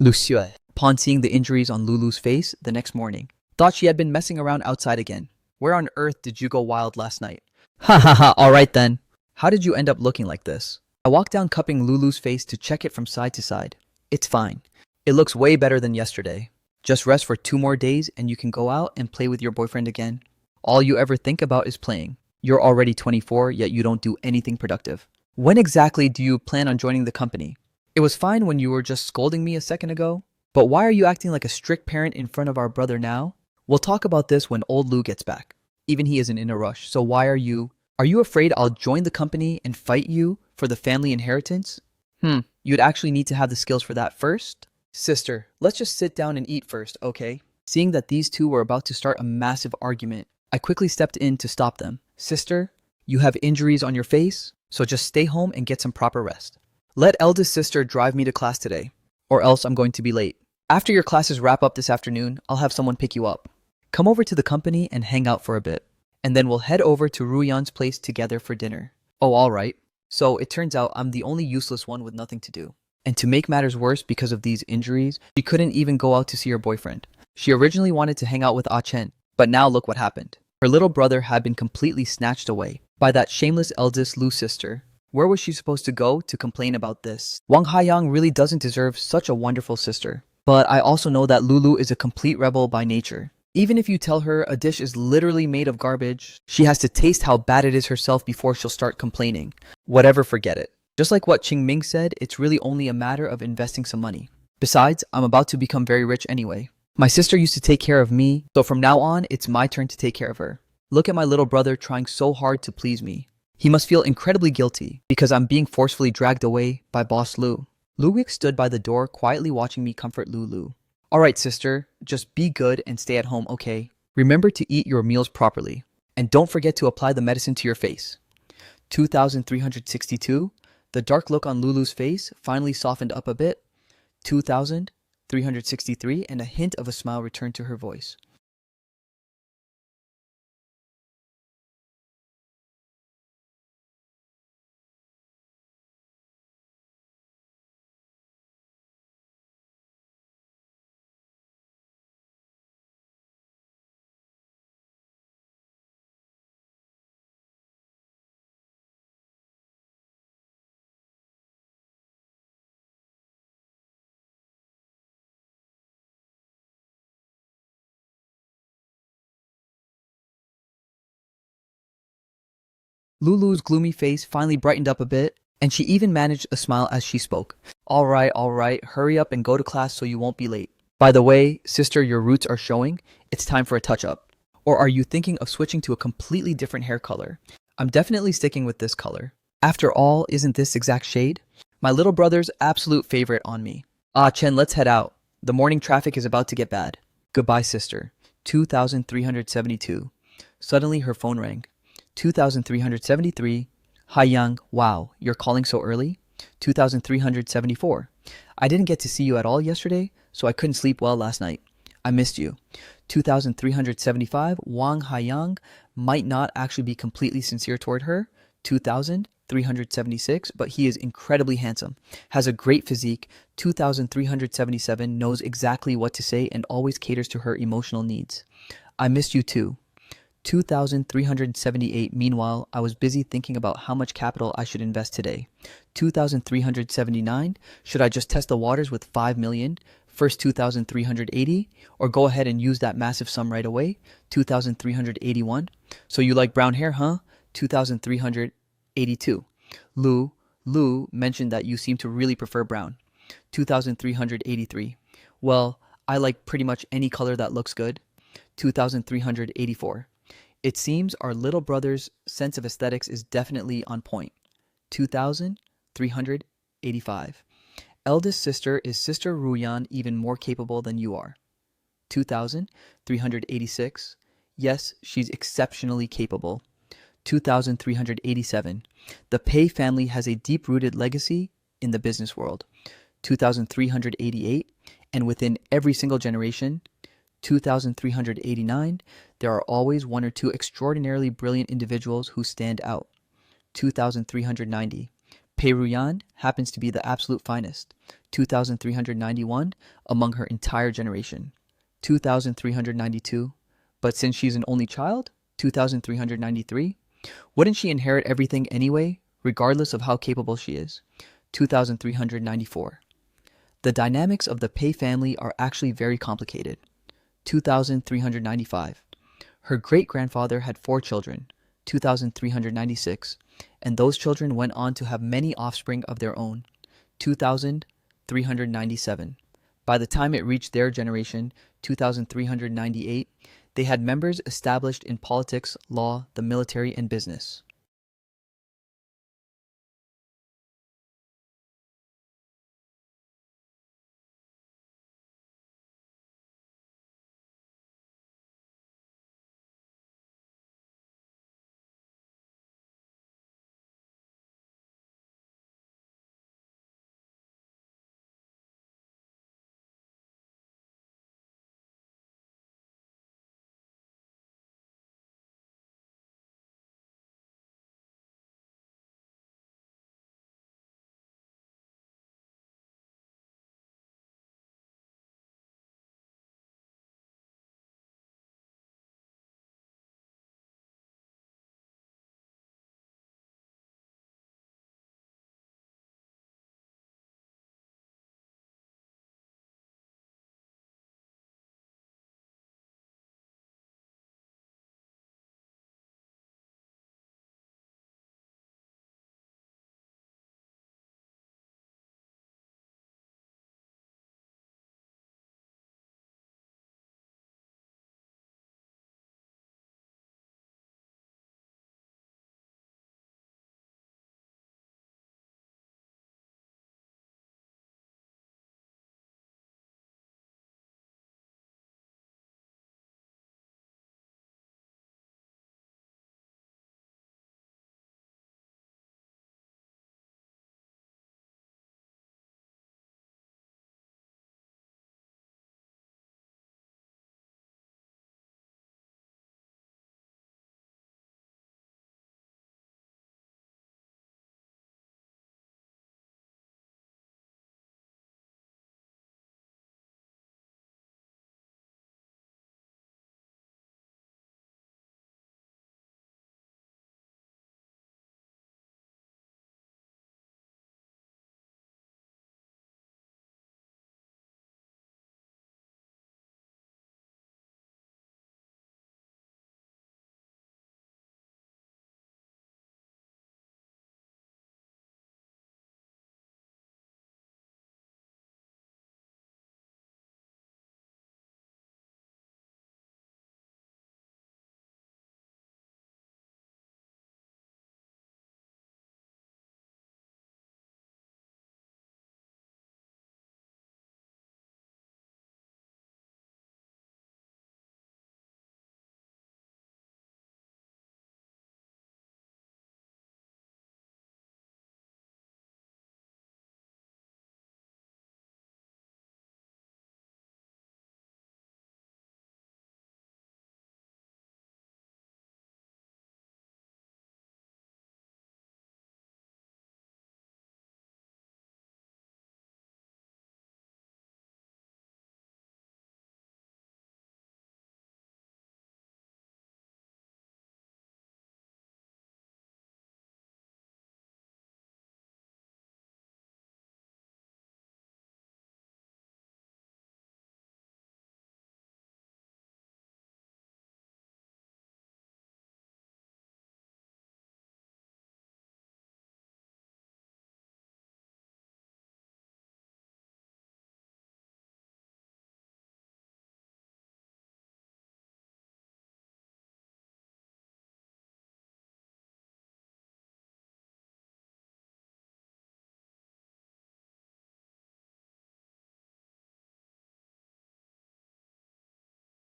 Speaker 1: Lucieux, upon seeing the injuries on Lulu's face the next morning, thought she had been messing around outside again. Where on earth did you go wild last night? Ha ha ha, alright then. How did you end up looking like this? I walked down cupping Lulu's face to check it from side to side. It's fine. It looks way better than yesterday. Just rest for 2 more days and you can go out and play with your boyfriend again. All you ever think about is playing. You're already 24, yet you don't do anything productive. When exactly do you plan on joining the company? It was fine when you were just scolding me a second ago, but why are you acting like a strict parent in front of our brother now? We'll talk about this when old Lou gets back. Even he isn't in a rush, so why are you? Are you afraid I'll join the company and fight you for the family inheritance? You'd actually need to have the skills for that first. Sister, let's just sit down and eat first, okay? Seeing that these two were about to start a massive argument, I quickly stepped in to stop them. Sister, you have injuries on your face, so just stay home and get some proper rest. Let eldest sister drive me to class today, or else I'm going to be late. After your classes wrap up this afternoon, I'll have someone pick you up. Come over to the company and hang out for a bit, and then we'll head over to Ruyan's place together for dinner. Oh, alright. So it turns out I'm the only useless one with nothing to do. And to make matters worse because of these injuries, she couldn't even go out to see her boyfriend. She originally wanted to hang out with Ah Chen, but now look what happened. Her little brother had been completely snatched away by that shameless eldest Lu sister. Where was she supposed to go to complain about this? Wang Haiyang really doesn't deserve such a wonderful sister. But I also know that Lulu is a complete rebel by nature. Even if you tell her a dish is literally made of garbage, she has to taste how bad it is herself before she'll start complaining. Whatever, forget it. Just like what Qing Ming said, it's really only a matter of investing some money. Besides, I'm about to become very rich anyway. My sister used to take care of me, so from now on, it's my turn to take care of her. Look at my little brother trying so hard to please me. He must feel incredibly guilty because I'm being forcefully dragged away by Boss Lu. Luwik stood by the door quietly watching me comfort Lulu. Alright sister, just be good and stay at home, okay? Remember to eat your meals properly. And don't forget to apply the medicine to your face. 2362. The dark look on Lulu's face finally softened up a bit. 2363, and a hint of a smile returned to her voice. Lulu's gloomy face finally brightened up a bit, and she even managed a smile as she spoke. Alright, hurry up and go to class so you won't be late. By the way, sister, your roots are showing. It's time for a touch-up. Or are you thinking of switching to a completely different hair color? I'm definitely sticking with this color. After all, isn't this exact shade? My little brother's absolute favorite on me. Ah, Chen, let's head out. The morning traffic is about to get bad. Goodbye, sister. 2372. Suddenly her phone rang. 2373. Hi Yang, wow, you're calling so early? 2374. I didn't get to see you at all yesterday, so I couldn't sleep well last night. I missed you. 2375. Wang Haiyang might not actually be completely sincere toward her. 2376, but he is incredibly handsome, has a great physique. 2377 knows exactly what to say and always caters to her emotional needs. I missed you too. 2378. Meanwhile, I was busy thinking about how much capital I should invest today. 2379. Should I just test the waters with 5 million? First 2380, or go ahead and use that massive sum right away? 2381. So you like brown hair, huh? 2382. Lu mentioned that you seem to really prefer brown. 2383. Well, I like pretty much any color that looks good. 2384. It seems our little brother's sense of aesthetics is definitely on point. 2385. Eldest sister, is Sister Ruyan even more capable than you are? 2386. Yes, she's exceptionally capable. 2387. The Pei family has a deep-rooted legacy in the business world. 2388. And within every single generation. 2389. There are always one or two extraordinarily brilliant individuals who stand out. 2390. Pei Ruyan happens to be the absolute finest, 2,391 among her entire generation, 2,392. But since she's an only child, 2,393, wouldn't she inherit everything anyway, regardless of how capable she is? 2,394. The dynamics of the Pei family are actually very complicated. 2,395. Her great-grandfather had 4 children, 2,396, and those children went on to have many offspring of their own, 2,397. By the time it reached their generation, 2,398, they had members established in politics, law, the military, and business.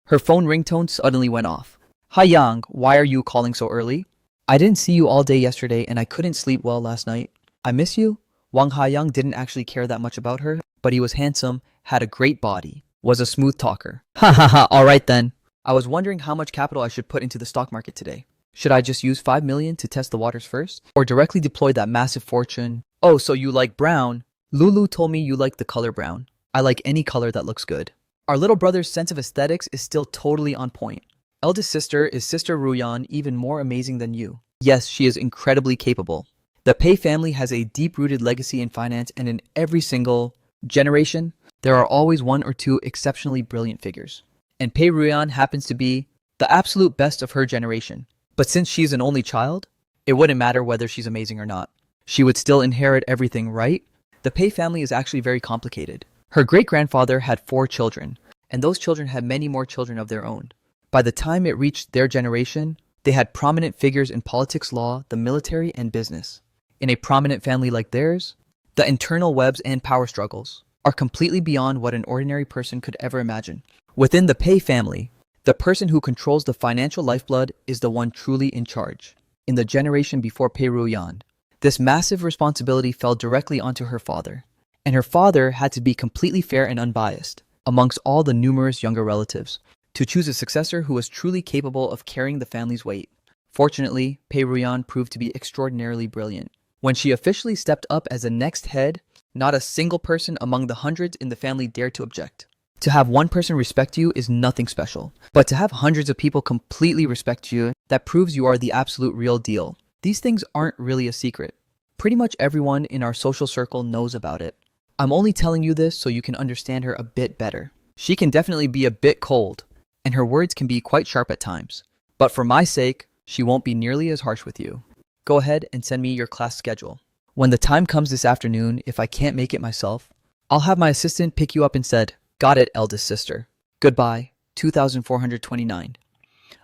Speaker 1: Her phone ringtone suddenly went off. Hi Yang, why are you calling so early? I didn't see you all day yesterday and I couldn't sleep well last night. I miss you? Wang Haiyang didn't actually care that much about her, but he was handsome, had a great body, was a smooth talker. Ha ha ha, alright then. I was wondering how much capital I should put into the stock market today. Should I just use 5 million to test the waters first? Or directly deploy that massive fortune Oh, so you like brown? Lulu told me you like the color brown. I like any color that looks good. Our little brother's sense of aesthetics is still totally on point. Eldest sister is Sister Ruyan, even more amazing than you. Yes, she is incredibly capable. The Pei family has a deep-rooted legacy in finance, and in every single generation, there are always one or two exceptionally brilliant figures. And Pei Ruyan happens to be the absolute best of her generation. But since she's an only child, it wouldn't matter whether she's amazing or not. She would still inherit everything, right? The Pei family is actually very complicated. Her great-grandfather had 4 children, and those children had many more children of their own. By the time it reached their generation, they had prominent figures in politics, law, the military, and business. In a prominent family like theirs, the internal webs and power struggles are completely beyond what an ordinary person could ever imagine. Within the Pei family, the person who controls the financial lifeblood is the one truly in charge. In the generation before Pei Ruyan, this massive responsibility fell directly onto her father, and her father had to be completely fair and unbiased amongst all the numerous younger relatives to choose a successor who was truly capable of carrying the family's weight. Fortunately, Pei Ruyan proved to be extraordinarily brilliant. When she officially stepped up as the next head, not a single person among the hundreds in the family dared to object. To have one person respect you is nothing special, but to have hundreds of people completely respect you, that proves you are the absolute real deal. These things aren't really a secret. Pretty much everyone in our social circle knows about it. I'm only telling you this so you can understand her a bit better. She can definitely be a bit cold, and her words can be quite sharp at times. But for my sake, she won't be nearly as harsh with you. Go ahead and send me your class schedule. When the time comes this afternoon, if I can't make it myself, I'll have my assistant pick you up instead. Got it, eldest sister. Goodbye, 2429.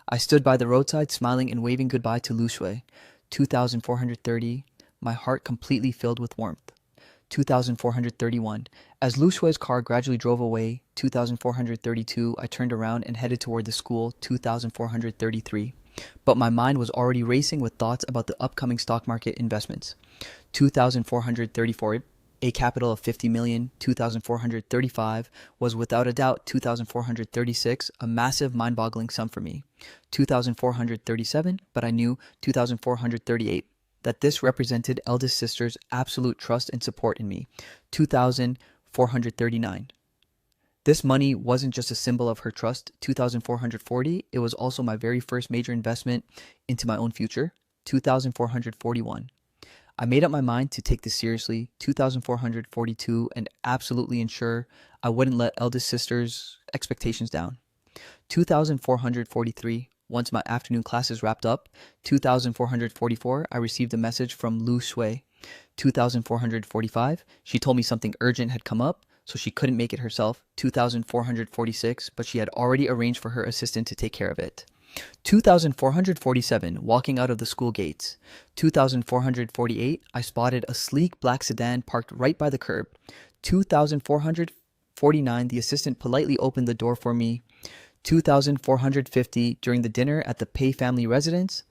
Speaker 1: I stood by the roadside smiling and waving goodbye to Lu Shui. 2430, my heart completely filled with warmth. 2431. As Lu Shui's car gradually drove away, 2432, I turned around and headed toward the school, 2433. But my mind was already racing with thoughts about the upcoming stock market investments. 2434, a capital of 50 million, 2435 was without a doubt 2436, a massive mind-boggling sum for me. 2437, but I knew 2438. That this represented eldest sister's absolute trust and support in me. 2439. This money wasn't just a symbol of her trust. 2440, it was also my very first major investment into my own future. 2441. I made up my mind to take this seriously. 2442, and absolutely ensure I wouldn't let eldest sister's expectations down. 2443. Once my afternoon classes wrapped up, 2444, I received a message from Lu Shui. 2445, she told me something urgent had come up, so she couldn't make it herself. 2446, but she had already arranged for her assistant to take care of it. 2447, walking out of the school gates. 2448, I spotted a sleek black sedan parked right by the curb. 2449, the assistant politely opened the door for me. 2450, during the dinner at the Pei family residence,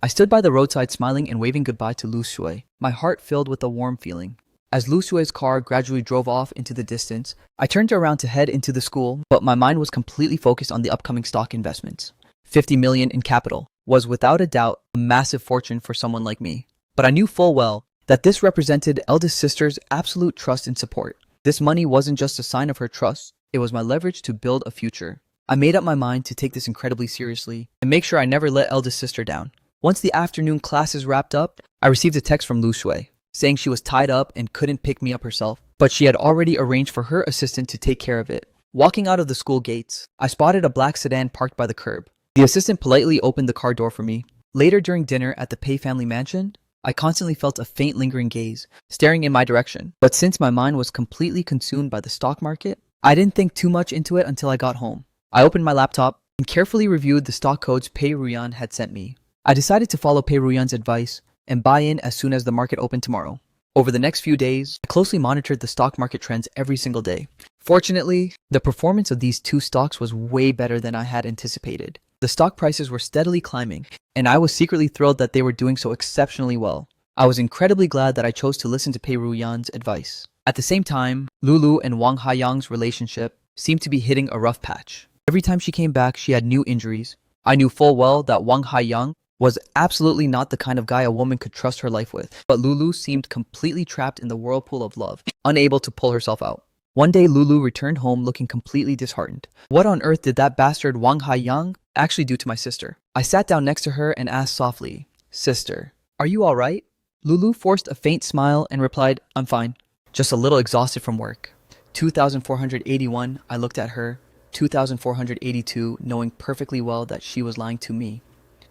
Speaker 1: I stood by the roadside smiling and waving goodbye to Lu Shui, my heart filled with a warm feeling. As Lu Shui's car gradually drove off into the distance, I turned around to head into the school, but my mind was completely focused on the upcoming stock investments. 50 million in capital was without a doubt a massive fortune for someone like me. But I knew full well that this represented eldest sister's absolute trust and support. This money wasn't just a sign of her trust, it was my leverage to build a future. I made up my mind to take this incredibly seriously and make sure I never let eldest sister down. Once the afternoon classes wrapped up, I received a text from Lu Shui, saying she was tied up and couldn't pick me up herself, but she had already arranged for her assistant to take care of it. Walking out of the school gates, I spotted a black sedan parked by the curb. The assistant politely opened the car door for me. Later during dinner at the Pei family mansion, I constantly felt a faint lingering gaze, staring in my direction. But since my mind was completely consumed by the stock market, I didn't think too much into it until I got home. I opened my laptop and carefully reviewed the stock codes Pei Ruyan had sent me. I decided to follow Pei Ruyan's advice and buy in as soon as the market opened tomorrow. Over the next few days, I closely monitored the stock market trends every single day. Fortunately, the performance of these two stocks was way better than I had anticipated. The stock prices were steadily climbing, and I was secretly thrilled that they were doing so exceptionally well. I was incredibly glad that I chose to listen to Pei Ruyan's advice. At the same time, Lulu and Wang Haiyang's relationship seemed to be hitting a rough patch. Every time she came back, she had new injuries. I knew full well that Wang Haiyang was absolutely not the kind of guy a woman could trust her life with, but Lulu seemed completely trapped in the whirlpool of love, unable to pull herself out. One day, Lulu returned home looking completely disheartened. What on earth did that bastard Wang Haiyang actually do to my sister? I sat down next to her and asked softly, "Sister, are you alright?" Lulu forced a faint smile and replied, "I'm fine. Just a little exhausted from work." 2481, I looked at her. 2482, knowing perfectly well that she was lying to me.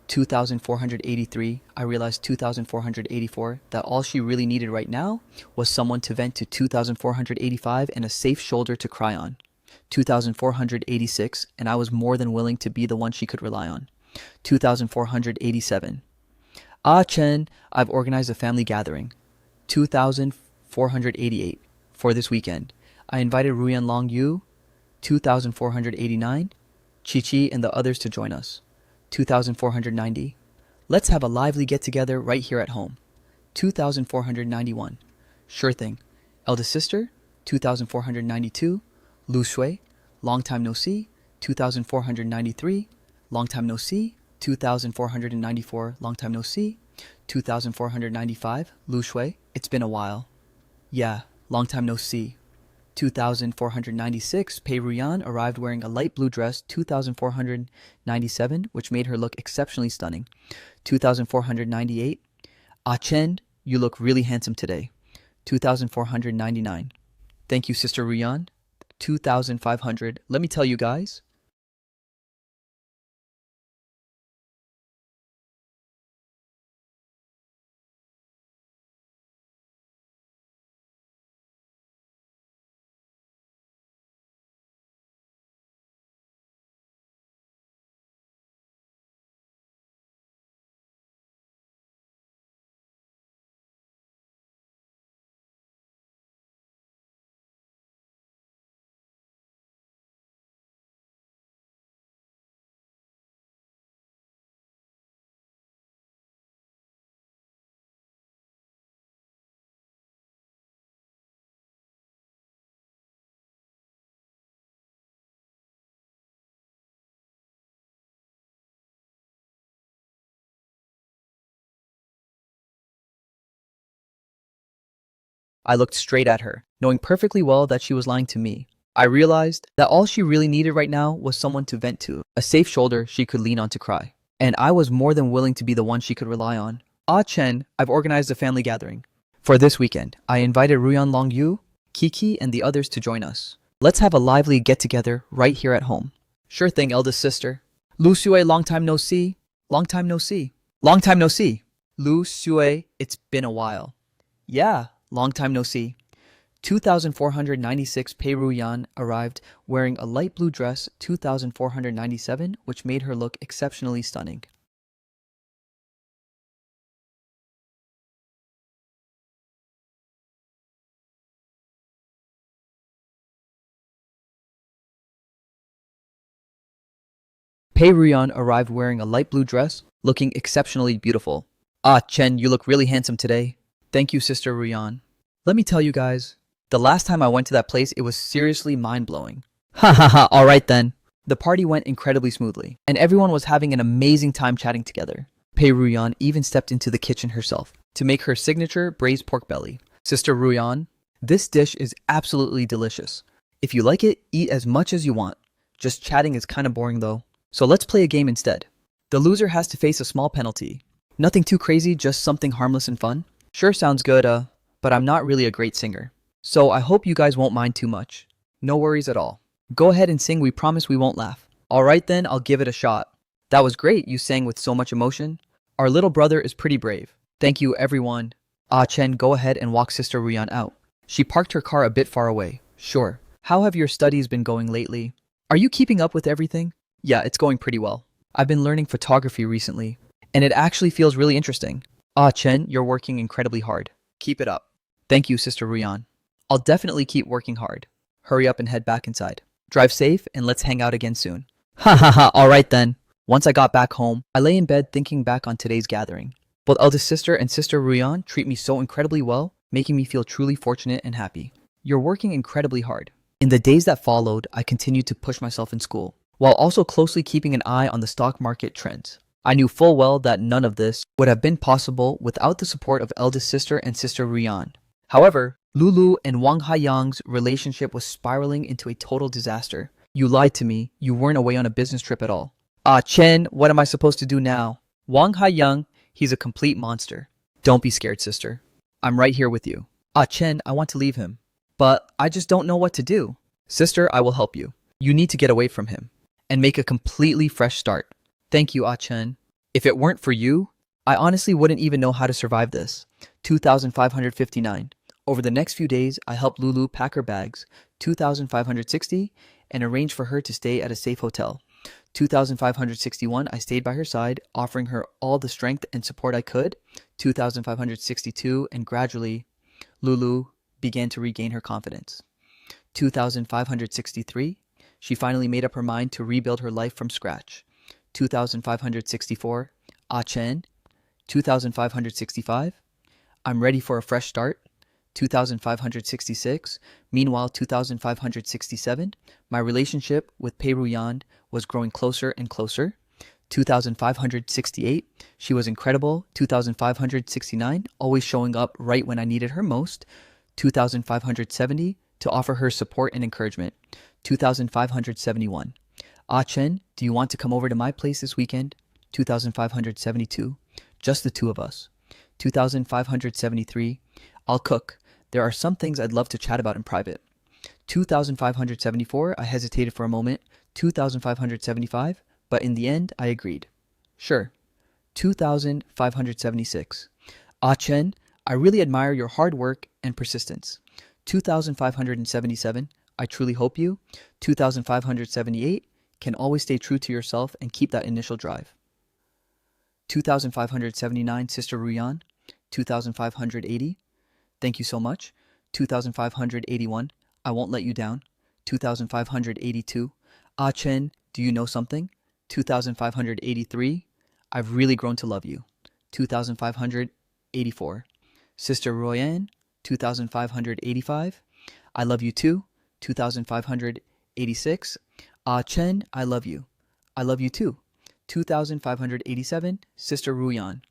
Speaker 1: 2483, I realized 2484 that all she really needed right now was someone to vent to. 2485 and a safe shoulder to cry on. 2486, and I was more than willing to be the one she could rely on. 2487. Ah Chen, I've organized a family gathering. 2488, for this weekend. I invited Ruyan Long Yu. 2489, Chi Chi and the others to join us. 2490, let's have a lively get-together right here at home. 2491, sure thing. Eldest sister. 2492, Lu Shui, long time no see. 2493, long time no see. 2494, long time no see. 2495, Lu Shui, it's been a while. Yeah, long time no see. 2496, Pei Ruyan arrived wearing a light blue dress. 2497, which made her look exceptionally stunning. 2498, Ah Chen, you look really handsome today. 2499, thank you, Sister Ruyan. 2500, let me tell you guys, I looked straight at her, knowing perfectly well that she was lying to me. I realized that all she really needed right now was someone to vent to, a safe shoulder she could lean on to cry. And I was more than willing to be the one she could rely on. Ah Chen, I've organized a family gathering. For this weekend, I invited Ruyan Long Yu, Kiki, and the others to join us. Let's have a lively get-together right here at home. Sure thing, eldest sister. Lu Shui, long time no see. Long time no see. Long time no see. Lu Shui, it's been a while. Yeah, long time no see. 2496, Pei Ruyan arrived wearing a light blue dress. 2497, which made her look exceptionally stunning. Pei Ruyan arrived wearing a light blue dress, looking exceptionally beautiful. Ah, Chen, you look really handsome today. Thank you, Sister Ruyan. Let me tell you guys, the last time I went to that place, it was seriously mind-blowing. Ha ha ha, alright then. The party went incredibly smoothly, and everyone was having an amazing time chatting together. Pei Ruyan even stepped into the kitchen herself to make her signature braised pork belly. Sister Ruyan, this dish is absolutely delicious. If you like it, eat as much as you want. Just chatting is kinda boring though. So let's play a game instead. The loser has to face a small penalty. Nothing too crazy, just something harmless and fun. Sure sounds good, but I'm not really a great singer. So I hope you guys won't mind too much. No worries at all. Go ahead and sing, we promise we won't laugh. Alright then, I'll give it a shot. That was great, you sang with so much emotion. Our little brother is pretty brave. Thank you, everyone. Ah Chen, go ahead and walk Sister Ruyan out. She parked her car a bit far away. Sure. How have your studies been going lately? Are you keeping up with everything? Yeah, it's going pretty well. I've been learning photography recently, and it actually feels really interesting. Ah Chen, you're working incredibly hard. Keep it up. Thank you, Sister Ruyan. I'll definitely keep working hard. Hurry up and head back inside. Drive safe, and let's hang out again soon. Ha ha ha, alright then. Once I got back home, I lay in bed thinking back on today's gathering. Both eldest sister and Sister Ruyan treat me so incredibly well, making me feel truly fortunate and happy. You're working incredibly hard. In the days that followed, I continued to push myself in school, while also closely keeping an eye on the stock market trends. I knew full well that none of this would have been possible without the support of eldest sister and Sister Ruyan. However, Lulu and Wang Haiyang's relationship was spiraling into a total disaster. You lied to me. You weren't away on a business trip at all. Ah, Chen, what am I supposed to do now? Wang Haiyang, he's a complete monster. Don't be scared, sister. I'm right here with you. Ah, Chen, I want to leave him, but I just don't know what to do. Sister, I will help you. You need to get away from him and make a completely fresh start. Thank you, Ah Chen. If it weren't for you, I honestly wouldn't even know how to survive this. 2,559. Over the next few days, I helped Lulu pack her bags, 2,560, and arranged for her to stay at a safe hotel. 2,561, I stayed by her side, offering her all the strength and support I could. 2,562, and gradually, Lulu began to regain her confidence. 2,563, she finally made up her mind to rebuild her life from scratch. 2,564, Ah Chen. 2,565, I'm ready for a fresh start. 2,566, meanwhile 2,567, my relationship with Pei Ruyan was growing closer and closer. 2,568, she was incredible. 2,569, always showing up right when I needed her most. 2,570, to offer her support and encouragement. 2,571, Ah Chen, do you want to come over to my place this weekend? 2,572, just the two of us. 2,573, I'll cook. There are some things I'd love to chat about in private. 2,574, I hesitated for a moment. 2,575, but in the end, I agreed. Sure. 2,576, Ah Chen, I really admire your hard work and persistence. 2,577, I truly hope you. 2,578, can always stay true to yourself and keep that initial drive. 2,579, Sister Ruyan. 2,580, thank you so much. 2,581, I won't let you down. 2,582, Ah Chen, do you know something? 2,583, I've really grown to love you. 2,584, Sister Ruyan. 2,585, I love you too. 2,586, Ah Chen, I love you. I love you too. 2,587, Sister Ruyan.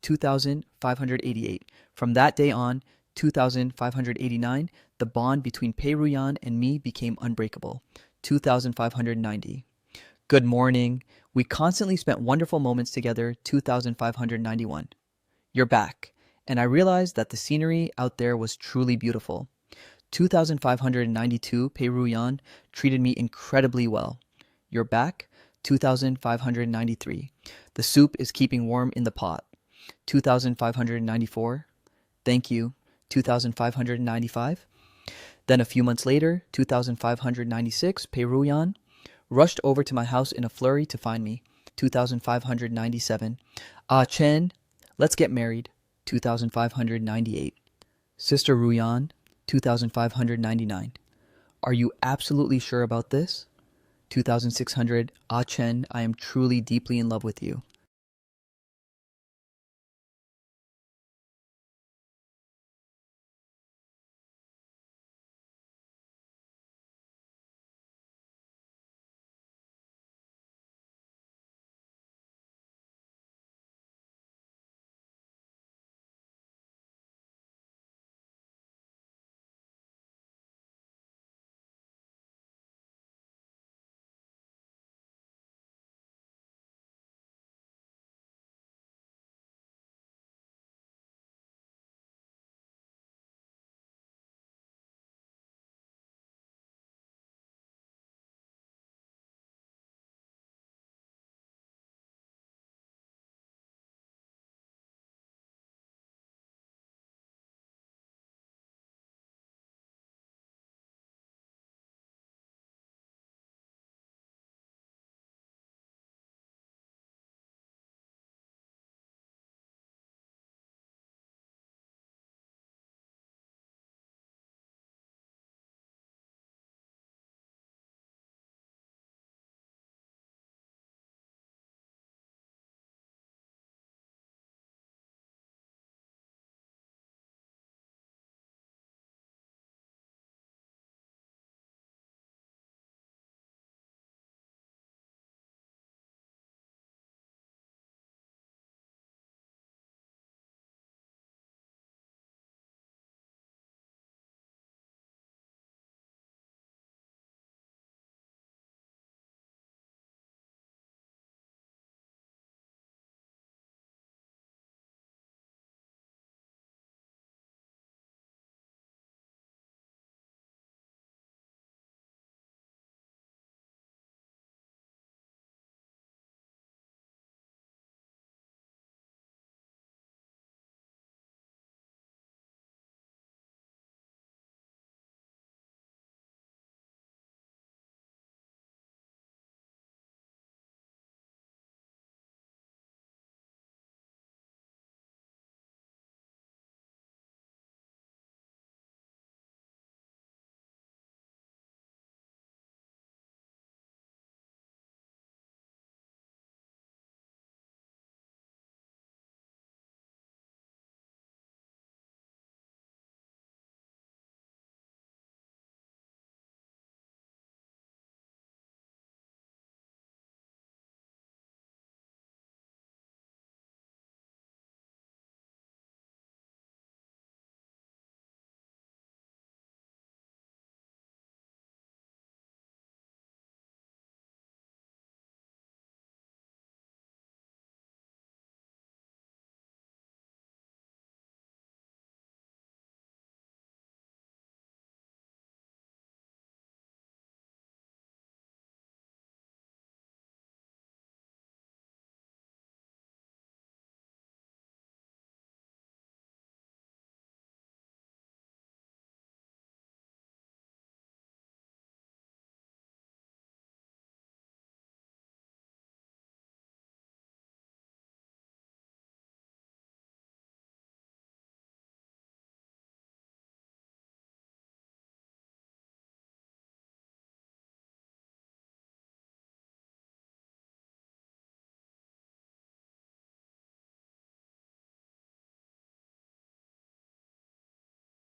Speaker 1: 2,588. From that day on, 2,589, the bond between Pei Ruyan and me became unbreakable. 2,590. Good morning. We constantly spent wonderful moments together. 2,591. You're back, and I realized that the scenery out there was truly beautiful. 2,592, Pei Ruyan treated me incredibly well. You're back. 2,593. The soup is keeping warm in the pot. 2,594. Thank you. 2,595. Then a few months later, 2,596, Pei Ruyan rushed over to my house in a flurry to find me. 2,597. Ah Chen, let's get married. 2,598. Sister Ruyan. 2,599. Are you absolutely sure about this? 2600. Ah Chen, I am truly deeply in love with you.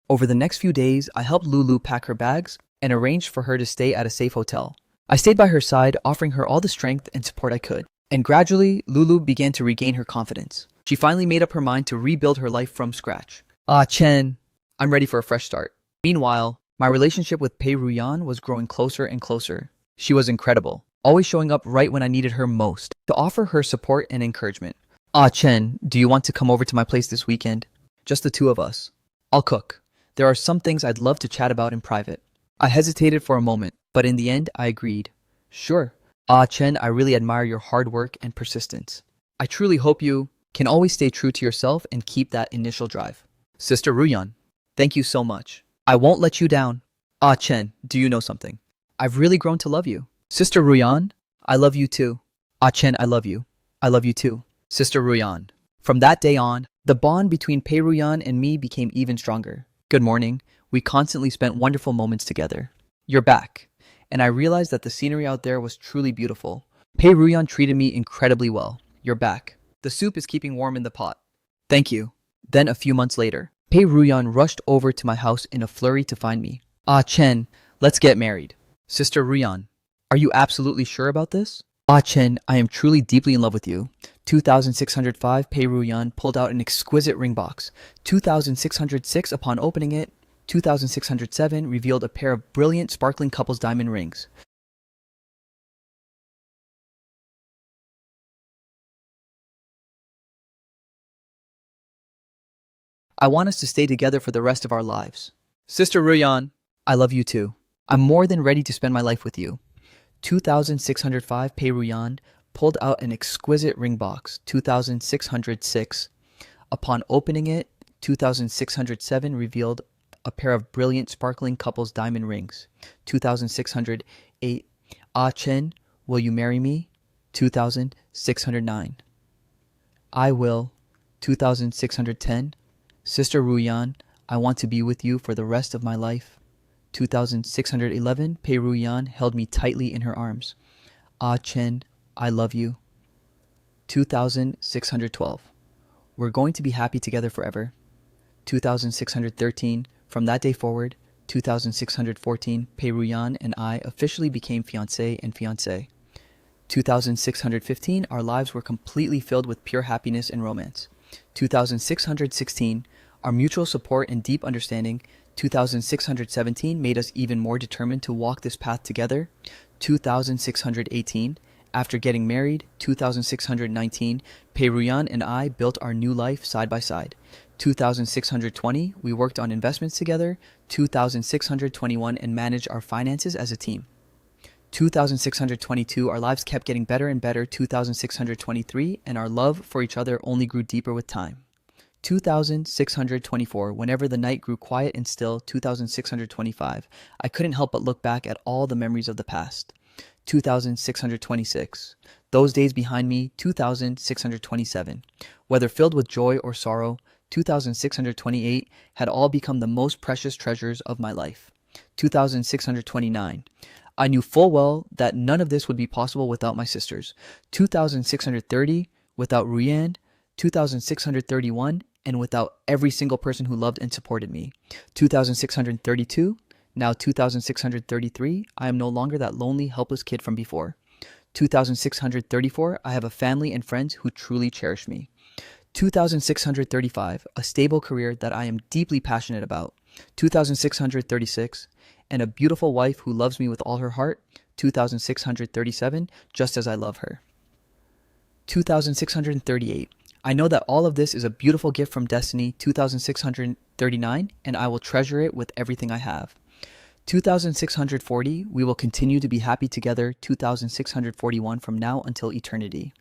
Speaker 1: Over the next few days, I helped Lulu pack her bags and arranged for her to stay at a safe hotel. I stayed by her side, offering her all the strength and support I could. And gradually, Lulu began to regain her confidence. She finally made up her mind to rebuild her life from scratch. Ah, Chen, I'm ready for a fresh start. Meanwhile, my relationship with Pei Ruyan was growing closer and closer. She was incredible, always showing up right when I needed her most, to offer her support and encouragement. Ah, Chen, do you want to come over to my place this weekend? Just the two of us. I'll cook. There are some things I'd love to chat about in private. I hesitated for a moment, but in the end, I agreed. Sure. Ah, Chen, I really admire your hard work and persistence. I truly hope you can always stay true to yourself and keep that initial drive. Sister Ruyan, thank you so much. I won't let you down. Ah, Chen, do you know something? I've really grown to love you. Sister Ruyan, I love you too. Ah, Chen, I love you. I love you too. Sister Ruyan. From that day on, the bond between Pei Ruyan and me became even stronger. Good morning. We constantly spent wonderful moments together. You're back. and I realized that the scenery out there was truly beautiful. Pei Ruyan treated me incredibly well. You're back. The soup is keeping warm in the pot. Thank you. Then a few months later, Pei Ruyan rushed over to my house in a flurry to find me. Ah Chen, let's get married. Sister Ruyan, are you absolutely sure about this? Ah Chen, I am truly deeply in love with you. 2605 Pei Ruyan pulled out an exquisite ring box. 2606 upon opening it, 2607 revealed a pair of brilliant sparkling couple's diamond rings. I want us to stay together for the rest of our lives. Sister Ruyan, I love you too. I'm more than ready to spend my life with you. 2605 Pei Ruyan pulled out an exquisite ring box. 2606. Upon opening it, 2607 revealed a pair of brilliant sparkling couple's diamond rings. 2608. Ah Chen, will you marry me? 2609. I will. 2610. Sister Ruyan, I want to be with you for the rest of my life. 2611. Pei Ruyan held me tightly in her arms. Ah Chen, I love you. 2612. We're going to be happy together forever. 2613. From that day forward, 2614, Pei Ruyan and I officially became fiancé and fiancée. 2615, our lives were completely filled with pure happiness and romance. 2616, our mutual support and deep understanding. 2617 made us even more determined to walk this path together. 2618, after getting married. 2619, Pei Ruyan and I built our new life side by side. 2620, we worked on investments together. 2621, and managed our finances as a team. 2622, our lives kept getting better and better. 2623, and our love for each other only grew deeper with time. 2624, whenever the night grew quiet and still. 2625, I couldn't help but look back at all the memories of the past. 2626, those days behind me. 2627, whether filled with joy or sorrow. 2628 had all become the most precious treasures of my life. 2629, I knew full well that none of this would be possible without my sisters. 2630, without Ruyan. 2631, and without every single person who loved and supported me. 2632, now 2633, I am no longer that lonely, helpless kid from before. 2634, I have a family and friends who truly cherish me. 2635, a stable career that I am deeply passionate about. 2636, and a beautiful wife who loves me with all her heart. 2637, just as I love her. 2638, I know that all of this is a beautiful gift from destiny. 2639, and I will treasure it with everything I have. 2640, we will continue to be happy together. 2641, from now until eternity.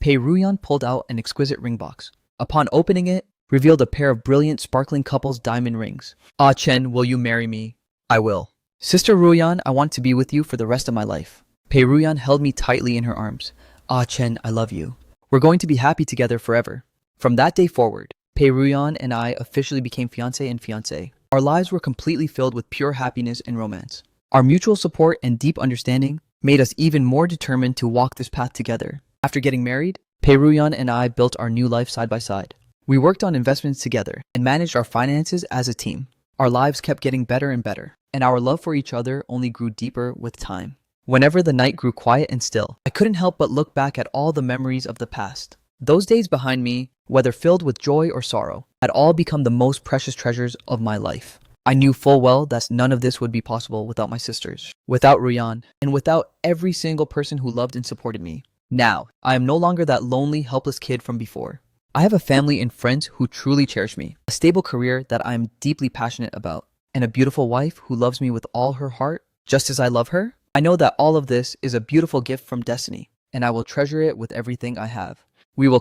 Speaker 1: Pei Ruyan pulled out an exquisite ring box. Upon opening it, revealed a pair of brilliant sparkling couple's diamond rings. Ah Chen, will you marry me? I will. Sister Ruyan, I want to be with you for the rest of my life. Pei Ruyan held me tightly in her arms. Ah Chen, I love you. We're going to be happy together forever. From that day forward, Pei Ruyan and I officially became fiancé and fiancée. Our lives were completely filled with pure happiness and romance. Our mutual support and deep understanding made us even more determined to walk this path together. After getting married, Pei Ruyan and I built our new life side by side. We worked on investments together and managed our finances as a team. Our lives kept getting better and better, and our love for each other only grew deeper with time. Whenever the night grew quiet and still, I couldn't help but look back at all the memories of the past. Those days behind me, whether filled with joy or sorrow, had all become the most precious treasures of my life. I knew full well that none of this would be possible without my sisters, without Ruyan, and without every single person who loved and supported me. Now, I am no longer that lonely, helpless kid from before. I have a family and friends who truly cherish me, a stable career that I am deeply passionate about, and a beautiful wife who loves me with all her heart, just as I love her. I know that all of this is a beautiful gift from destiny, and I will treasure it with everything I have. We will